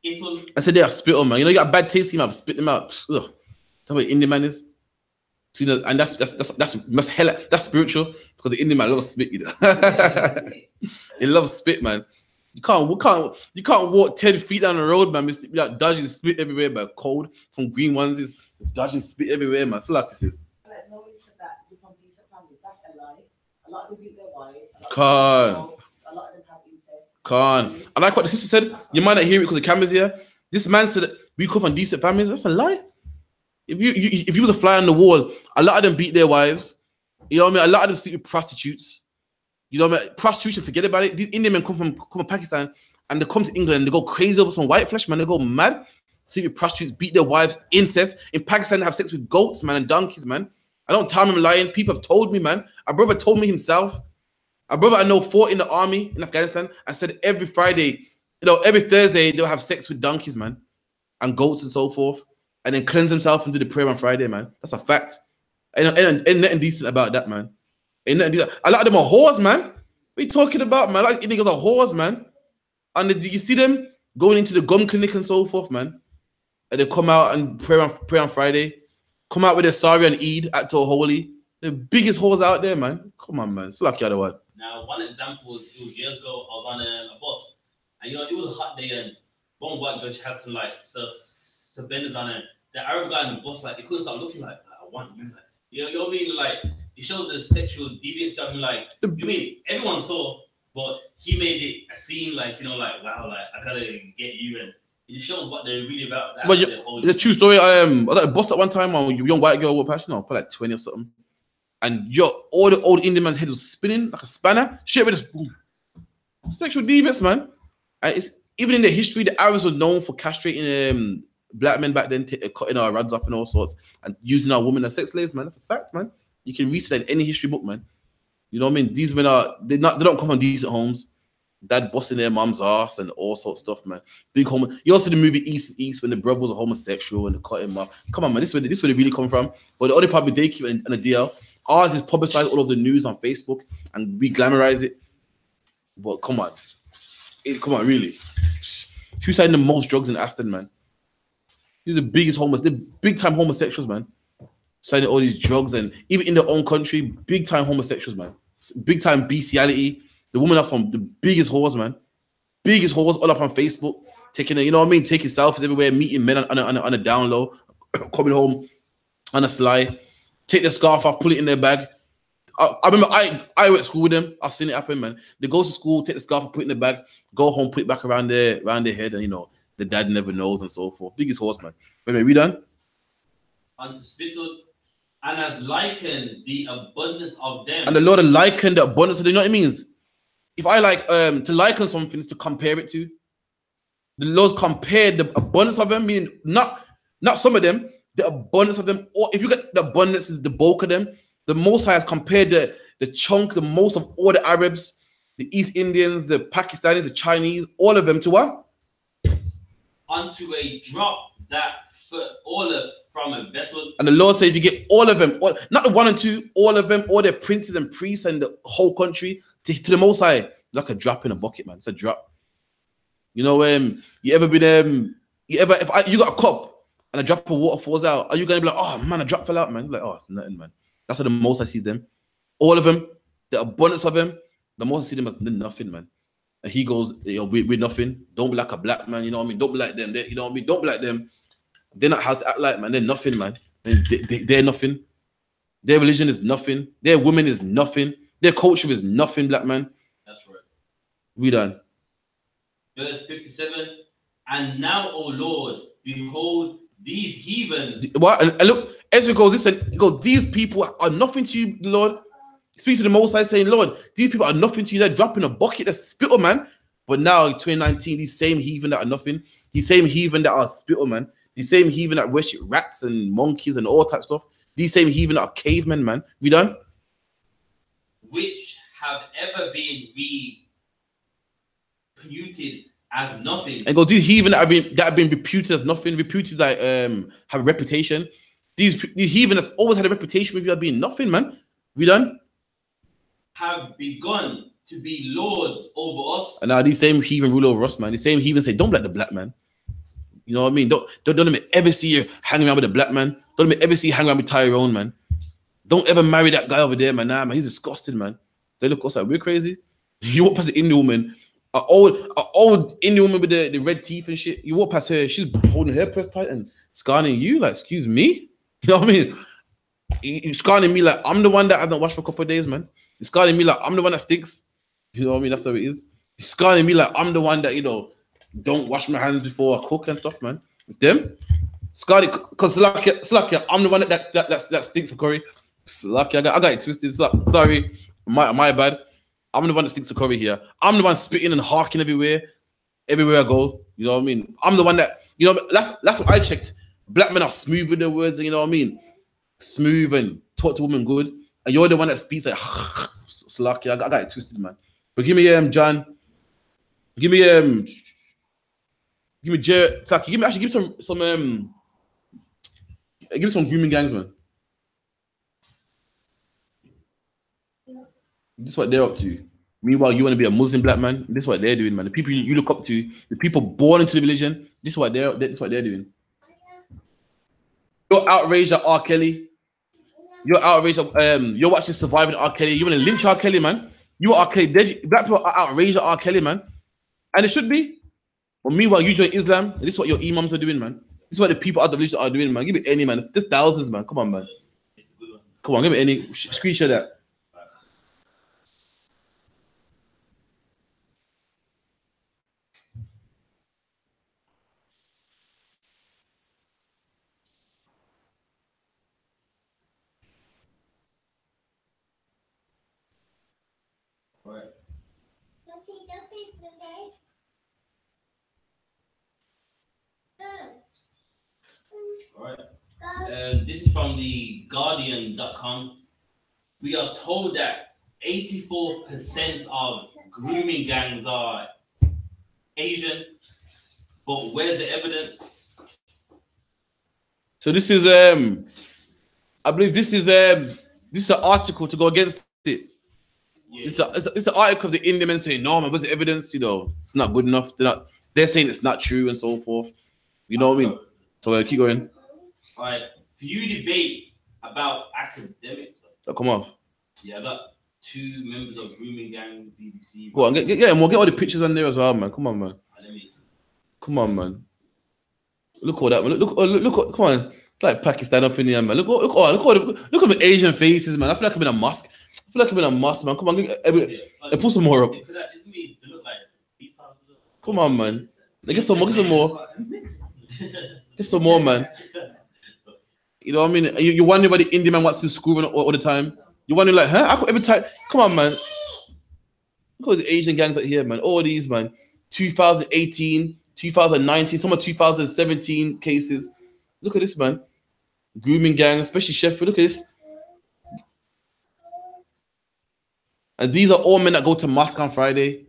Speaker 1: Italy.
Speaker 2: I said they are spittle, man. You know, you got a bad taste in your mouth, spit them out. Ugh. That's what Indian man is. So, you know, and that's hella, that's spiritual because the Indian man loves spit, you know. He loves spit, man. You can't walk 10 feet down the road, man. You like dodging spit everywhere, but cold. Some green ones is dodging spit everywhere, man. So like I said.
Speaker 3: Like, nobody said that you're from decent families. That's a lie. A lot of them beat their wives.
Speaker 2: Can't.
Speaker 3: A lot of them have incest.
Speaker 2: Can't. I like what the sister said. You might not hear it because the camera's here. This man said that we come from decent families. That's a lie. If you was a fly on the wall, a lot of them beat their wives. You know what I mean? A lot of them sleep with prostitutes. You know what I mean? Prostitution, forget about it. These Indian men come from Pakistan and they come to England and they go crazy over some white flesh, man. They go mad. Sleep with prostitutes, beat their wives, incest. In Pakistan, they have sex with goats, man, and donkeys, man. I don't tell them I'm lying. People have told me, man. A brother told me himself. A brother I know fought in the army in Afghanistan and said every Friday, you know, every Thursday, they'll have sex with donkeys, man, and goats and so forth, and then cleanse himself and do the prayer on Friday, man. That's a fact. Ain't nothing decent about that, man. Ain't nothing decent. A lot of them are whores, man. What are you talking about, man? Like niggas are whores, man. And you see them going into the gum clinic and so forth, man. And they come out and pray on Friday. Come out with their sari and Eid, act all holy. The biggest whores out there, man. Come on, man. It's like the other one.
Speaker 1: Now, one example is, it was years ago, I was on a bus. And, you know, it was a hot day and one white girl, she had some, like, suspenders on her. The Arab guy in the bus, like, he couldn't stop looking like, I want you. Like, you know what I mean? Like, it shows the sexual deviance of him. Like, you mean, everyone saw, but he made it a scene, like, you know, like, wow, like, I gotta get you. And it just shows what they're really about.
Speaker 2: But it's a true story. I was at a bus at one time, a young white girl with passion, probably like 20 or something. And all the old Indian man's head was spinning like a spanner. Shit with this boom. Sexual deviance, man. And it's even in the history, the Arabs were known for castrating black men back then, cutting our rods off and all sorts, and using our women as sex slaves, man. That's a fact, man. You can read that in any history book, man. You know what I mean? These men they don't come from decent homes. Dad busting their mom's ass and all sorts of stuff, man. Big homo. You also the movie East is East when the brother was a homosexual and they cut him off. Come on, man. This is where they really come from. But the other part they keep it in a DL. Ours is publicized all over the news on Facebook and we glamorize it. But come on. Come on, really. Who's selling the most drugs in Aston, man? These are the biggest they're big time homosexuals, man. Selling all these drugs and even in their own country, big time homosexuals, man. Big time bestiality. The women are from the biggest whores, man. Biggest whores all up on Facebook. Taking, you know what I mean? Taking selfies everywhere, meeting men on a down low, coming home on a sly. Take their scarf off, pull it in their bag. I remember I went to school with them. I've seen it happen, man. They go to school, take the scarf off, put it in their bag, go home, put it back around their head, and you know, the dad never knows and so forth. Biggest horse, man. Wait, we done?
Speaker 1: Unto spittle and has likened the abundance of them.
Speaker 2: And the Lord has likened the abundance of them. You know what it means? If I like to liken something is to compare it to. The Lord compared the abundance of them, meaning not some of them, the abundance of them. Or if you get the abundance is the bulk of them, the Most High has compared the chunk, the most of all the Arabs, the East Indians, the Pakistanis, the Chinese, all of them to what?
Speaker 1: Unto a drop that for all of from a vessel. And
Speaker 2: the Lord says if you get all of them, not the one and two, all of them, all their princes and priests and the whole country to the Most High, like a drop in a bucket, man. It's a drop. You know, you ever been if you got a cup and a drop of water falls out, are you gonna be like, oh man, a drop fell out, man? You're like, oh, it's nothing, man. That's how the Most High sees them. All of them, the abundance of them, the Most High sees them as nothing, man. And he goes, you know, we're nothing. Don't be like a black man, you know what I mean? Don't be like them. You know what I mean? Don't be like them. They're not how to act like, man. They're nothing, man. They're nothing. Their religion is nothing. Their women is nothing. Their culture is nothing, black man.
Speaker 1: That's right.
Speaker 2: Read on.
Speaker 1: Verse 57. And now, O Lord, behold these heathens.
Speaker 2: What? And look, Ezra goes, listen, he goes, these people are nothing to you, Lord. Speak to the Most High saying, Lord, these people are nothing to you. They're dropping a bucket, they're spittle, man. But now in 2019, these same heathen that are nothing, these same heathen that are spittle, man, these same heathen that worship rats and monkeys and all that stuff, these same heathen that are cavemen, man. We done?
Speaker 1: Which have ever been polluted as nothing.
Speaker 2: And go, these heathen that have been reputed as nothing, reputed like have a reputation. These heathen that's always had a reputation with you as being nothing, man. We done
Speaker 1: have begun to be lords over us.
Speaker 2: And now these same heathen rule over us, man. The same heathen say, don't black the black man. You know what I mean? Don't let me ever see you hanging around with a black man. Don't let me ever see you hanging around with Tyrone, man. Don't ever marry that guy over there, man. Nah, man, he's disgusting, man. They look at us like we're crazy. You walk past the Indian woman, an old Indian woman with the red teeth and shit. You walk past her, she's holding her purse tight and scanning you, like, excuse me? You know what I mean? You're scanning me like I'm the one that hasn't washed for a couple of days, man. You're scanning me like I'm the one that stinks. You know what I mean? That's how it is. You're scanning me like I'm the one that, you know, don't wash my hands before I cook and stuff, man. It's them. Scarlet, because Slacky, I'm the one that stinks of curry. Slacky, I got it twisted. Sorry, my bad. I'm the one that stinks of curry here. I'm the one spitting and harking everywhere I go. You know what I mean? I'm the one that, you know, that's what I checked. Black men are smooth with their words, you know what I mean? Smooth and talk to women good. And you're the one that speaks like Slacky. I got it twisted, man. But give me John. Give me Slacky. Give me some grooming gangs, man. This is what they're up to. Meanwhile, you want to be a Muslim black man. This is what they're doing, man. The people you look up to, the people born into the religion. This is what they're doing. You're outraged at R. Kelly. You're outraged at, you're watching Surviving R. Kelly. You want to lynch R. Kelly, man. You are R. Kelly. Black people are outraged at R. Kelly, man. And it should be. But meanwhile, you join Islam. And this is what your imams are doing, man. This is what the people of the religion are doing, man. Give me any, man. There's thousands, man. Come on, man. Come on, give me any. Screenshot that.
Speaker 1: This is from the Guardian.com. We are told that 84% of grooming gangs are Asian, but where's the evidence?
Speaker 2: So this is I believe this is an article to go against it. Yeah. It's an article of the Indian men saying, no, man, where's the evidence? You know, it's not good enough. They're saying it's not true and so forth. You know what I mean? So keep going.
Speaker 1: All right. Few debates about academics.
Speaker 2: So come off.
Speaker 1: Yeah, I got 2 members of grooming gang BBC.
Speaker 2: Go on, get all the pictures on there as well, man. Come on, man. Come on, man. Look all that, man. Look, come on. It's like Pakistan up in here, man. Look at the Asian faces, man. I feel like I'm in a mosque. Man. Come on, put some more up. Come on, man. Get some more. Get some more, man. You know what I mean? You wonder why the Indian man wants to school all the time. You wonder like, huh? Every time. Come on, man. Look at the Asian gangs out here, man. All these, man. 2018, 2019, some of 2017 cases. Look at this, man. Grooming gang, especially Sheffield. Look at this. And these are all men that go to mosque on Friday.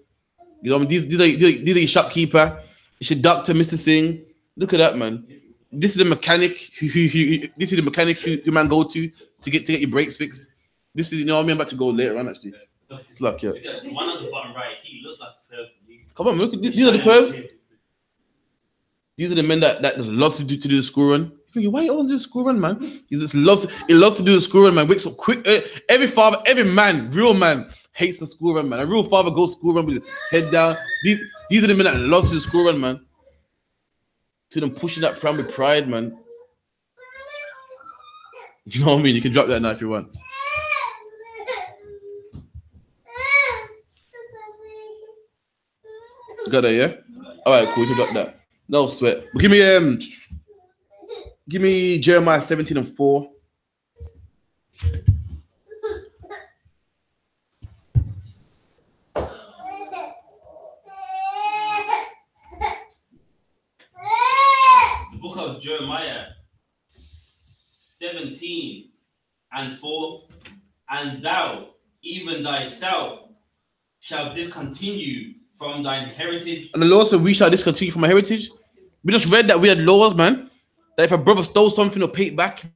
Speaker 2: You know what I mean? These are your shopkeeper. It's your doctor, Mr. Singh. Look at that, man. This is the mechanic who man go to get your brakes fixed. This is, you know what I mean? I'm about to go later on, actually. It's like, yeah.
Speaker 1: The one on the bottom right, he looks like a perv.
Speaker 2: Come on, look at these are the pervs. These are the men that loves to do the school run. You think, why you always do the school run, man? He loves to do the school run, man. Wakes up quick. Every father, every man, real man, hates the school run, man. A real father goes school run with his head down. These are the men that loves to do the school run, man. See them pushing that pram with pride, man. You know what I mean? You can drop that now if you want. Got that, yeah? All right, cool. You can drop that. No sweat. But give me Jeremiah 17:4.
Speaker 1: The book of Jeremiah 17:4. And thou, even thyself, shall discontinue from thine heritage.
Speaker 2: And the Lord said, we shall discontinue from our heritage. We just read that we had laws, man. That if a brother stole something, he'll pay it back. If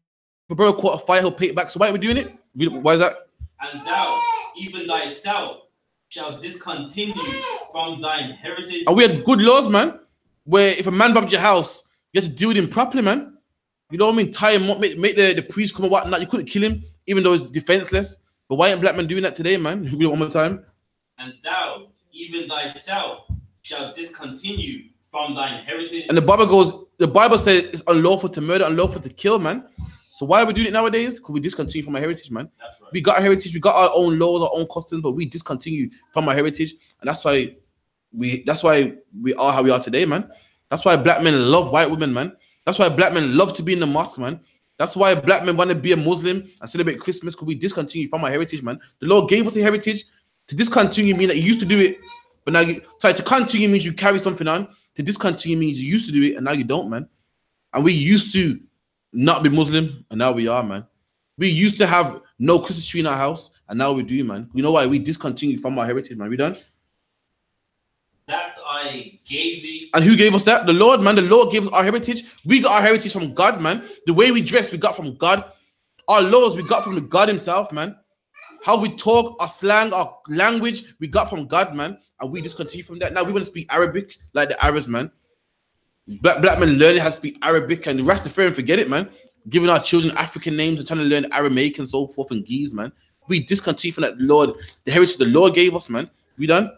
Speaker 2: a brother caught a fire, he'll pay it back. So why aren't we doing it? Why is that?
Speaker 1: And thou, even thyself, shall discontinue from thine heritage.
Speaker 2: And we had good laws, man. Where if a man robbed your house, you had to deal with him properly, man. You know what I mean? Tie him up, make the priest come and whatnot. You couldn't kill him, even though he's defenseless. But why ain't black men doing that today, man? Read it one more time.
Speaker 1: And thou, even thyself, shall discontinue from thine heritage.
Speaker 2: And the Bible says it's unlawful to murder, unlawful to kill, man. So why are we doing it nowadays? Because we discontinue from our heritage, man.
Speaker 1: That's right.
Speaker 2: We got our heritage, we got our own laws, our own customs, but we discontinue from our heritage. And that's why we are how we are today, man. That's why black men love white women, man. That's why black men love to be in the mosque, man. That's why black men want to be a Muslim and celebrate Christmas, because we discontinue from our heritage, man. The Lord gave us a heritage. To discontinue means that you used to do it, but now to continue means you carry something on. To discontinue means you used to do it and now you don't, man. And we used to not be Muslim and now we are, man. We used to have no Christmas tree in our house and now we do, man. You know why? We discontinue from our heritage, man. We done?
Speaker 1: That I gave thee.
Speaker 2: And who gave us that? The Lord, man. The Lord gave us our heritage. We got our heritage from God, man. The way we dress, we got from God. Our laws, we got from God himself, man. How we talk, our slang, our language, we got from God, man. And we discontinue from that. Now we want to speak Arabic like the Arabs, man. Black men learning how to speak Arabic, and the Rastafarian forget it, man. Giving our children African names and trying to learn Aramaic and so forth and Gees, man. We discontinue from that Lord, the heritage the Lord gave us, man. We done?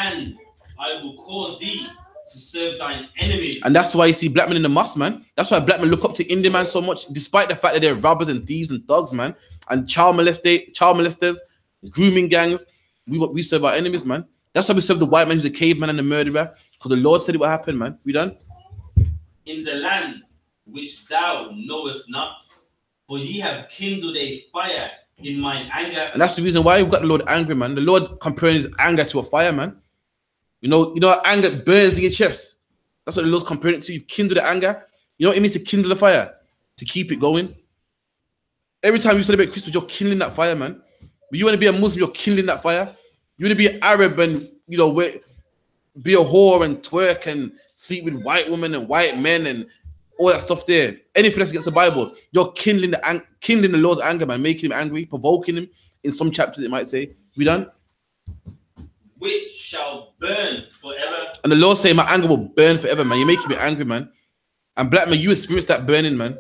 Speaker 1: And I will cause thee to serve thine enemies.
Speaker 2: And that's why you see black men in the mosque, man. That's why black men look up to Indian man so much, despite the fact that they're robbers and thieves and thugs, man. And child molesters, grooming gangs. We serve our enemies, man. That's why we serve the white man who's a caveman and a murderer. Because the Lord said it would happen, man. We done?
Speaker 1: In the land which thou knowest not, for ye have kindled a fire in mine anger.
Speaker 2: And that's the reason why we've got the Lord angry, man. The Lord comparing his anger to a fire, man. You know, anger burns in your chest. That's what the Lord's comparing it to. You've kindled the anger. You know what it means to kindle the fire? To keep it going. Every time you celebrate Christmas, you're kindling that fire, man. But you want to be a Muslim, you're kindling that fire. You want to be an Arab and, you know, be a whore and twerk and sleep with white women and white men and all that stuff there. Anything that's against the Bible, you're kindling the Lord's anger, man, making him angry, provoking him. In some chapters, it might say. We done?
Speaker 1: Which shall burn forever.
Speaker 2: And the Lord saying, my anger will burn forever, man. You're making me angry, man. And black man, you experience that burning, man.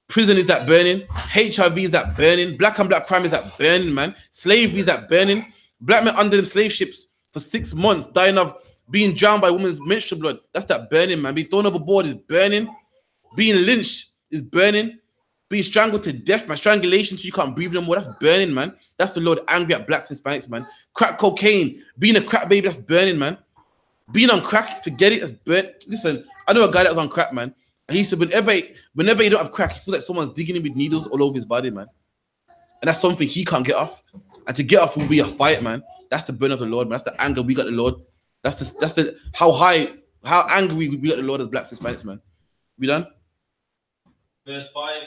Speaker 2: Prison is that burning. HIV is that burning. Black on black crime is that burning, man. Slavery is that burning. Black men under them slave ships for 6 months, dying of being drowned by women's menstrual blood. That's that burning, man. Being thrown overboard is burning. Being lynched is burning. Being strangled to death, man. Strangulation so you can't breathe no more. That's burning, man. That's the Lord angry at blacks and Hispanics, man. Crack cocaine. Being a crack baby, that's burning, man. Being on crack, forget it, that's burnt. Listen, I know a guy that was on crack, man. And he said whenever you don't have crack, he feels like someone's digging him with needles all over his body, man. And that's something he can't get off. And to get off will be a fight, man. That's the burn of the Lord, man. That's the anger we got the Lord. That's the how angry we got the Lord as blacks and Hispanics, man. We done?
Speaker 1: Verse 5.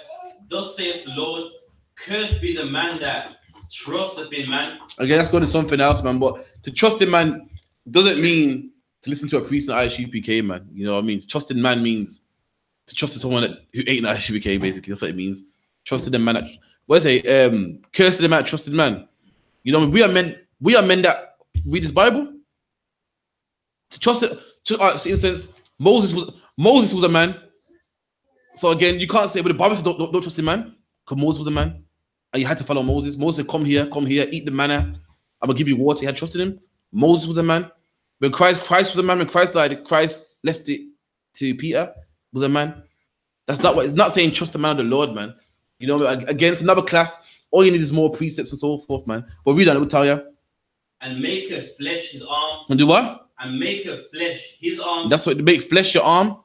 Speaker 1: Thus saith the Lord, cursed be the man that trusteth in man.
Speaker 2: Again, let's go to something else, man. But to trust in man doesn't mean to listen to a priest in I.S.U.P.K, man. You know what I mean? Trust in man means to trust in someone who ain't in I.S.U.P.K, basically. That's what it means. Trusted in man. What is it? Cursed in man, trusted man. You know, we are men that read this Bible. To trust it. For instance, Moses was a man. So again, you can't say, but the Bible says don't trust in man, because Moses was a man, and you had to follow Moses. Moses said, come here, eat the manna. I'm gonna give you water. He had trusted him. Moses was a man. When Christ was a man. When Christ died, Christ left it to Peter. Was a man. That's not what it's not saying. Trust the man of the Lord, man. You know, again, it's another class. All you need is more precepts and so forth, man. But read on, it will tell you.
Speaker 1: And make a flesh his arm.
Speaker 2: And do what?
Speaker 1: And make a flesh his arm.
Speaker 2: That's what make flesh your arm.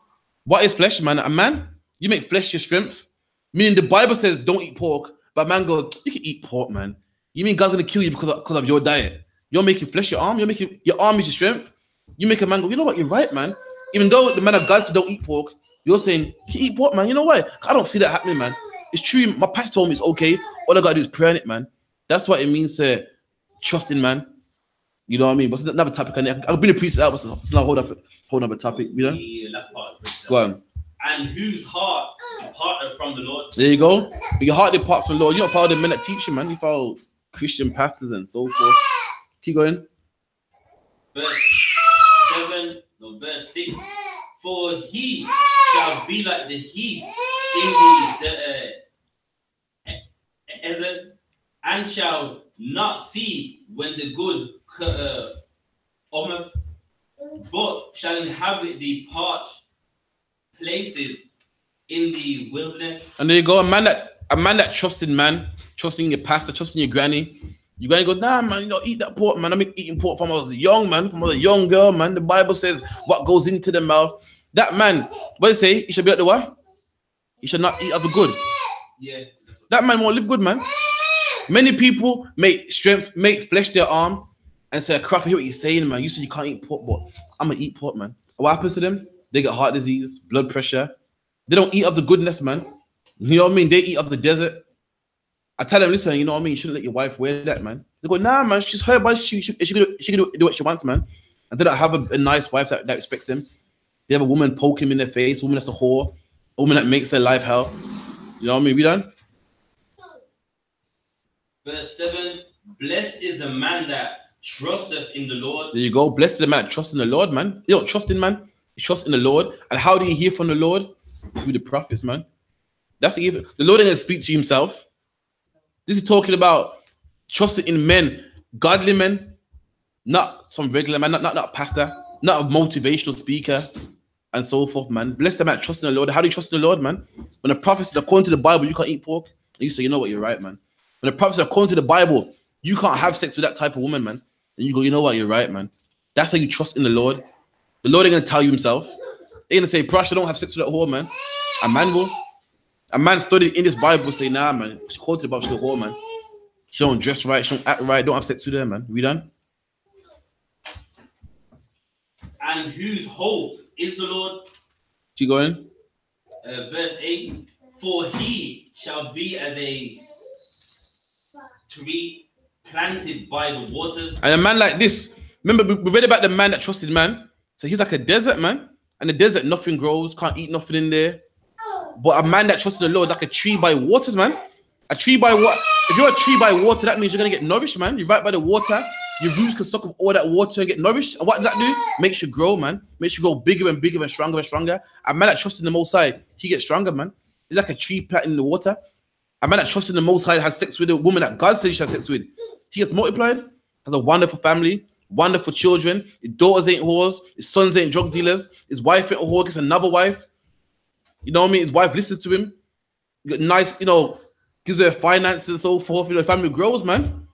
Speaker 2: What is flesh, man? A man? You make flesh your strength. Meaning the Bible says don't eat pork, but man goes, you can eat pork, man. You mean God's gonna kill you because of your diet? You're making flesh your arm. You're making your arm is your strength. You make a man go, you know what? You're right, man. Even though the man of God said don't eat pork, you're saying you can eat pork, man. You know why? I don't see that happening, man. It's true. My pastor told me it's okay. All I gotta do is pray on it, man. That's what it means to trust in man. You know what I mean? But it's another topic. I've been a priest out, but it's not a whole other topic. You know?
Speaker 1: Yeah, that's part of it.
Speaker 2: Go on.
Speaker 1: And whose heart departed from the Lord.
Speaker 2: There you go. But your heart departs from the Lord. You don't follow the men that teach you, man. You follow Christian pastors and so forth. Keep going.
Speaker 1: Verse 6. For he shall be like the heath in the deserts, and shall not see when the good cometh, but shall inhabit the parched places in the wilderness.
Speaker 2: And there you go. A man that trusts in man, trusting your pastor, trusting your granny. Your granny goes, nah, man, you don't eat that pork, man. I've been eating pork from I was a young man, from I was a young girl, man. The Bible says what goes into the mouth. That man, what does it say? He should be at the what? He should not eat of the good.
Speaker 1: Yeah.
Speaker 2: That man won't live good, man. Many people make flesh their arm and say, crap, I hear what you're saying, man. You said you can't eat pork, but I'm gonna eat pork, man. What happens to them? They get heart disease, blood pressure. They don't eat of the goodness, man. You know what I mean? They eat of the desert. I tell them, listen, you know what I mean? You shouldn't let your wife wear that, man. They go, nah, man, she's her, but she can do what she wants, man. And they don't have a nice wife that respects them. They have a woman poke him in their face, a woman that's a whore, a woman that makes their life hell. You know what I mean? We done?
Speaker 1: Verse 7. Blessed is the man that trusteth in the Lord.
Speaker 2: There you go. Blessed is the man that trusts in the Lord, man. You don't trust in man. You trust in the Lord. And how do you hear from the Lord? Through the prophets, man. That's the gift. The Lord ain't going to speak to himself. This is talking about trusting in men, godly men, not some regular man, not a pastor, not a motivational speaker, and so forth, man. Bless the man trusting the Lord. How do you trust in the Lord, man? When the prophets is according to the Bible, you can't eat pork. And you say, you know what, you're right, man. When the prophets are according to the Bible, you can't have sex with that type of woman, man. And you go, you know what, you're right, man. That's how you trust in the Lord. The Lord ain't gonna tell you himself. They're gonna say, Prash, I don't have sex with that whore, man. A man will. A man studied in this Bible say, nah, man, she quoted about she's a whore, man. She don't dress right, she don't act right, don't have sex with her, man. We done?
Speaker 1: And whose hope is the Lord?
Speaker 2: Keep going.
Speaker 1: Verse 8. For he shall be as a tree planted by the waters.
Speaker 2: And a man like this, remember we read about the man that trusted man. So he's like a desert, man. And the desert, nothing grows, can't eat nothing in there. But a man that trusted the Lord, like a tree by waters, man. A tree by water. If you're a tree by water, that means you're gonna get nourished, man. You're right by the water. Your roots can suck up all that water and get nourished. And what does that do? Makes you grow, man. Makes you grow bigger and bigger and stronger and stronger. A man that trusts in the Most High, he gets stronger, man. He's like a tree planted in the water. A man that trusts in the Most High has sex with a woman that God says he should have sex with. He gets multiplied, has a wonderful family, wonderful children. His daughters ain't whores. His sons ain't drug dealers. His wife ain't a whore, gets another wife. You know what I mean? His wife listens to him. Got nice, you know, gives her finances and so forth. You know, the family grows, man.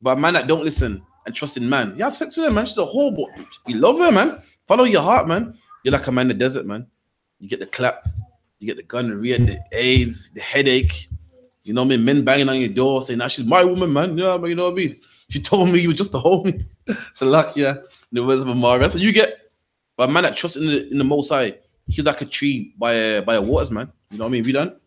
Speaker 2: But a man that don't listen and trust in man, you have sex with her, man. She's a whore, but you love her, man. Follow your heart, man. You're like a man in the desert, man. You get the clap, you get the gonorrhea, the AIDS, the headache. You know what I mean? Men banging on your door saying, nah, she's my woman, man. Yeah, but you know what I mean? She told me you were just a homie. So like, yeah, the words of Amara. That's what you get. But a man that trusts in the Most High, he's like a tree by a waters, man. You know what I mean? We done?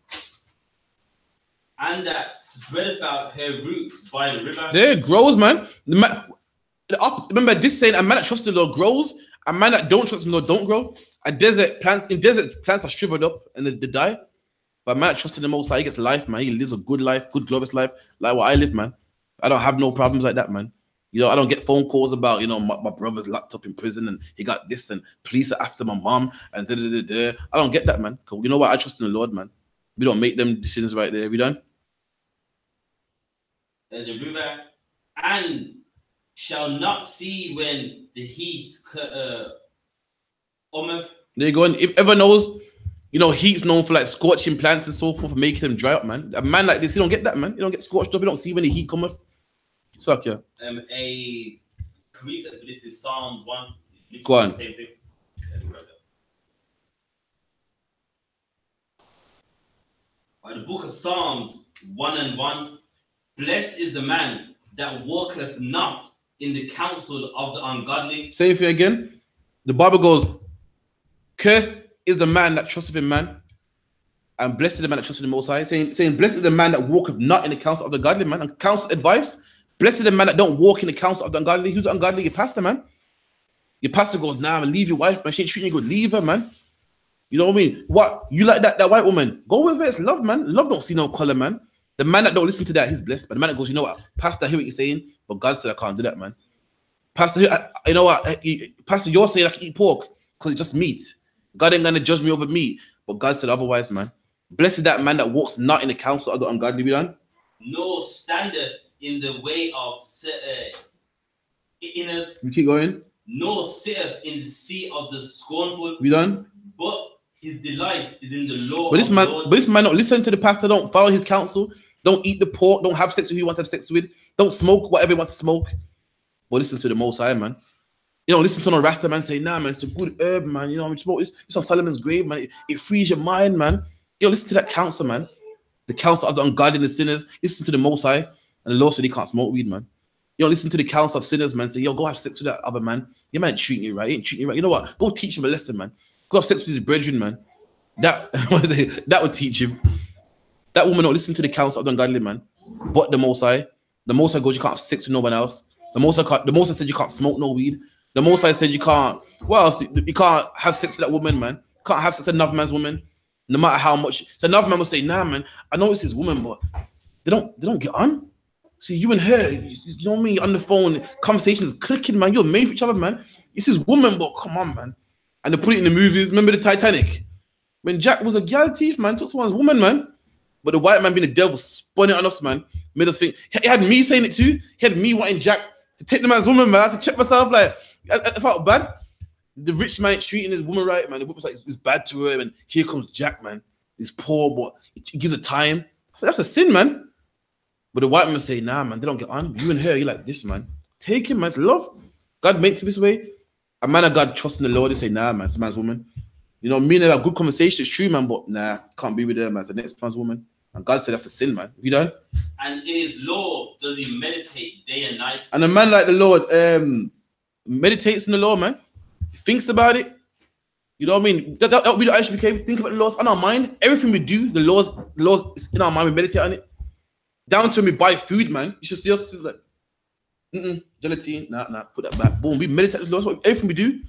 Speaker 1: And that spreadeth out her roots by the river.
Speaker 2: There it grows, man. Remember this saying, a man that trusts the Lord grows. A man that don't trust the Lord don't grow. Desert plants are shriveled up and they die. But a man that trusts in the Most High, he gets life, man. He lives a good life, good glorious life, like what I live, man. I don't have no problems like that, man. You know, I don't get phone calls about, you know, my brother's locked up in prison and he got this and police are after my mom and da-da-da-da. I don't get that, man. Because you know what? I trust in the Lord, man. We don't make them decisions right there. We done?
Speaker 1: The river, and shall not see when the heat cometh.
Speaker 2: There you go. And if ever knows, you know, heat's known for like scorching plants and so forth, for making them dry up, man. A man like this, he don't get that, man. He don't get scorched up. He don't see when the heat cometh. So, yeah.
Speaker 1: A precept for this is Psalms 1.
Speaker 2: Go on.
Speaker 1: Same thing. By the book of Psalms 1:1. Blessed is the man that walketh not in the counsel of the ungodly.
Speaker 2: Same thing again. The Bible goes, cursed is the man that trusteth in man, and blessed is the man that trusteth in the Most High. Saying blessed is the man that walketh not in the counsel of the godly, man. And counsel, advice, Blessed the man that don't walk in the counsel of the ungodly. Who's the ungodly? Your pastor, man. Your pastor goes, nah, man, leave your wife, man. She ain't treating you good. Leave her, man. You know what I mean? What? You like that white woman? Go with her. It's love, man. Love don't see no color, man. The man that don't listen to that, he's blessed. But the man that goes, you know what? Pastor, I hear what you're saying, but God said I can't do that, man. Pastor, you know what? Pastor, you're saying I can eat pork because it's just meat. God ain't going to judge me over meat. But God said otherwise, man. Blessed is that man that walks not in the counsel of the ungodly, be done.
Speaker 1: No standard in the way of sinners.
Speaker 2: We keep going.
Speaker 1: No sitteth in the seat of the scornful.
Speaker 2: We done.
Speaker 1: But his delight is in the law.
Speaker 2: But this man don't listen to the pastor, don't follow his counsel, don't eat the pork, don't have sex with who he wants to have sex with, don't smoke whatever he wants to smoke. But listen to the Most High, man. You know, listen to no Rasta man say, nah, man, it's a good herb, man. You know, I smoke this on Solomon's grave, man. It frees your mind, man. You know, listen to that counsel, man. The counsel of the ungodly and the sinners. Listen to the Most High. And the Lord said he can't smoke weed, man. You know, listen to the counsel of sinners, man. Say, yo, go have sex with that other man. Your man ain't treating you right. He ain't treating you right. You know what? Go teach him a lesson, man. Go have sex with his brethren, man. That would teach him. That woman don't listen to the counsel of the ungodly, man. But the Most High. The Most High goes, you can't have sex with no one else. The Most High said you can't smoke no weed. The Most High said you can't. What else? You can't have sex with that woman, man. You can't have sex with another man's woman, no matter how much. So another man will say, nah, man, I know it's his woman, but they don't get on. See, you and her, you know what I mean? On the phone, conversations clicking, man. You're made for each other, man. It's his woman, but come on, man. And they put it in the movies. Remember the Titanic? When Jack was a gal thief, man, took someone's woman, man. But the white man being the devil spun it on us, man. Made us think. He had me saying it too. He had me wanting Jack to take the man's woman, man. I had to check myself, like, I felt bad. The rich man treating his woman right, man. The woman's like, it's bad to her, and here comes Jack, man. He's poor, but he gives her time. So that's a sin, man. But the white man say, nah, man, they don't get on. You and her, you're like this, man. Take him, man. It's love. God makes it this way. A man of God trusting the Lord, they say, nah, man, it's a man's woman. You know, me and her have good conversation, it's true, man, but nah, can't be with her, man. It's the next man's woman. And God said that's a sin, man. You done?
Speaker 1: And in his law does he meditate day and night. And
Speaker 2: a man like the Lord meditates in the law, man. He thinks about it. You know what I mean? That would be the I.S.U.P.K. Think about the laws on our mind. Everything we do, the laws is in our mind. We meditate on it. Down to when we buy food, man. You should see us like, gelatine, nah, put that back. Boom, we meditate on the laws. Everything we do.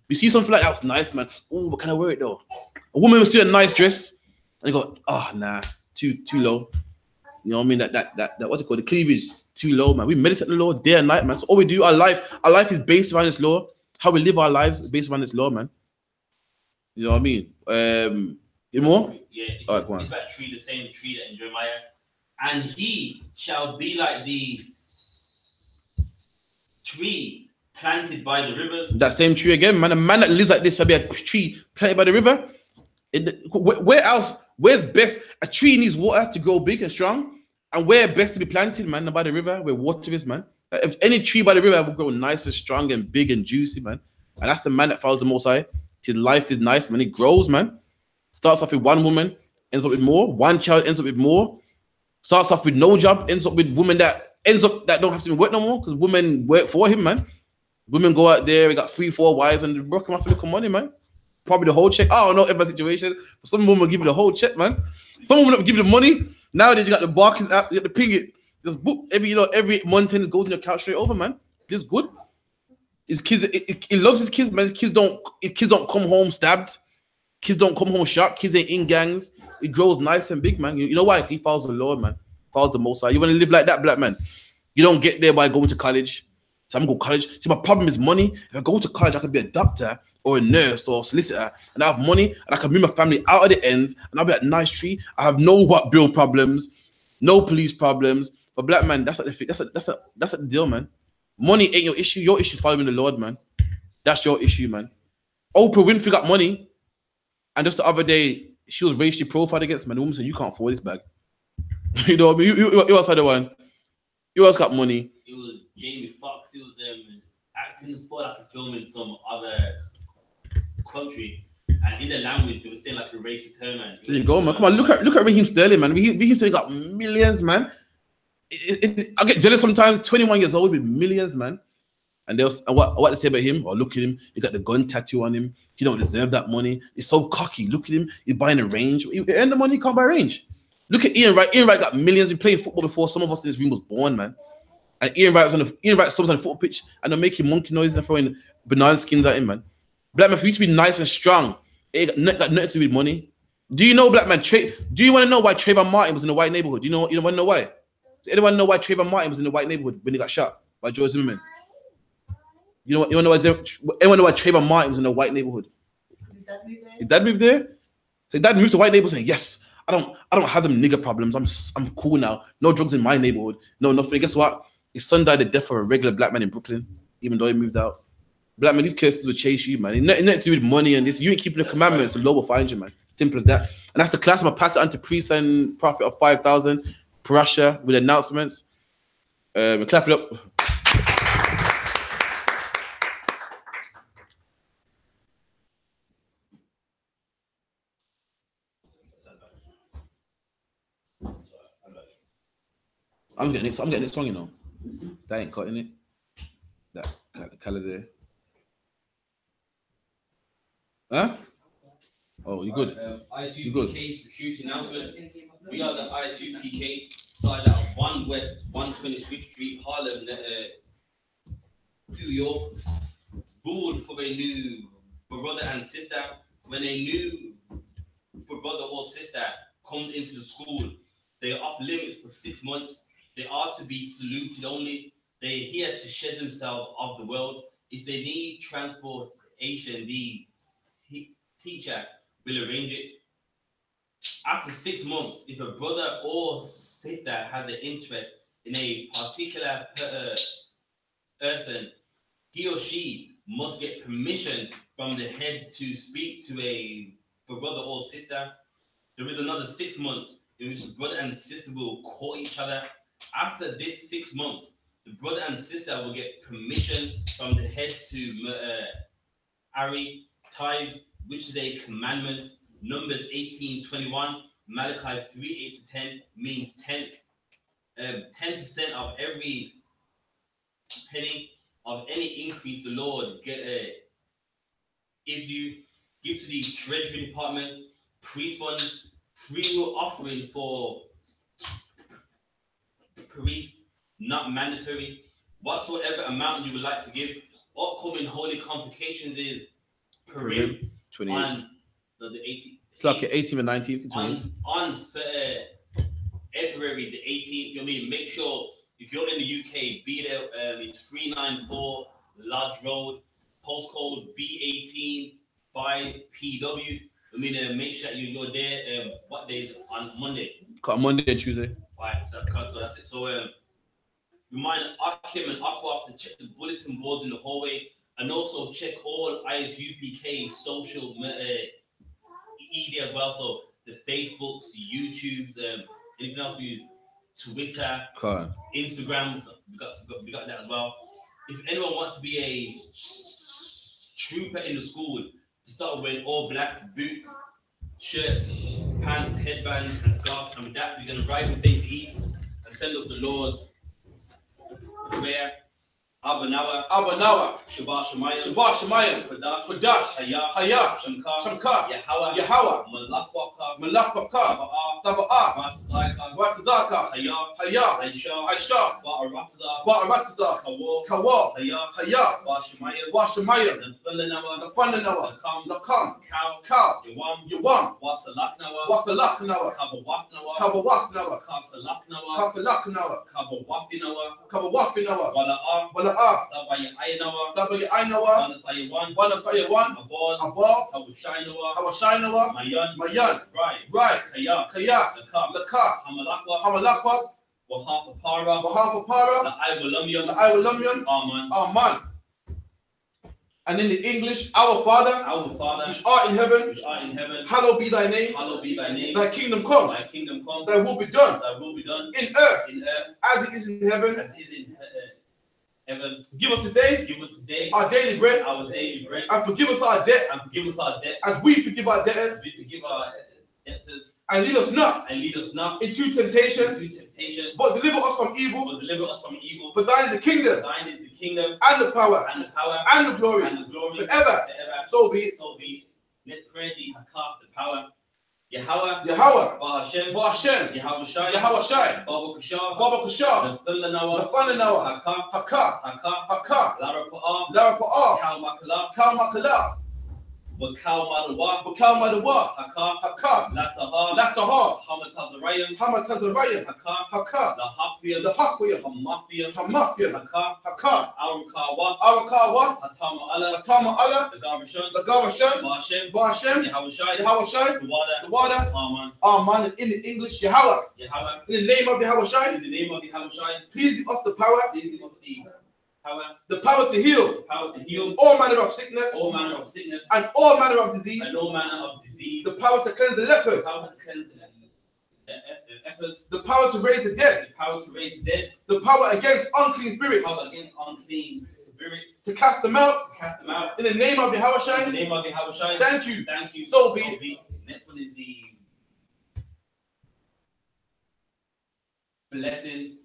Speaker 2: We see something like that's nice, man. Oh, but can I wear it though? A woman will see a nice dress and they go, oh, nah, too low. You know what I mean? That what's it called? The cleavage, too low, man. We meditate on the law day and night, man. So all we do, our life is based around this law. How we live our lives is based around this law, man. You know what I mean? You more?
Speaker 1: Yeah, it's,
Speaker 2: right, go on.
Speaker 1: It's that tree, the same tree that in Jeremiah. And he shall be like the tree planted by the rivers. That same tree again, man. A man that lives like this shall be a tree planted by the river. Where else? Where's best? A tree needs water to grow big and strong. And where best to be planted, man, by the river, where water is, man. If any tree by the river will grow nice and strong and big and juicy, man. And that's the man that follows the Most High. His life is nice, man. He grows, man. Starts off with one woman, ends up with more. One child ends up with more. Starts off with no job, ends up with women that don't have to work no more because women work for him, man. Women go out there, we got 3-4 wives and they broke him off for little money, man. Probably the whole check. I don't know every situation, but some women will give you the whole check, man. Some women will give you the money. Nowadays you got the Barclays app, you got the ping it. Just book every month and it goes in your account straight over, man. It's good. His kids, he loves his kids, man. His kids don't come home stabbed. Kids don't come home shot. Kids ain't in gangs. It grows nice and big, man. You know why? He follows the Lord, man. Follows the Most High. You want to live like that, black man? You don't get there by going to college. So I'm going to college. See, my problem is money. If I go to college, I could be a doctor or a nurse or a solicitor, and I have money, and I can move my family out of the ends, and I'll be at a nice tree. I have no what bill problems, no police problems. But black man, that's not the deal, man. Money ain't your issue. Your issue is following the Lord, man. That's your issue, man. Oprah Winfrey got money, and just the other day, she was racially profiled against, man. The woman said, you can't afford this bag. You know what I mean? You else had the one. You else got money. It was Jamie Foxx. He was acting for like a film in some other country. And in the language, they were saying like a racist term, man.
Speaker 2: There you go, man. Come on, look at Raheem Sterling, man. Raheem Sterling got millions, man. I get jealous sometimes. 21 years old with millions, man. And what they say about him? Oh, look at him. He got the gun tattoo on him. He don't deserve that money. He's so cocky. Look at him. He's buying a range. He earned the money. He can't buy a range. Look at Ian Wright. Ian Wright got millions. He played football before some of us in this room was born, man. And Ian Wright stops on the football pitch and they're making monkey noises and throwing banana skins at him, man. Black man, for you to be nice and strong, it got nothing to do with money. Do you know, black man? Do you want to know why Trayvon Martin was in the white neighborhood? You want to know why? Does anyone know why Trayvon Martin was in the white neighborhood when he got shot by Joe Zimmerman? You know what? Anyone know why Trayvon Martin was in the white neighborhood? His dad moved there. So his dad moved to white neighborhood saying, "Yes, I don't have them nigger problems. I'm cool now. No drugs in my neighborhood. No nothing." Guess what? His son died the death of a regular black man in Brooklyn, even though he moved out. Black man, these curses will chase you, man. It's nothing to do with money and this. You ain't keeping the commandments, the Lord will find you, man. Simple as that. And that's the class. I'm gonna pass it on to priest and prophet of 5,000, Parasha, with announcements. Clap it up. I'm getting this song, you know. That ain't cutting it. That color there. Huh? Oh, you good?
Speaker 1: ISUPK security announcements. We are the I.S.U.P.K. Started at 1 West, 125th Street, Harlem, New York. Born for a new brother and sister. When a new brother or sister comes into the school, they are off limits for 6 months. They are to be saluted only. They are here to shed themselves of the world. If they need transportation, the teacher will arrange it. After 6 months, if a brother or sister has an interest in a particular person, he or she must get permission from the head to speak to a brother or sister. There is another 6 months in which the brother and sister will call each other. After this 6 months, the brother and sister will get permission from the head to marry tithes, which is a commandment. Numbers 18:21, Malachi 3:8-10 means 10% of every penny of any increase the Lord gives you. Give to the Treasury Department, priest fund, free will offering for priest, not mandatory. Whatsoever amount you would like to give. Upcoming holy convocations is Purim
Speaker 2: 28th.
Speaker 1: On the 18th.
Speaker 2: It's like 18th and 19th.
Speaker 1: On February the 18th. You know what I mean? Make sure if you're in the UK, be there. It's 394 Lodge Road, postcode B18 5PW. I mean, make sure you're there. What days? On Monday.
Speaker 2: Monday and Tuesday.
Speaker 1: Right, so that's it. So remind Akim and Aqua to check the bulletin boards in the hallway, and also check all I.S.U.P.K. social media as well. So the Facebooks, YouTubes, anything else we use, Twitter, Instagrams. We got that as well. If anyone wants to be a trooper in the school, to start wearing all black boots, shirts, pants, headbands, and scarves. And with that, we're going to rise and face east and send up the Lord's prayer. Abanawa, Shabbat Shemayim, Kodash, Hayah, Shamkar, Yahweh, Malakvavka, Taba'ah, Ratazaka, Hayah, Aisha, Ba'arataza, Kawa, Hayah, Washamayim, Nafandanawa, Nakam, Cow, Yawam, Wasalaknawa, Kabawafnawa, Kasalaknawa, Kabawafinawa, Wala'ah, Tabayainawa, Wanasayawan, Abal, Hawashainawa, Mayan, Right, Kaya, Laka, Hamalakwa, Wahafapara, the Iwalumyan, Aman. And in the English, our Father, which art in heaven, hallowed be thy name. Thy kingdom come. Thy will be done. In earth, as it is in heaven. Give us today our daily bread, and forgive us our debt, as we forgive our debtors. And lead us not into temptation, but deliver us from evil. For thine is the kingdom, and the power, and the glory, forever. So be it. Let's pray the power. Yahweh,
Speaker 2: Yahweh,
Speaker 1: Bahashem,
Speaker 2: Bahashem,
Speaker 1: Yahweh Shai,
Speaker 2: Yahweh Shai,
Speaker 1: Baba Kushar,
Speaker 2: Baba Kushar,
Speaker 1: the Thunder Noah,
Speaker 2: the Thunder Noah,
Speaker 1: Haka,
Speaker 2: Haka,
Speaker 1: Haka,
Speaker 2: Haka,
Speaker 1: Lara Pa'ah,
Speaker 2: Lara Pa'ah,
Speaker 1: Kal Makala,
Speaker 2: Kal Makala,
Speaker 1: Wakal Madawa,
Speaker 2: Bakal Madawa,
Speaker 1: Haka,
Speaker 2: Haka,
Speaker 1: Lataha,
Speaker 2: Lataha,
Speaker 1: Hamatazarayim,
Speaker 2: Hamatazarayim,
Speaker 1: Haka,
Speaker 2: Haka,
Speaker 1: Lahapiyam,
Speaker 2: the Hakwiyam,
Speaker 1: Hamafiyam,
Speaker 2: Hamafiyam,
Speaker 1: Haka,
Speaker 2: Haka,
Speaker 1: Arukawa,
Speaker 2: Arakawa,
Speaker 1: Hatama Allah,
Speaker 2: Atama Allah,
Speaker 1: the Garbashon,
Speaker 2: the Gavashem,
Speaker 1: Bahashem,
Speaker 2: Bahashem,
Speaker 1: Yahweh Shai,
Speaker 2: Yahweh Shai,
Speaker 1: the Wada,
Speaker 2: the Wada,
Speaker 1: Aman,
Speaker 2: Aman, in the English, Yahweh,
Speaker 1: Yahweh,
Speaker 2: in the name of Yahweh Shai,
Speaker 1: in the name of Yahweh Shai,
Speaker 2: please give us the power,
Speaker 1: please give us
Speaker 2: the power to heal
Speaker 1: power to heal
Speaker 2: all manner of sickness
Speaker 1: all manner of sickness
Speaker 2: and all manner of disease,
Speaker 1: and all manner of disease,
Speaker 2: the power to cleanse the
Speaker 1: the
Speaker 2: lepers,
Speaker 1: power to cleanse the lepers,
Speaker 2: the power to raise the dead,
Speaker 1: the power to raise the dead,
Speaker 2: the power against unclean spirits,
Speaker 1: power against unclean spirits,
Speaker 2: to cast them out,
Speaker 1: to cast them out.
Speaker 2: in the name of Yahweh
Speaker 1: In the
Speaker 2: Shai.
Speaker 1: name of Yahweh Shai.
Speaker 2: Thank you.
Speaker 1: Thank you.
Speaker 2: So be it.
Speaker 1: Next one is the blessings.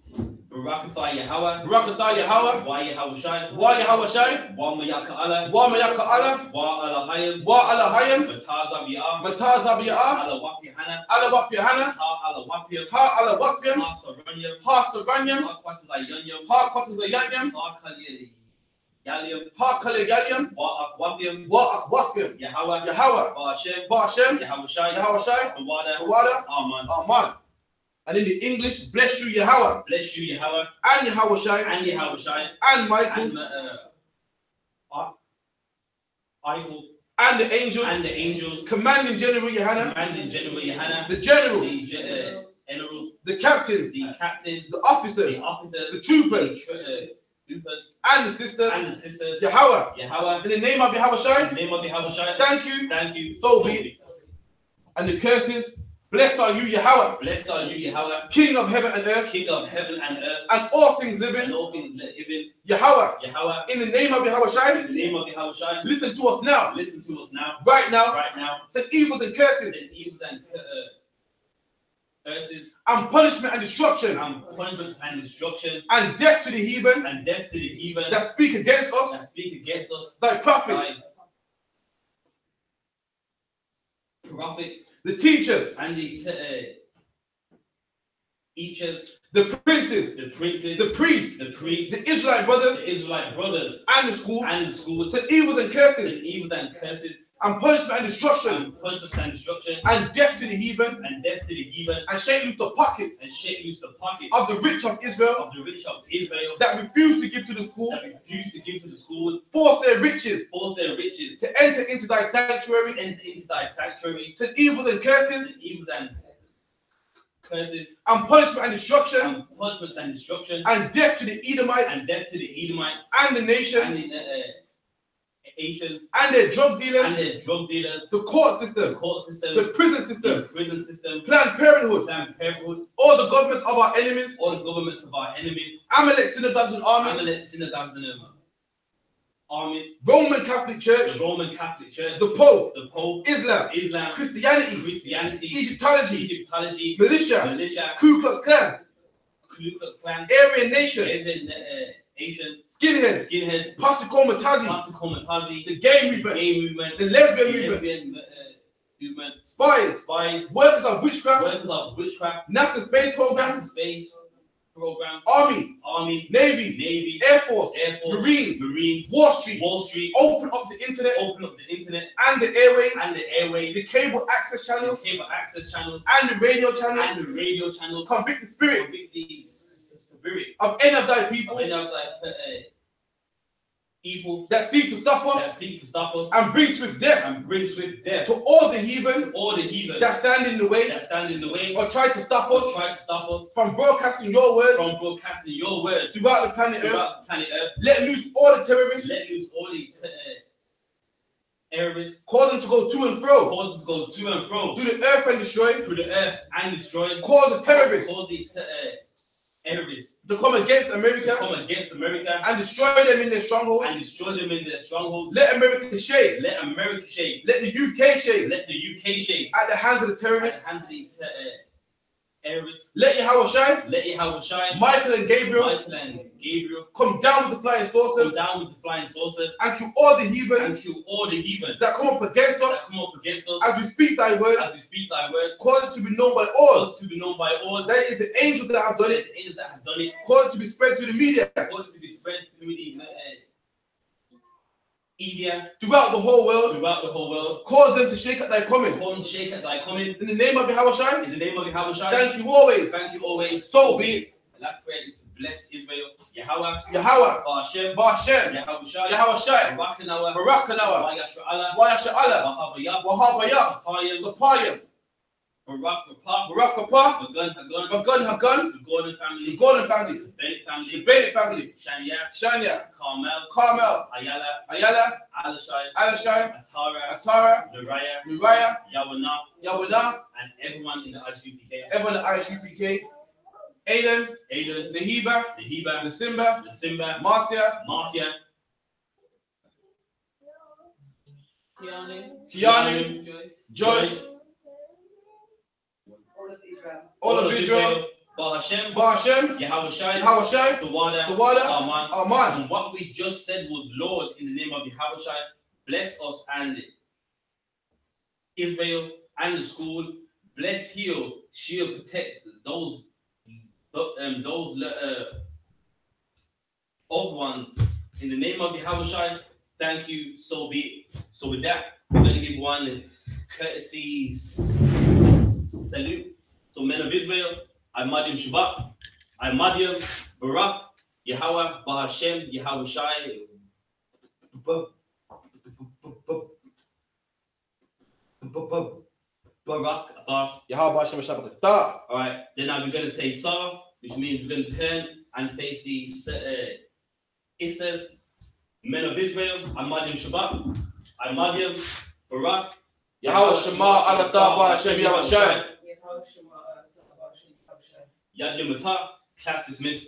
Speaker 1: Barakatah Yahweh.
Speaker 2: Barakatah Yahweh,
Speaker 1: Wa Yahweh Shai.
Speaker 2: Wa Yahweh Shai,
Speaker 1: Wa Mayaka Allah.
Speaker 2: Wa Mayaka Allah,
Speaker 1: Wa Alahayim.
Speaker 2: Wa Alahayim,
Speaker 1: Matazab Ya'am.
Speaker 2: Matazab Ya'ah,
Speaker 1: Allah Wapiana.
Speaker 2: Alawap Yohana,
Speaker 1: Ha Allah Wapiam.
Speaker 2: Ha Alawapyam,
Speaker 1: Ha Saranyam.
Speaker 2: Ha Saranyam,
Speaker 1: Ha Quatazayanyam.
Speaker 2: Ha Kwatazayanyam,
Speaker 1: Ha Kali Yaliam.
Speaker 2: Ha Kaligaliam,
Speaker 1: Wa Akwapiam.
Speaker 2: Wa Akwapyam,
Speaker 1: Yahweh.
Speaker 2: Yahweh,
Speaker 1: Bahashem.
Speaker 2: Bahashem,
Speaker 1: Yahweh Shai.
Speaker 2: Yahweh Shai,
Speaker 1: The Wada.
Speaker 2: the Wada,
Speaker 1: Aman.
Speaker 2: Aman. And in the English, bless you Yahweh,
Speaker 1: Bless you Yahweh.
Speaker 2: and Yahweh Shai,
Speaker 1: And Yahweh Shai.
Speaker 2: and Michael,
Speaker 1: And Eichel.
Speaker 2: and the angels,
Speaker 1: And the angels.
Speaker 2: commanding General Yohanna,
Speaker 1: Commanding General Yahanna.
Speaker 2: the generals,
Speaker 1: The generals.
Speaker 2: the captains,
Speaker 1: The captains.
Speaker 2: the officers,
Speaker 1: The officers.
Speaker 2: the troopers,
Speaker 1: Troopers.
Speaker 2: and the sisters,
Speaker 1: And the sisters.
Speaker 2: Yahweh,
Speaker 1: Yahweh.
Speaker 2: in the name of Yahweh
Speaker 1: In
Speaker 2: Shai.
Speaker 1: the name of Yahweh Shai.
Speaker 2: Thank you.
Speaker 1: Thank you.
Speaker 2: So be it. And the curses, blessed are you Yahweh,
Speaker 1: Blessed are you, Yahweh,
Speaker 2: King of heaven and earth,
Speaker 1: King of heaven and earth,
Speaker 2: and all things
Speaker 1: and
Speaker 2: living,
Speaker 1: all things living.
Speaker 2: Yahweh,
Speaker 1: Yahweh.
Speaker 2: in the name of Yahweh Shai.
Speaker 1: In the name of Yahweh Shai.
Speaker 2: Listen to us now,
Speaker 1: Listen to us now.
Speaker 2: right now,
Speaker 1: Right now.
Speaker 2: send evils and curses,
Speaker 1: Send evils and curses,
Speaker 2: and punishment and destruction,
Speaker 1: and punishments and destruction,
Speaker 2: and death to the heathen
Speaker 1: and death to the heathen
Speaker 2: that speak against us,
Speaker 1: that speak against us,
Speaker 2: thy prophets,
Speaker 1: by prophets,
Speaker 2: the teachers,
Speaker 1: and the teachers,
Speaker 2: the princes,
Speaker 1: the princes,
Speaker 2: the priests,
Speaker 1: the priests,
Speaker 2: the Israelite brothers,
Speaker 1: the Israelite brothers,
Speaker 2: and the school,
Speaker 1: and the schools,
Speaker 2: send evils and curses,
Speaker 1: and evils and curses,
Speaker 2: and punishment and destruction,
Speaker 1: and punishments and destruction,
Speaker 2: and death to the heathen,
Speaker 1: and death to the heathen,
Speaker 2: and shake loose the pockets
Speaker 1: and shake loose the pockets
Speaker 2: of the rich of Israel
Speaker 1: of the rich of Israel
Speaker 2: that refuse to give to the school,
Speaker 1: that refuse to give to the school,
Speaker 2: force their riches
Speaker 1: force their riches,
Speaker 2: to enter into thy sanctuary,
Speaker 1: enter into thy sanctuary,
Speaker 2: send evils and curses,
Speaker 1: and evils and curses,
Speaker 2: and punishment and destruction,
Speaker 1: and punishments and destruction,
Speaker 2: and death to the Edomites,
Speaker 1: and death to the Edomites,
Speaker 2: and the nations,
Speaker 1: and the Asians,
Speaker 2: and their drug
Speaker 1: and
Speaker 2: dealers,
Speaker 1: their drug dealers,
Speaker 2: the court
Speaker 1: the
Speaker 2: system,
Speaker 1: court system,
Speaker 2: the prison
Speaker 1: the
Speaker 2: system,
Speaker 1: prison system,
Speaker 2: Planned Parenthood,
Speaker 1: Planned Parenthood,
Speaker 2: all the governments of our enemies,
Speaker 1: all the governments of our enemies,
Speaker 2: Amalek synagogues and armies,
Speaker 1: Amalek synagogues and armies,
Speaker 2: Roman Catholic Church,
Speaker 1: the Roman Catholic Church,
Speaker 2: the Pope,
Speaker 1: the Pope,
Speaker 2: Islam,
Speaker 1: Islam,
Speaker 2: Christianity,
Speaker 1: Christianity,
Speaker 2: Egyptology,
Speaker 1: Egyptology,
Speaker 2: militia,
Speaker 1: militia,
Speaker 2: Ku Klux Klan,
Speaker 1: Ku Klux Klan,
Speaker 2: Aryan Nation,
Speaker 1: Asian,
Speaker 2: skinheads,
Speaker 1: skinheads,
Speaker 2: Pasikomatazzi,
Speaker 1: Pasikomatazzi,
Speaker 2: the gay
Speaker 1: the
Speaker 2: movement,
Speaker 1: gay movement,
Speaker 2: the lesbian
Speaker 1: the
Speaker 2: movement,
Speaker 1: lesbian movement,
Speaker 2: spies,
Speaker 1: spies,
Speaker 2: workers of witchcraft,
Speaker 1: workers of witchcraft,
Speaker 2: NASA space
Speaker 1: NASA
Speaker 2: programs,
Speaker 1: space programs,
Speaker 2: army,
Speaker 1: army,
Speaker 2: navy,
Speaker 1: navy,
Speaker 2: air force,
Speaker 1: air force,
Speaker 2: Marines,
Speaker 1: Marines,
Speaker 2: Wall Street,
Speaker 1: Wall Street,
Speaker 2: open up the internet
Speaker 1: open up the internet
Speaker 2: and the airways,
Speaker 1: and the airwaves,
Speaker 2: the cable access
Speaker 1: the
Speaker 2: channels
Speaker 1: cable access channels,
Speaker 2: and the radio channels,
Speaker 1: and the radio channels,
Speaker 2: convict the spirit
Speaker 1: convict the spirit
Speaker 2: of any of thy
Speaker 1: of
Speaker 2: people
Speaker 1: any of evil
Speaker 2: that seek to stop
Speaker 1: that
Speaker 2: us
Speaker 1: seek to stop us
Speaker 2: and bring swift death
Speaker 1: and bring swift death
Speaker 2: to all the heathen
Speaker 1: to all the heathen
Speaker 2: that stand in the way
Speaker 1: that stand in the way
Speaker 2: or try to stop
Speaker 1: or
Speaker 2: us
Speaker 1: try to stop us
Speaker 2: from broadcasting your words
Speaker 1: from broadcasting your words
Speaker 2: throughout the planet Earth.
Speaker 1: throughout the planet Earth.
Speaker 2: Let loose all the terrorists,
Speaker 1: Let loose all the terrorists,
Speaker 2: cause them to go to and fro
Speaker 1: cause them to go to and fro
Speaker 2: through the earth and destroy,
Speaker 1: through the earth and destroy,
Speaker 2: cause the terrorists
Speaker 1: cause the terrorists
Speaker 2: to come against
Speaker 1: to
Speaker 2: America
Speaker 1: come against America
Speaker 2: and destroy them in their strongholds.
Speaker 1: and destroy them in their strongholds.
Speaker 2: Let America shake.
Speaker 1: Let America shake.
Speaker 2: Let the UK shake
Speaker 1: Let the UK shake
Speaker 2: at the hands of the
Speaker 1: at
Speaker 2: terrorists.
Speaker 1: the hands of the Aries,
Speaker 2: let Yahweh shine,
Speaker 1: let Yahweh shine.
Speaker 2: Michael and Gabriel, come down with the flying saucers, and kill all the heathen, that come up against us, as we speak thy word, cause it to be known by all, that it is the angels that have done it, cause it to be spread through the media, throughout the whole world, cause them to shake at thy coming. In the name of Yahweh, thank you always. So be it.
Speaker 1: Bless Israel, Yahweh,
Speaker 2: Ba'ashem, Yahweh Shai, Barakanawa, Wayasha'Allah, Wahabayah, Sapayim, Barakapah, Bagun Hagun, the Gordon family, the Bennett family, Shania, Carmel, Ayala, Alashai, Atara, Nuriah, Yawana,
Speaker 1: and everyone in the I.S.U.P.K.
Speaker 2: I.S.U.P.K. Aiden, Nahiba, Simba, Marcia, Kiani, Joyce, all of Israel, Ba'ashem, Yahweh Shai, the water, Aman.
Speaker 1: And what we just said was, Lord, in the name of Yahweh Shai, bless us and Israel and the school. Bless, heal, shield, protect those old ones. In the name of Yahweh Shai, thank you, so be it. So with that, we're going to give one courtesy salute. So men of Israel, I Madiam Shabbat, I Madiam, Barak, Yahweh, Ba'ashem, Yahweh Shai, Barak,
Speaker 2: Yahweh Ba'ashem Shabbat.
Speaker 1: Alright, then now we're going to say Sar, which means we're going to turn and face the Istas. Men of Israel, I Madiam Shabbat, I Madiam, Barak,
Speaker 2: Yahweh Shema, Alatah, Ba'ashem, Yahweh Shai.
Speaker 1: Yad Yom Atah, class dismissed.